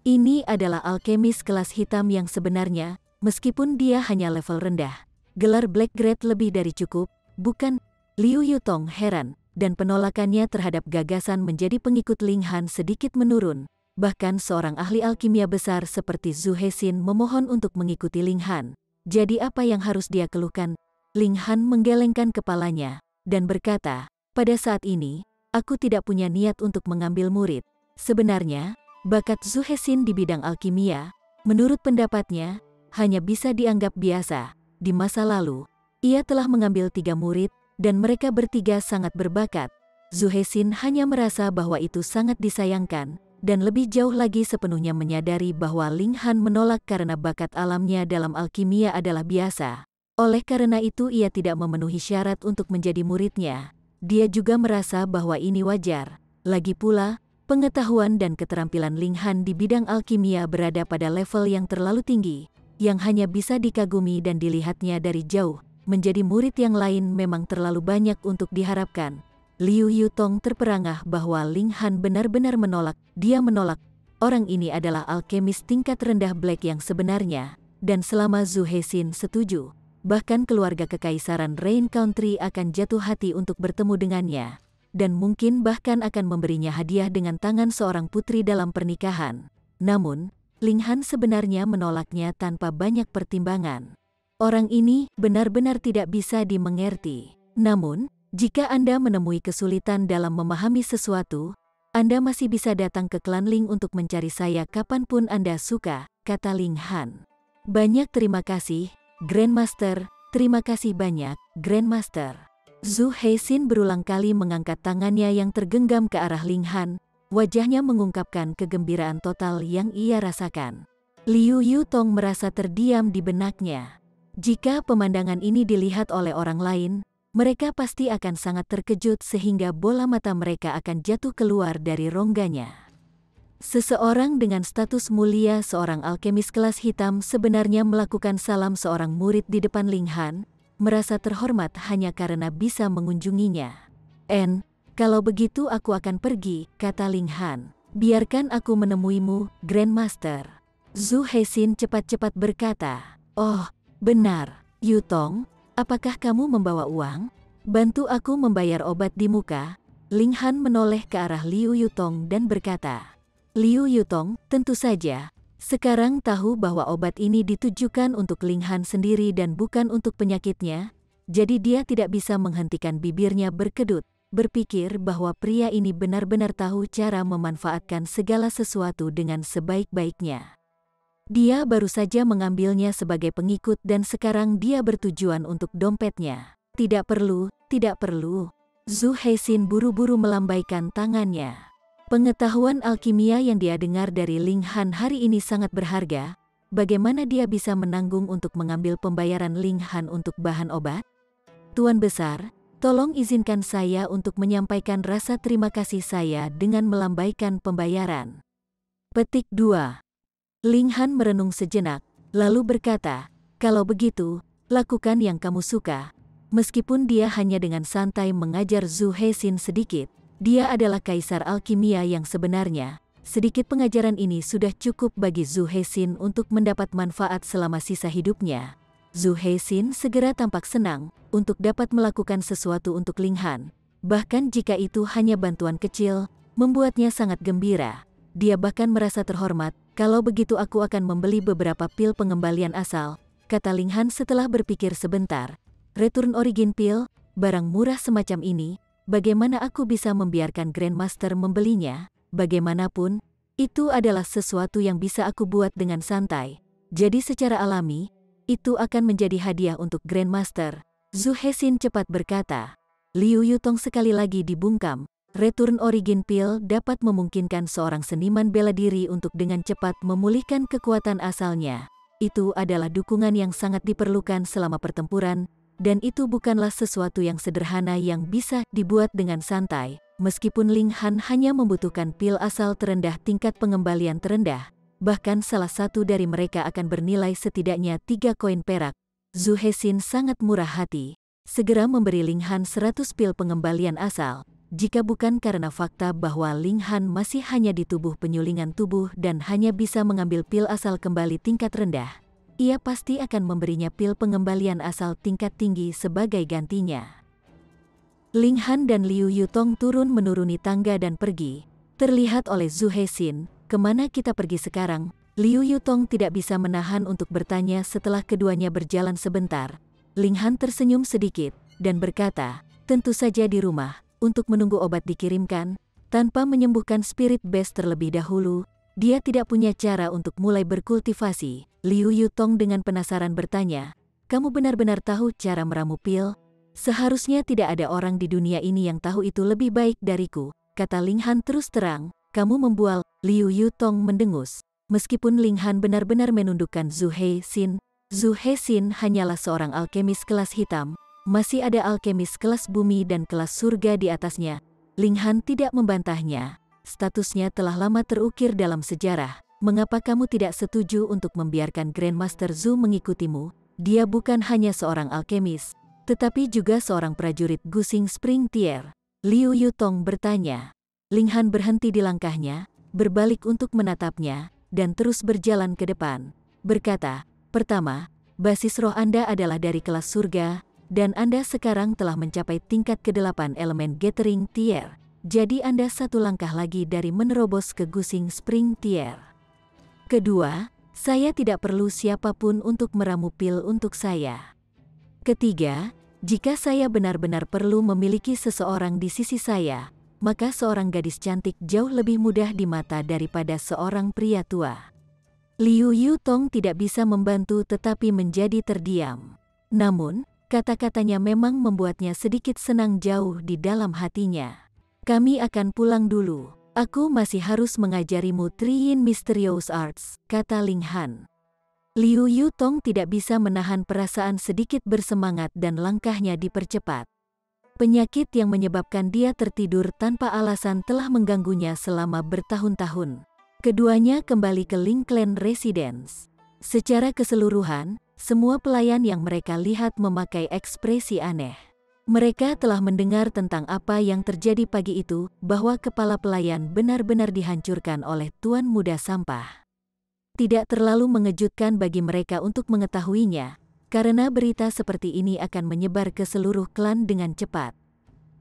Ini adalah alkemis kelas hitam yang sebenarnya, meskipun dia hanya level rendah. Gelar Black Grade lebih dari cukup, bukan? Liu Yutong heran, dan penolakannya terhadap gagasan menjadi pengikut Ling Han sedikit menurun. Bahkan seorang ahli alkimia besar seperti Zhu Heixin memohon untuk mengikuti Ling Han. Jadi apa yang harus dia keluhkan? Ling Han menggelengkan kepalanya, dan berkata, pada saat ini, aku tidak punya niat untuk mengambil murid. Sebenarnya, bakat Zhu Heixin di bidang alkimia, menurut pendapatnya, hanya bisa dianggap biasa. Di masa lalu, ia telah mengambil 3 murid, dan mereka bertiga sangat berbakat. Zhu Heixin hanya merasa bahwa itu sangat disayangkan, dan lebih jauh lagi sepenuhnya menyadari bahwa Ling Han menolak karena bakat alamnya dalam alkimia adalah biasa. Oleh karena itu ia tidak memenuhi syarat untuk menjadi muridnya. Dia juga merasa bahwa ini wajar. Lagi pula, pengetahuan dan keterampilan Ling Han di bidang alkimia berada pada level yang terlalu tinggi, yang hanya bisa dikagumi dan dilihatnya dari jauh. Menjadi murid yang lain memang terlalu banyak untuk diharapkan. Liu Yutong terperangah bahwa Ling Han benar-benar menolak. Dia menolak. Orang ini adalah alkemis tingkat rendah Black yang sebenarnya, dan selama Zhu Heixin setuju, bahkan keluarga kekaisaran Rain Country akan jatuh hati untuk bertemu dengannya, dan mungkin bahkan akan memberinya hadiah dengan tangan seorang putri dalam pernikahan. Namun, Ling Han sebenarnya menolaknya tanpa banyak pertimbangan. Orang ini benar-benar tidak bisa dimengerti. Namun, jika Anda menemui kesulitan dalam memahami sesuatu, Anda masih bisa datang ke klan Ling untuk mencari saya kapanpun Anda suka, kata Ling Han. Banyak terima kasih, Grandmaster, terima kasih banyak, Grandmaster. Zhu Heixin berulang kali mengangkat tangannya yang tergenggam ke arah Ling Han, wajahnya mengungkapkan kegembiraan total yang ia rasakan. Liu Yutong merasa terdiam di benaknya. Jika pemandangan ini dilihat oleh orang lain, mereka pasti akan sangat terkejut sehingga bola mata mereka akan jatuh keluar dari rongganya. Seseorang dengan status mulia, seorang alkemis kelas hitam, sebenarnya melakukan salam seorang murid di depan Ling Han, merasa terhormat hanya karena bisa mengunjunginya. Kalau begitu aku akan pergi, kata Ling Han. Biarkan aku menemuimu, Grandmaster. Zhu Heixin cepat-cepat berkata. Oh, benar, Yutong, apakah kamu membawa uang? Bantu aku membayar obat di muka. Ling Han menoleh ke arah Liu Yutong dan berkata. Liu Yutong, tentu saja. Sekarang tahu bahwa obat ini ditujukan untuk Ling Han sendiri dan bukan untuk penyakitnya, jadi dia tidak bisa menghentikan bibirnya berkedut, berpikir bahwa pria ini benar-benar tahu cara memanfaatkan segala sesuatu dengan sebaik-baiknya. Dia baru saja mengambilnya sebagai pengikut dan sekarang dia bertujuan untuk dompetnya. Tidak perlu, tidak perlu. Zhu Heixin buru-buru melambaikan tangannya. Pengetahuan alkimia yang dia dengar dari Ling Han hari ini sangat berharga. Bagaimana dia bisa menanggung untuk mengambil pembayaran Ling Han untuk bahan obat? Tuan Besar, tolong izinkan saya untuk menyampaikan rasa terima kasih saya dengan melambaikan pembayaran. Petik 2. Ling Han merenung sejenak, lalu berkata, kalau begitu, lakukan yang kamu suka. Meskipun dia hanya dengan santai mengajar Zhu Heixin sedikit, dia adalah kaisar alkimia yang sebenarnya. Sedikit pengajaran ini sudah cukup bagi Zhu Heixin untuk mendapat manfaat selama sisa hidupnya. Zhu Heixin segera tampak senang untuk dapat melakukan sesuatu untuk Ling Han. Bahkan jika itu hanya bantuan kecil, membuatnya sangat gembira. Dia bahkan merasa terhormat. Kalau begitu aku akan membeli beberapa pil pengembalian asal, kata Ling Han setelah berpikir sebentar. Return Origin Pill, barang murah semacam ini, bagaimana aku bisa membiarkan Grandmaster membelinya? Bagaimanapun, itu adalah sesuatu yang bisa aku buat dengan santai. Jadi secara alami, itu akan menjadi hadiah untuk Grandmaster. Zhu Heixin cepat berkata. Liu Yutong sekali lagi dibungkam. Return Origin Pill dapat memungkinkan seorang seniman bela diri untuk dengan cepat memulihkan kekuatan asalnya. Itu adalah dukungan yang sangat diperlukan selama pertempuran, dan itu bukanlah sesuatu yang sederhana yang bisa dibuat dengan santai. Meskipun Ling Han hanya membutuhkan pil asal terendah tingkat pengembalian terendah, bahkan salah satu dari mereka akan bernilai setidaknya 3 koin perak. Zhu Heixin sangat murah hati, segera memberi Ling Han 100 pil pengembalian asal. Jika bukan karena fakta bahwa Ling Han masih hanya di tubuh penyulingan tubuh dan hanya bisa mengambil pil asal kembali tingkat rendah, ia pasti akan memberinya pil pengembalian asal tingkat tinggi sebagai gantinya. Ling Han dan Liu Yutong turun menuruni tangga dan pergi. Terlihat oleh Zhu Heixin, kemana kita pergi sekarang? Liu Yutong tidak bisa menahan untuk bertanya setelah keduanya berjalan sebentar. Ling Han tersenyum sedikit dan berkata, tentu saja di rumah. Untuk menunggu obat dikirimkan, tanpa menyembuhkan spirit beast terlebih dahulu, dia tidak punya cara untuk mulai berkultivasi. Liu Yutong dengan penasaran bertanya, kamu benar-benar tahu cara meramu pil? Seharusnya tidak ada orang di dunia ini yang tahu itu lebih baik dariku, kata Ling Han terus terang. Kamu membual. Liu Yutong mendengus. Meskipun Ling Han benar-benar menundukkan Zhu Heixin hanyalah seorang alkemis kelas hitam. Masih ada alkemis kelas bumi dan kelas surga di atasnya. Ling Han tidak membantahnya. Statusnya telah lama terukir dalam sejarah. Mengapa kamu tidak setuju untuk membiarkan Grandmaster Zhu mengikutimu? Dia bukan hanya seorang alkemis, tetapi juga seorang prajurit Gusing Spring Tier. Liu Yutong bertanya. Ling Han berhenti di langkahnya, berbalik untuk menatapnya, dan terus berjalan ke depan. Berkata, pertama, basis roh Anda adalah dari kelas surga, dan Anda sekarang telah mencapai tingkat ke-8 elemen Gathering Tier. Jadi Anda satu langkah lagi dari menerobos ke Gusing Spring Tier. Kedua, saya tidak perlu siapapun untuk meramu pil untuk saya. Ketiga, jika saya benar-benar perlu memiliki seseorang di sisi saya, maka seorang gadis cantik jauh lebih mudah di mata daripada seorang pria tua. Liu Yutong tidak bisa membantu tetapi menjadi terdiam. Namun, kata-katanya memang membuatnya sedikit senang jauh di dalam hatinya. Kami akan pulang dulu. Aku masih harus mengajarimu Three Mysterious Arts, kata Ling Han. Liu Yutong tidak bisa menahan perasaan sedikit bersemangat dan langkahnya dipercepat. Penyakit yang menyebabkan dia tertidur tanpa alasan telah mengganggunya selama bertahun-tahun. Keduanya kembali ke Linkland Residence. Secara keseluruhan, semua pelayan yang mereka lihat memakai ekspresi aneh. Mereka telah mendengar tentang apa yang terjadi pagi itu, bahwa kepala pelayan benar-benar dihancurkan oleh Tuan Muda Sampah. Tidak terlalu mengejutkan bagi mereka untuk mengetahuinya, karena berita seperti ini akan menyebar ke seluruh klan dengan cepat.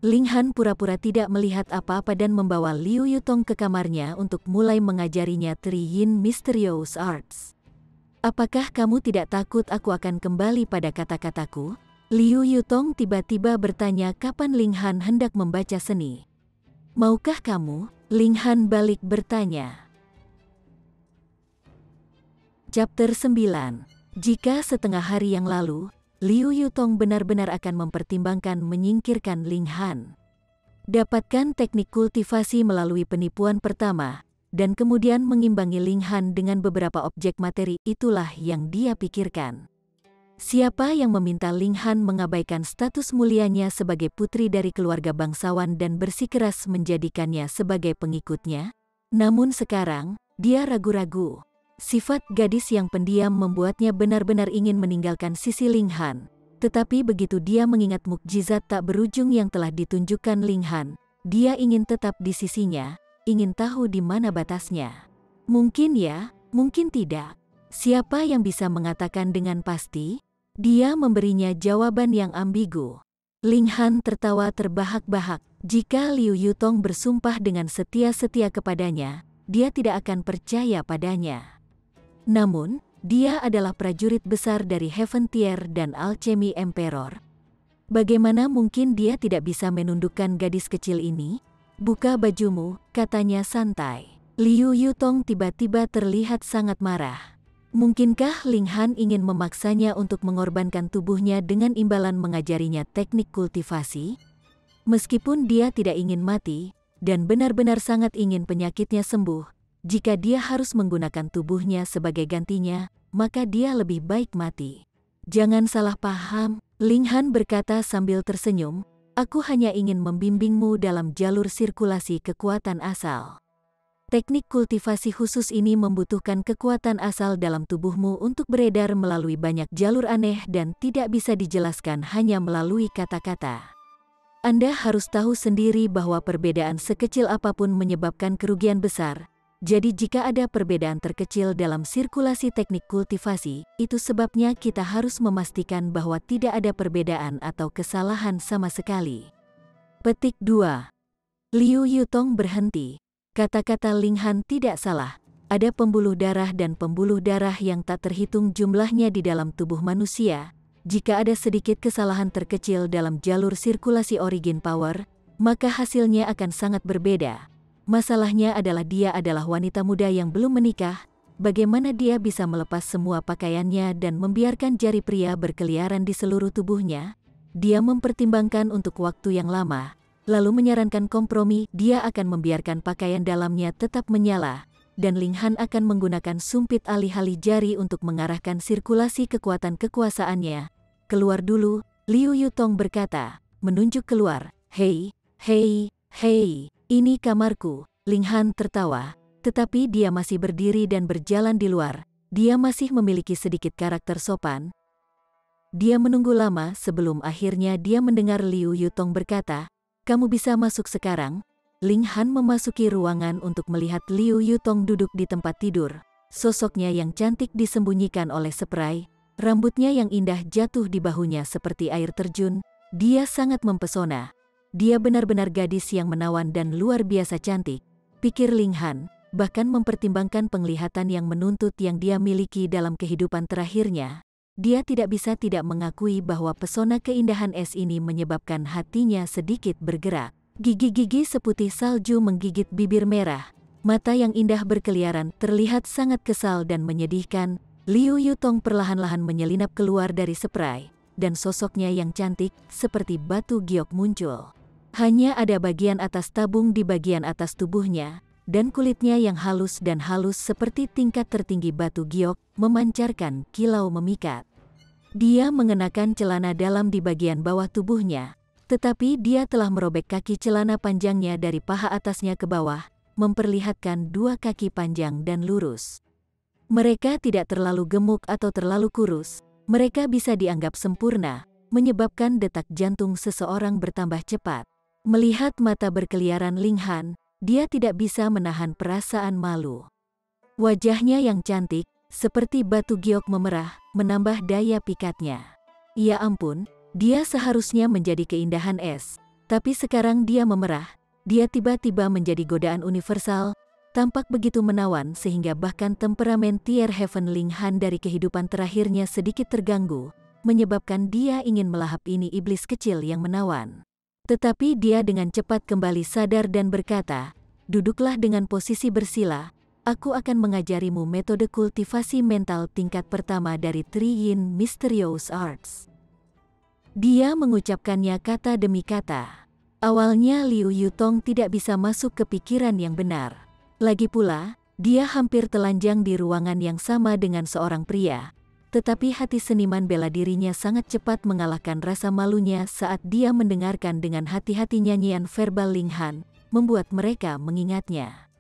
Ling Han pura-pura tidak melihat apa-apa dan membawa Liu Yutong ke kamarnya untuk mulai mengajarinya Three Mysterious Arts. Apakah kamu tidak takut aku akan kembali pada kata-kataku? Liu Yutong tiba-tiba bertanya kapan Ling Han hendak membaca seni. Maukah kamu? Ling Han balik bertanya. Chapter 9. Jika setengah hari yang lalu, Liu Yutong benar-benar akan mempertimbangkan menyingkirkan Ling Han. Dapatkan teknik kultivasi melalui penipuan pertama, dan kemudian mengimbangi Ling Han dengan beberapa objek materi, itulah yang dia pikirkan. Siapa yang meminta Ling Han mengabaikan status mulianya sebagai putri dari keluarga bangsawan dan bersikeras menjadikannya sebagai pengikutnya? Namun sekarang, dia ragu-ragu. Sifat gadis yang pendiam membuatnya benar-benar ingin meninggalkan sisi Ling Han. Tetapi begitu dia mengingat mukjizat tak berujung yang telah ditunjukkan Ling Han, dia ingin tetap di sisinya, ingin tahu di mana batasnya. Mungkin ya, mungkin tidak. Siapa yang bisa mengatakan dengan pasti? Dia memberinya jawaban yang ambigu. Ling Han tertawa terbahak-bahak. Jika Liu Yutong bersumpah dengan setia-setia kepadanya, dia tidak akan percaya padanya. Namun, dia adalah prajurit besar dari Heaven-Tier dan Alchemy Emperor. Bagaimana mungkin dia tidak bisa menundukkan gadis kecil ini? Buka bajumu, katanya santai. Liu Yutong tiba-tiba terlihat sangat marah. Mungkinkah Ling Han ingin memaksanya untuk mengorbankan tubuhnya dengan imbalan mengajarinya teknik kultivasi? Meskipun dia tidak ingin mati, dan benar-benar sangat ingin penyakitnya sembuh, jika dia harus menggunakan tubuhnya sebagai gantinya, maka dia lebih baik mati. Jangan salah paham, Ling Han berkata sambil tersenyum, aku hanya ingin membimbingmu dalam jalur sirkulasi kekuatan asal. Teknik kultivasi khusus ini membutuhkan kekuatan asal dalam tubuhmu untuk beredar melalui banyak jalur aneh dan tidak bisa dijelaskan hanya melalui kata-kata. Anda harus tahu sendiri bahwa perbedaan sekecil apapun menyebabkan kerugian besar. Jadi jika ada perbedaan terkecil dalam sirkulasi teknik kultivasi, itu sebabnya kita harus memastikan bahwa tidak ada perbedaan atau kesalahan sama sekali. Petik 2. Liu Yutong berhenti. Kata-kata Ling Han tidak salah. Ada pembuluh darah dan pembuluh darah yang tak terhitung jumlahnya di dalam tubuh manusia. Jika ada sedikit kesalahan terkecil dalam jalur sirkulasi origin power, maka hasilnya akan sangat berbeda. Masalahnya adalah dia adalah wanita muda yang belum menikah. Bagaimana dia bisa melepas semua pakaiannya dan membiarkan jari pria berkeliaran di seluruh tubuhnya? Dia mempertimbangkan untuk waktu yang lama, lalu menyarankan kompromi. Dia akan membiarkan pakaian dalamnya tetap menyala, dan Ling Han akan menggunakan sumpit alih-alih jari untuk mengarahkan sirkulasi kekuatan kekuasaannya. Keluar dulu, Liu Yutong berkata, menunjuk keluar. Hei, hei, hei. Ini kamarku, Ling Han tertawa, tetapi dia masih berdiri dan berjalan di luar. Dia masih memiliki sedikit karakter sopan. Dia menunggu lama sebelum akhirnya dia mendengar Liu Yutong berkata, kamu bisa masuk sekarang. Ling Han memasuki ruangan untuk melihat Liu Yutong duduk di tempat tidur. Sosoknya yang cantik disembunyikan oleh spray, rambutnya yang indah jatuh di bahunya seperti air terjun. Dia sangat mempesona. Dia benar-benar gadis yang menawan dan luar biasa cantik, pikir Ling Han, bahkan mempertimbangkan penglihatan yang menuntut yang dia miliki dalam kehidupan terakhirnya. Dia tidak bisa tidak mengakui bahwa pesona keindahan es ini menyebabkan hatinya sedikit bergerak. Gigi-gigi seputih salju menggigit bibir merah. Mata yang indah berkeliaran terlihat sangat kesal dan menyedihkan. Liu Yutong perlahan-lahan menyelinap keluar dari spray, dan sosoknya yang cantik seperti batu giok muncul. Hanya ada bagian atas tabung di bagian atas tubuhnya, dan kulitnya yang halus dan halus seperti tingkat tertinggi batu giok, memancarkan kilau memikat. Dia mengenakan celana dalam di bagian bawah tubuhnya, tetapi dia telah merobek kaki celana panjangnya dari paha atasnya ke bawah, memperlihatkan dua kaki panjang dan lurus. Mereka tidak terlalu gemuk atau terlalu kurus, mereka bisa dianggap sempurna, menyebabkan detak jantung seseorang bertambah cepat. Melihat mata berkeliaran Ling Han, dia tidak bisa menahan perasaan malu. Wajahnya yang cantik, seperti batu giok memerah, menambah daya pikatnya. Ya ampun, dia seharusnya menjadi keindahan es, tapi sekarang dia memerah, dia tiba-tiba menjadi godaan universal, tampak begitu menawan sehingga bahkan temperamen Tier Heaven Ling Han dari kehidupan terakhirnya sedikit terganggu, menyebabkan dia ingin melahap ini iblis kecil yang menawan. Tetapi dia dengan cepat kembali sadar dan berkata, "Duduklah dengan posisi bersila, aku akan mengajarimu metode kultivasi mental tingkat pertama dari Three Yin Mysterious Arts." Dia mengucapkannya kata demi kata. Awalnya Liu Yutong tidak bisa masuk ke pikiran yang benar. Lagi pula, dia hampir telanjang di ruangan yang sama dengan seorang pria. Tetapi hati seniman bela dirinya sangat cepat mengalahkan rasa malunya saat dia mendengarkan dengan hati-hati nyanyian verbal Ling Han, membuat mereka mengingatnya.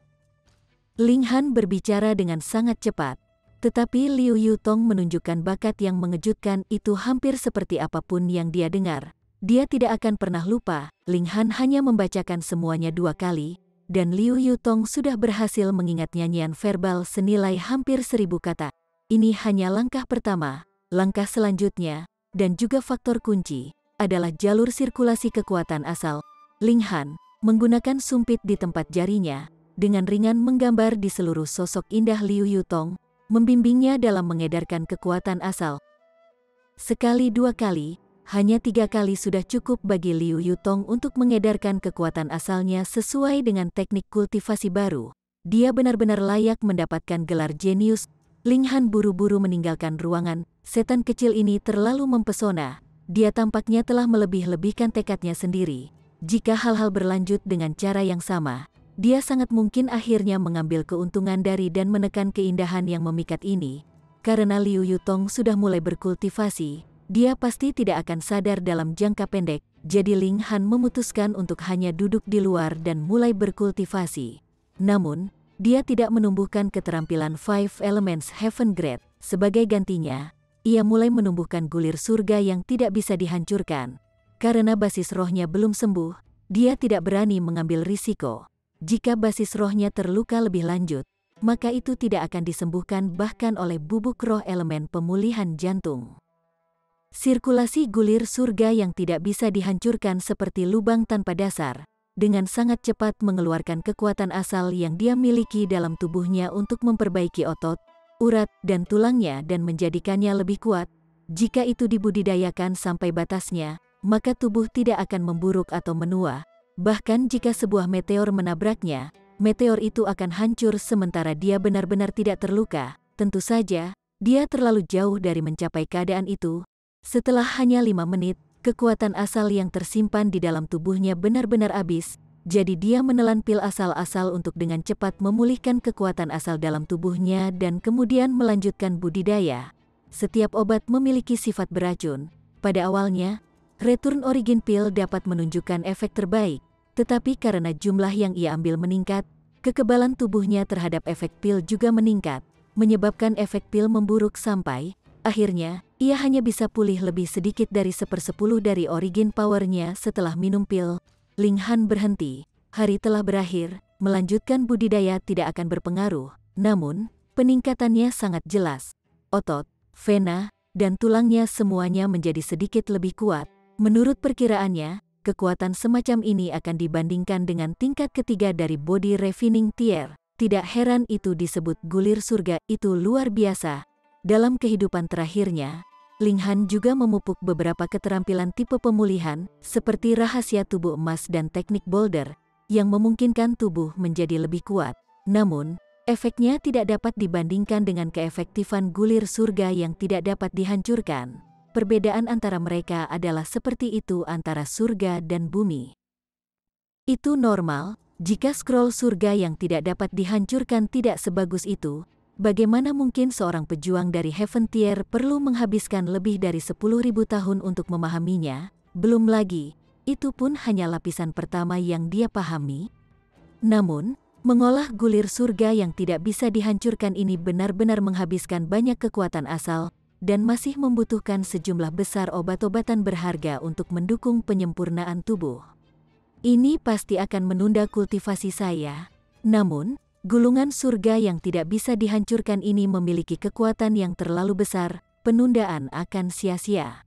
Ling Han berbicara dengan sangat cepat, tetapi Liu Yutong menunjukkan bakat yang mengejutkan itu hampir seperti apapun yang dia dengar. Dia tidak akan pernah lupa, Ling Han hanya membacakan semuanya 2 kali, dan Liu Yutong sudah berhasil mengingat nyanyian verbal senilai hampir 1000 kata. Ini hanya langkah pertama, langkah selanjutnya, dan juga faktor kunci, adalah jalur sirkulasi kekuatan asal. Ling Han, menggunakan sumpit di tempat jarinya, dengan ringan menggambar di seluruh sosok indah Liu Yutong, membimbingnya dalam mengedarkan kekuatan asal. Sekali 2 kali, hanya 3 kali sudah cukup bagi Liu Yutong untuk mengedarkan kekuatan asalnya sesuai dengan teknik kultivasi baru. Dia benar-benar layak mendapatkan gelar jenius. Ling Han buru-buru meninggalkan ruangan, setan kecil ini terlalu mempesona. Dia tampaknya telah melebih-lebihkan tekadnya sendiri. Jika hal-hal berlanjut dengan cara yang sama, dia sangat mungkin akhirnya mengambil keuntungan dari dan menekan keindahan yang memikat ini. Karena Liu Yutong sudah mulai berkultivasi, dia pasti tidak akan sadar dalam jangka pendek, jadi Ling Han memutuskan untuk hanya duduk di luar dan mulai berkultivasi. Namun, dia tidak menumbuhkan keterampilan Five Elements Heaven Grade. Sebagai gantinya, ia mulai menumbuhkan gulir surga yang tidak bisa dihancurkan. Karena basis rohnya belum sembuh, dia tidak berani mengambil risiko. Jika basis rohnya terluka lebih lanjut, maka itu tidak akan disembuhkan bahkan oleh bubuk roh elemen pemulihan jantung. Sirkulasi gulir surga yang tidak bisa dihancurkan seperti lubang tanpa dasar, dengan sangat cepat mengeluarkan kekuatan asal yang dia miliki dalam tubuhnya untuk memperbaiki otot, urat, dan tulangnya dan menjadikannya lebih kuat. Jika itu dibudidayakan sampai batasnya, maka tubuh tidak akan memburuk atau menua. Bahkan jika sebuah meteor menabraknya, meteor itu akan hancur sementara dia benar-benar tidak terluka. Tentu saja, dia terlalu jauh dari mencapai keadaan itu. Setelah hanya 5 menit, kekuatan asal yang tersimpan di dalam tubuhnya benar-benar habis, jadi dia menelan pil asal-asal untuk dengan cepat memulihkan kekuatan asal dalam tubuhnya dan kemudian melanjutkan budidaya. Setiap obat memiliki sifat beracun. Pada awalnya, Return Origin Pill dapat menunjukkan efek terbaik, tetapi karena jumlah yang ia ambil meningkat, kekebalan tubuhnya terhadap efek pil juga meningkat, menyebabkan efek pil memburuk sampai, akhirnya, ia hanya bisa pulih lebih sedikit dari 1/10 dari origin powernya setelah minum pil. Ling Han berhenti. Hari telah berakhir, melanjutkan budidaya tidak akan berpengaruh. Namun, peningkatannya sangat jelas. Otot, vena, dan tulangnya semuanya menjadi sedikit lebih kuat. Menurut perkiraannya, kekuatan semacam ini akan dibandingkan dengan tingkat ketiga dari body refining tier. Tidak heran itu disebut gulir surga, itu luar biasa. Dalam kehidupan terakhirnya, Ling Han juga memupuk beberapa keterampilan tipe pemulihan, seperti rahasia tubuh emas dan teknik boulder, yang memungkinkan tubuh menjadi lebih kuat. Namun, efeknya tidak dapat dibandingkan dengan keefektifan gulir surga yang tidak dapat dihancurkan. Perbedaan antara mereka adalah seperti itu antara surga dan bumi. Itu normal, jika scroll surga yang tidak dapat dihancurkan tidak sebagus itu, bagaimana mungkin seorang pejuang dari Heaven Tier perlu menghabiskan lebih dari 10.000 tahun untuk memahaminya? Belum lagi, itu pun hanya lapisan pertama yang dia pahami. Namun, mengolah gulir surga yang tidak bisa dihancurkan ini benar-benar menghabiskan banyak kekuatan asal, dan masih membutuhkan sejumlah besar obat-obatan berharga untuk mendukung penyempurnaan tubuh. Ini pasti akan menunda kultivasi saya. Namun, gulungan surga yang tidak bisa dihancurkan ini memiliki kekuatan yang terlalu besar, penundaan akan sia-sia.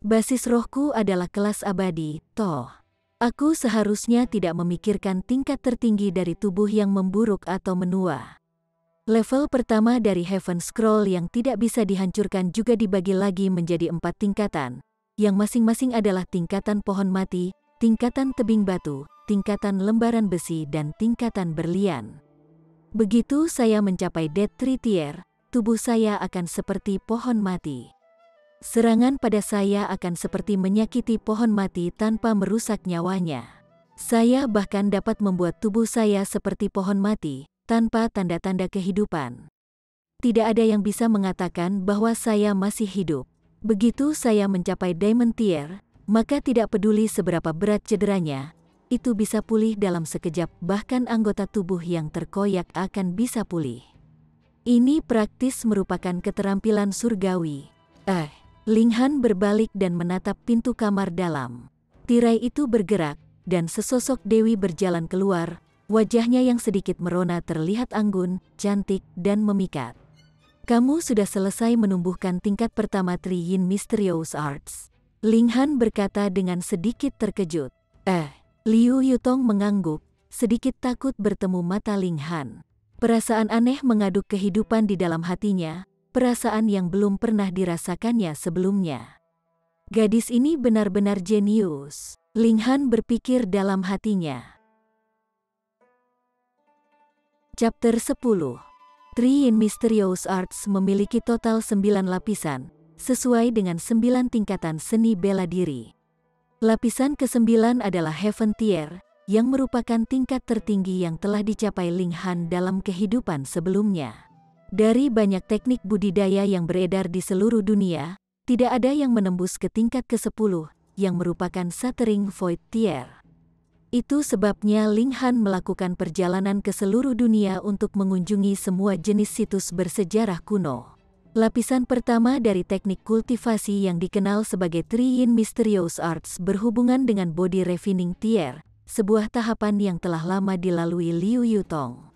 Basis rohku adalah kelas abadi, toh. Aku seharusnya tidak memikirkan tingkat tertinggi dari tubuh yang memburuk atau menua. Level pertama dari Heaven Scroll yang tidak bisa dihancurkan juga dibagi lagi menjadi 4 tingkatan, yang masing-masing adalah tingkatan pohon mati, tingkatan tebing batu, tingkatan lembaran besi, dan tingkatan berlian. Begitu saya mencapai Dead Tree Tier, tubuh saya akan seperti pohon mati. Serangan pada saya akan seperti menyakiti pohon mati tanpa merusak nyawanya. Saya bahkan dapat membuat tubuh saya seperti pohon mati, tanpa tanda-tanda kehidupan. Tidak ada yang bisa mengatakan bahwa saya masih hidup. Begitu saya mencapai Diamond Tier, maka tidak peduli seberapa berat cederanya, itu bisa pulih dalam sekejap, bahkan anggota tubuh yang terkoyak akan bisa pulih. Ini praktis merupakan keterampilan surgawi. Linghan berbalik dan menatap pintu kamar dalam. Tirai itu bergerak, dan sesosok dewi berjalan keluar. Wajahnya yang sedikit merona terlihat anggun, cantik, dan memikat. Kamu sudah selesai menumbuhkan tingkat pertama Three Yin Mysterious Arts. Linghan berkata dengan sedikit terkejut. Liu Yutong mengangguk, sedikit takut bertemu mata Linghan. Perasaan aneh mengaduk kehidupan di dalam hatinya, perasaan yang belum pernah dirasakannya sebelumnya. Gadis ini benar-benar jenius, Linghan berpikir dalam hatinya. Chapter 10. Three Yin Mysterious Arts memiliki total 9 lapisan, sesuai dengan 9 tingkatan seni bela diri. Lapisan ke-9 adalah Heaven Tier, yang merupakan tingkat tertinggi yang telah dicapai Linghan dalam kehidupan sebelumnya. Dari banyak teknik budidaya yang beredar di seluruh dunia, tidak ada yang menembus ke tingkat ke-10, yang merupakan Shattering Void Tier. Itu sebabnya Linghan melakukan perjalanan ke seluruh dunia untuk mengunjungi semua jenis situs bersejarah kuno. Lapisan pertama dari teknik kultivasi yang dikenal sebagai Three Yin Mysterious Arts berhubungan dengan Body Refining Tier, sebuah tahapan yang telah lama dilalui Liu Yutong.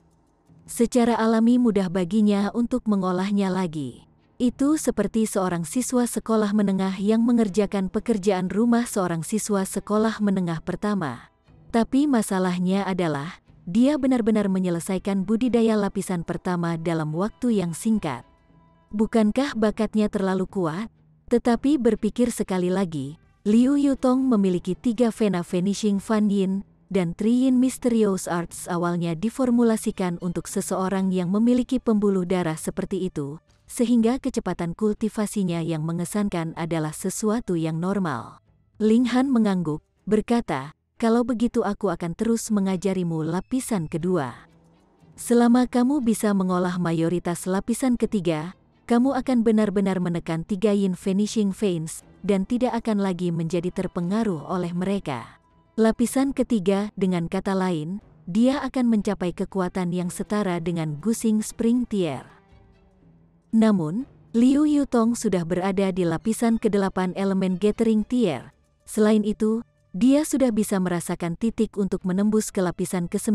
Secara alami mudah baginya untuk mengolahnya lagi. Itu seperti seorang siswa sekolah menengah yang mengerjakan pekerjaan rumah seorang siswa sekolah menengah pertama. Tapi masalahnya adalah, dia benar-benar menyelesaikan budidaya lapisan pertama dalam waktu yang singkat. Bukankah bakatnya terlalu kuat? Tetapi berpikir sekali lagi, Liu Yutong memiliki 3 Vena Vanishing Fan Yin, dan Three Yin Mysterious Arts awalnya diformulasikan untuk seseorang yang memiliki pembuluh darah seperti itu, sehingga kecepatan kultivasinya yang mengesankan adalah sesuatu yang normal. Linghan mengangguk, berkata, kalau begitu aku akan terus mengajarimu lapisan kedua. Selama kamu bisa mengolah mayoritas lapisan ketiga, kamu akan benar-benar menekan 3 Yin Vanishing Veins, dan tidak akan lagi menjadi terpengaruh oleh mereka. Lapisan ketiga, dengan kata lain, dia akan mencapai kekuatan yang setara dengan Gushing Spring Tier. Namun, Liu Yutong sudah berada di lapisan ke-8 Elemen Gathering Tier. Selain itu, dia sudah bisa merasakan titik untuk menembus ke lapisan ke-9,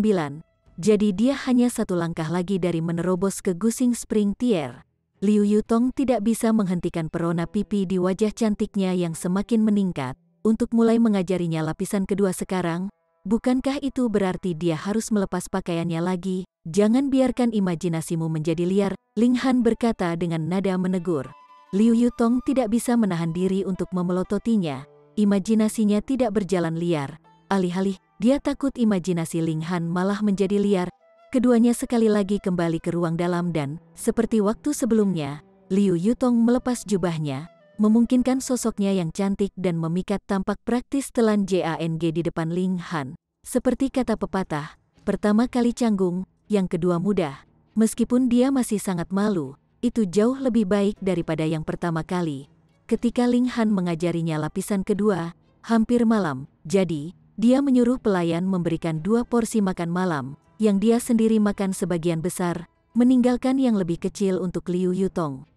jadi dia hanya satu langkah lagi dari menerobos ke Gushing Spring Tier. Liu Yutong tidak bisa menghentikan perona pipi di wajah cantiknya yang semakin meningkat, untuk mulai mengajarinya lapisan kedua sekarang. Bukankah itu berarti dia harus melepas pakaiannya lagi? Jangan biarkan imajinasimu menjadi liar, Linghan berkata dengan nada menegur. Liu Yutong tidak bisa menahan diri untuk memelototinya. Imajinasinya tidak berjalan liar, alih-alih dia takut imajinasi Linghan malah menjadi liar. Keduanya sekali lagi kembali ke ruang dalam dan, seperti waktu sebelumnya, Liu Yutong melepas jubahnya, memungkinkan sosoknya yang cantik dan memikat tampak praktis telan Jang di depan Linghan. Seperti kata pepatah, pertama kali canggung, yang kedua mudah. Meskipun dia masih sangat malu, itu jauh lebih baik daripada yang pertama kali. Ketika Ling Han mengajarinya lapisan kedua, hampir malam, jadi, dia menyuruh pelayan memberikan 2 porsi makan malam, yang dia sendiri makan sebagian besar, meninggalkan yang lebih kecil untuk Liu Yutong.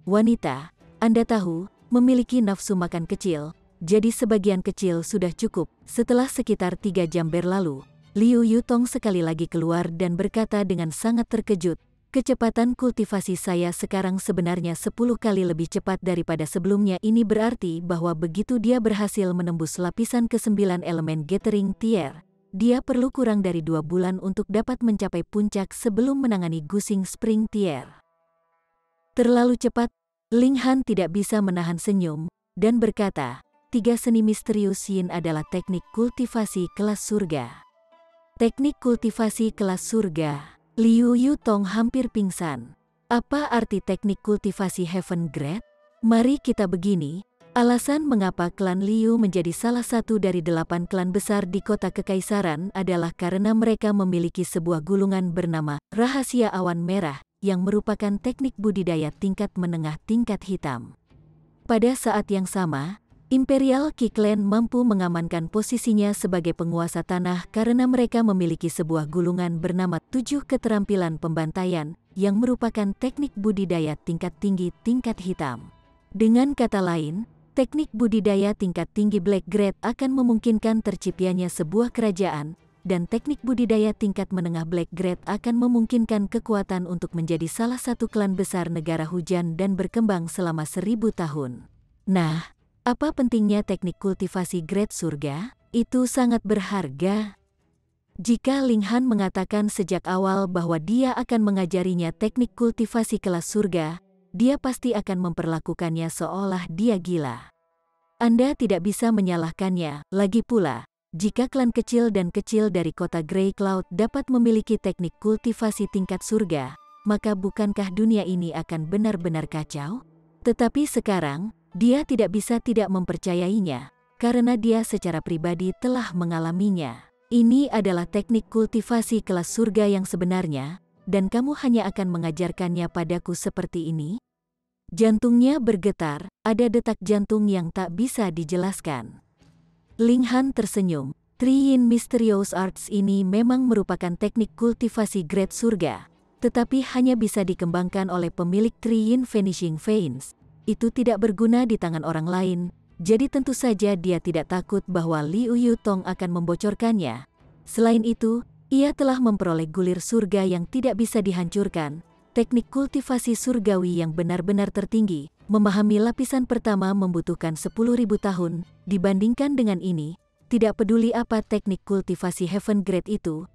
Wanita, Anda tahu, memiliki nafsu makan kecil, jadi sebagian kecil sudah cukup. Setelah sekitar 3 jam berlalu, Liu Yutong sekali lagi keluar dan berkata dengan sangat terkejut, kecepatan kultivasi saya sekarang sebenarnya 10 kali lebih cepat daripada sebelumnya. Ini berarti bahwa begitu dia berhasil menembus lapisan ke-9 elemen Gathering Tier, dia perlu kurang dari 2 bulan untuk dapat mencapai puncak sebelum menangani Gusing Spring Tier. Terlalu cepat, Ling Han tidak bisa menahan senyum, dan berkata, 3 seni misterius Yin adalah teknik kultivasi kelas surga. Teknik kultivasi kelas surga. Liu Yutong hampir pingsan. Apa arti teknik kultivasi Heaven Grade? Mari kita begini, alasan mengapa klan Liu menjadi salah satu dari 8 klan besar di kota kekaisaran adalah karena mereka memiliki sebuah gulungan bernama Rahasia Awan Merah, yang merupakan teknik budidaya tingkat menengah tingkat hitam. Pada saat yang sama, Imperial Qi Clan mampu mengamankan posisinya sebagai penguasa tanah karena mereka memiliki sebuah gulungan bernama 7 keterampilan pembantaian, yang merupakan teknik budidaya tingkat tinggi tingkat hitam. Dengan kata lain, teknik budidaya tingkat tinggi Black Grade akan memungkinkan terciptanya sebuah kerajaan, dan teknik budidaya tingkat menengah Black Grade akan memungkinkan kekuatan untuk menjadi salah satu klan besar negara hujan dan berkembang selama 1000 tahun. Nah, apa pentingnya teknik kultivasi grade surga? Itu sangat berharga. Jika Ling Han mengatakan sejak awal bahwa dia akan mengajarinya teknik kultivasi kelas surga, dia pasti akan memperlakukannya seolah dia gila. Anda tidak bisa menyalahkannya. Lagi pula, jika klan kecil dan kecil dari kota Grey Cloud dapat memiliki teknik kultivasi tingkat surga, maka bukankah dunia ini akan benar-benar kacau? Tetapi sekarang, dia tidak bisa tidak mempercayainya, karena dia secara pribadi telah mengalaminya. Ini adalah teknik kultivasi kelas surga yang sebenarnya, dan kamu hanya akan mengajarkannya padaku seperti ini? Jantungnya bergetar, ada detak jantung yang tak bisa dijelaskan. Ling Han tersenyum. Three Yin Mysterious Arts ini memang merupakan teknik kultivasi grade surga, tetapi hanya bisa dikembangkan oleh pemilik Three Yin Vanishing Veins. Itu tidak berguna di tangan orang lain, jadi tentu saja dia tidak takut bahwa Liu Yutong akan membocorkannya. Selain itu, ia telah memperoleh gulir surga yang tidak bisa dihancurkan, teknik kultivasi surgawi yang benar-benar tertinggi. Memahami lapisan pertama membutuhkan 10.000 tahun, dibandingkan dengan ini, tidak peduli apa teknik kultivasi Heaven Grade itu,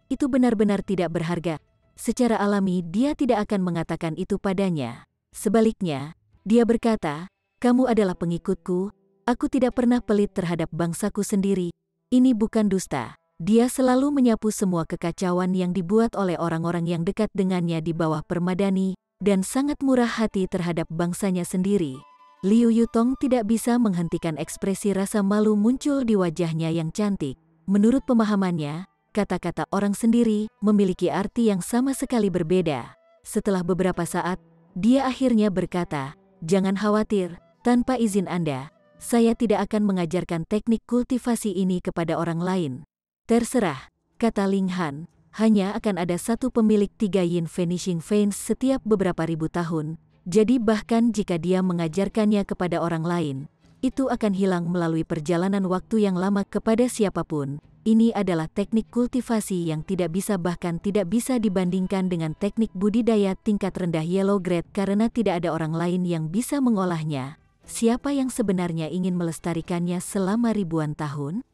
itu benar-benar tidak berharga. Secara alami dia tidak akan mengatakan itu padanya. Sebaliknya, dia berkata, kamu adalah pengikutku, aku tidak pernah pelit terhadap bangsaku sendiri. Ini bukan dusta. Dia selalu menyapu semua kekacauan yang dibuat oleh orang-orang yang dekat dengannya di bawah permadani, dan sangat murah hati terhadap bangsanya sendiri. Liu Yutong tidak bisa menghentikan ekspresi rasa malu muncul di wajahnya yang cantik. Menurut pemahamannya, kata-kata orang sendiri memiliki arti yang sama sekali berbeda. Setelah beberapa saat, dia akhirnya berkata, jangan khawatir, tanpa izin Anda, saya tidak akan mengajarkan teknik kultivasi ini kepada orang lain. Terserah, kata Ling Han, hanya akan ada satu pemilik 3 Yin Vanishing Veins setiap beberapa ribu tahun, jadi bahkan jika dia mengajarkannya kepada orang lain, itu akan hilang melalui perjalanan waktu yang lama kepada siapapun. Ini adalah teknik kultivasi yang tidak bisa bahkan tidak bisa dibandingkan dengan teknik budidaya tingkat rendah Yellow Grade karena tidak ada orang lain yang bisa mengolahnya. Siapa yang sebenarnya ingin melestarikannya selama ribuan tahun?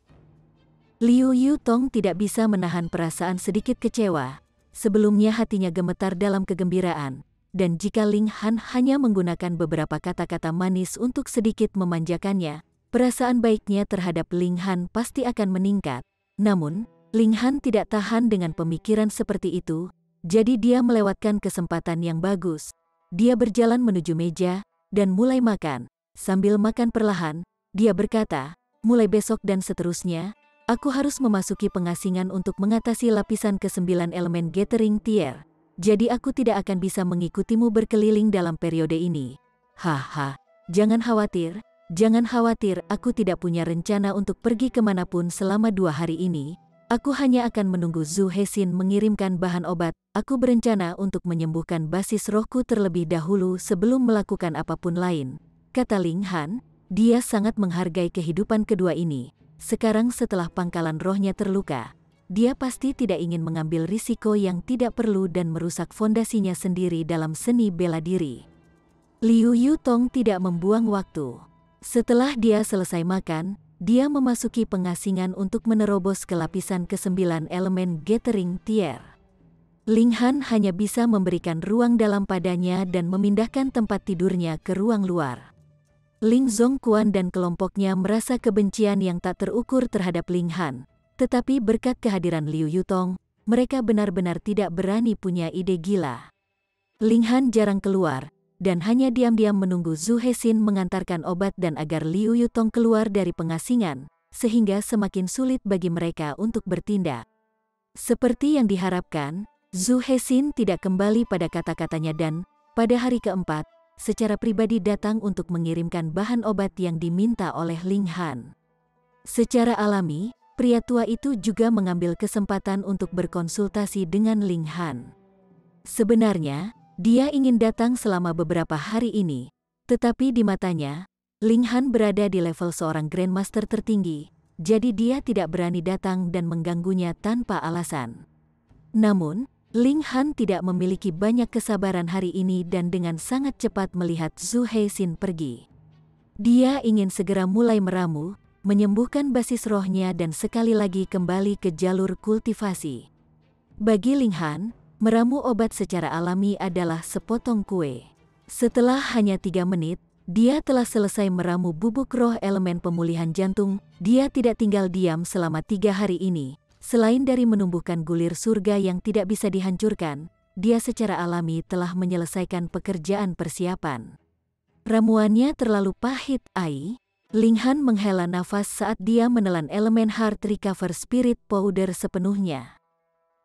Liu Yutong tidak bisa menahan perasaan sedikit kecewa. Sebelumnya hatinya gemetar dalam kegembiraan, dan jika Ling Han hanya menggunakan beberapa kata-kata manis untuk sedikit memanjakannya, perasaan baiknya terhadap Ling Han pasti akan meningkat. Namun, Ling Han tidak tahan dengan pemikiran seperti itu, jadi dia melewatkan kesempatan yang bagus. Dia berjalan menuju meja, dan mulai makan. Sambil makan perlahan, dia berkata, mulai besok dan seterusnya, aku harus memasuki pengasingan untuk mengatasi lapisan ke-9 elemen Gathering Tier. Jadi aku tidak akan bisa mengikutimu berkeliling dalam periode ini. Haha, jangan khawatir, aku tidak punya rencana untuk pergi kemanapun selama 2 hari ini. Aku hanya akan menunggu Zhu Hexin mengirimkan bahan obat. Aku berencana untuk menyembuhkan basis rohku terlebih dahulu sebelum melakukan apapun lain, kata Ling Han. Dia sangat menghargai kehidupan kedua ini. Sekarang setelah pangkalan rohnya terluka, dia pasti tidak ingin mengambil risiko yang tidak perlu dan merusak fondasinya sendiri dalam seni bela diri. Liu Yutong tidak membuang waktu. Setelah dia selesai makan, dia memasuki pengasingan untuk menerobos ke lapisan ke-9 elemen Gathering Tier. Ling Han hanya bisa memberikan ruang dalam padanya dan memindahkan tempat tidurnya ke ruang luar. Ling Zongquan dan kelompoknya merasa kebencian yang tak terukur terhadap Ling Han. Tetapi berkat kehadiran Liu Yutong, mereka benar-benar tidak berani punya ide gila. Ling Han jarang keluar, dan hanya diam-diam menunggu Zhu Hexin mengantarkan obat dan agar Liu Yutong keluar dari pengasingan, sehingga semakin sulit bagi mereka untuk bertindak. Seperti yang diharapkan, Zhu Hexin tidak kembali pada kata-katanya dan, pada hari keempat, secara pribadi datang untuk mengirimkan bahan obat yang diminta oleh Ling Han. Secara alami, pria tua itu juga mengambil kesempatan untuk berkonsultasi dengan Ling Han. Sebenarnya, dia ingin datang selama beberapa hari ini, tetapi di matanya, Ling Han berada di level seorang Grandmaster tertinggi, jadi dia tidak berani datang dan mengganggunya tanpa alasan. Namun, Ling Han tidak memiliki banyak kesabaran hari ini dan dengan sangat cepat melihat Zhu Hexin pergi. Dia ingin segera mulai meramu, menyembuhkan basis rohnya dan sekali lagi kembali ke jalur kultivasi. Bagi Ling Han, meramu obat secara alami adalah sepotong kue. Setelah hanya 3 menit, dia telah selesai meramu bubuk roh elemen pemulihan jantung. Dia tidak tinggal diam selama 3 hari ini. Selain dari menumbuhkan gulir surga yang tidak bisa dihancurkan, dia secara alami telah menyelesaikan pekerjaan persiapan. Ramuannya terlalu pahit, Ai. Ling Han menghela nafas saat dia menelan elemen Heart Recover Spirit Powder sepenuhnya.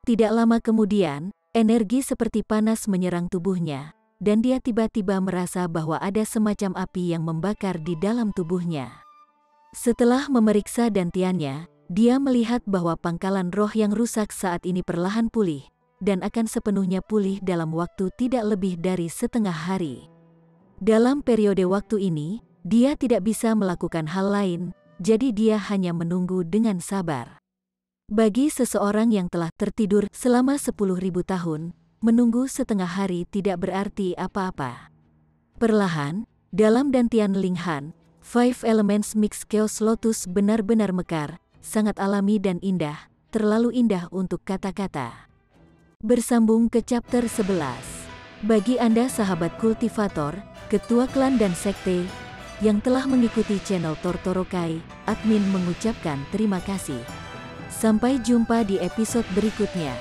Tidak lama kemudian, energi seperti panas menyerang tubuhnya, dan dia tiba-tiba merasa bahwa ada semacam api yang membakar di dalam tubuhnya. Setelah memeriksa dantiannya, dia melihat bahwa pangkalan roh yang rusak saat ini perlahan pulih, dan akan sepenuhnya pulih dalam waktu tidak lebih dari setengah hari. Dalam periode waktu ini, dia tidak bisa melakukan hal lain, jadi dia hanya menunggu dengan sabar. Bagi seseorang yang telah tertidur selama 10.000 tahun, menunggu setengah hari tidak berarti apa-apa. Perlahan, dalam dantian Ling Han, Five Elements Mix Chaos Lotus benar-benar mekar, sangat alami dan indah, terlalu indah untuk kata-kata. Bersambung ke chapter 11. Bagi Anda sahabat kultivator, ketua klan dan sekte, yang telah mengikuti channel Tortorokai, admin mengucapkan terima kasih. Sampai jumpa di episode berikutnya.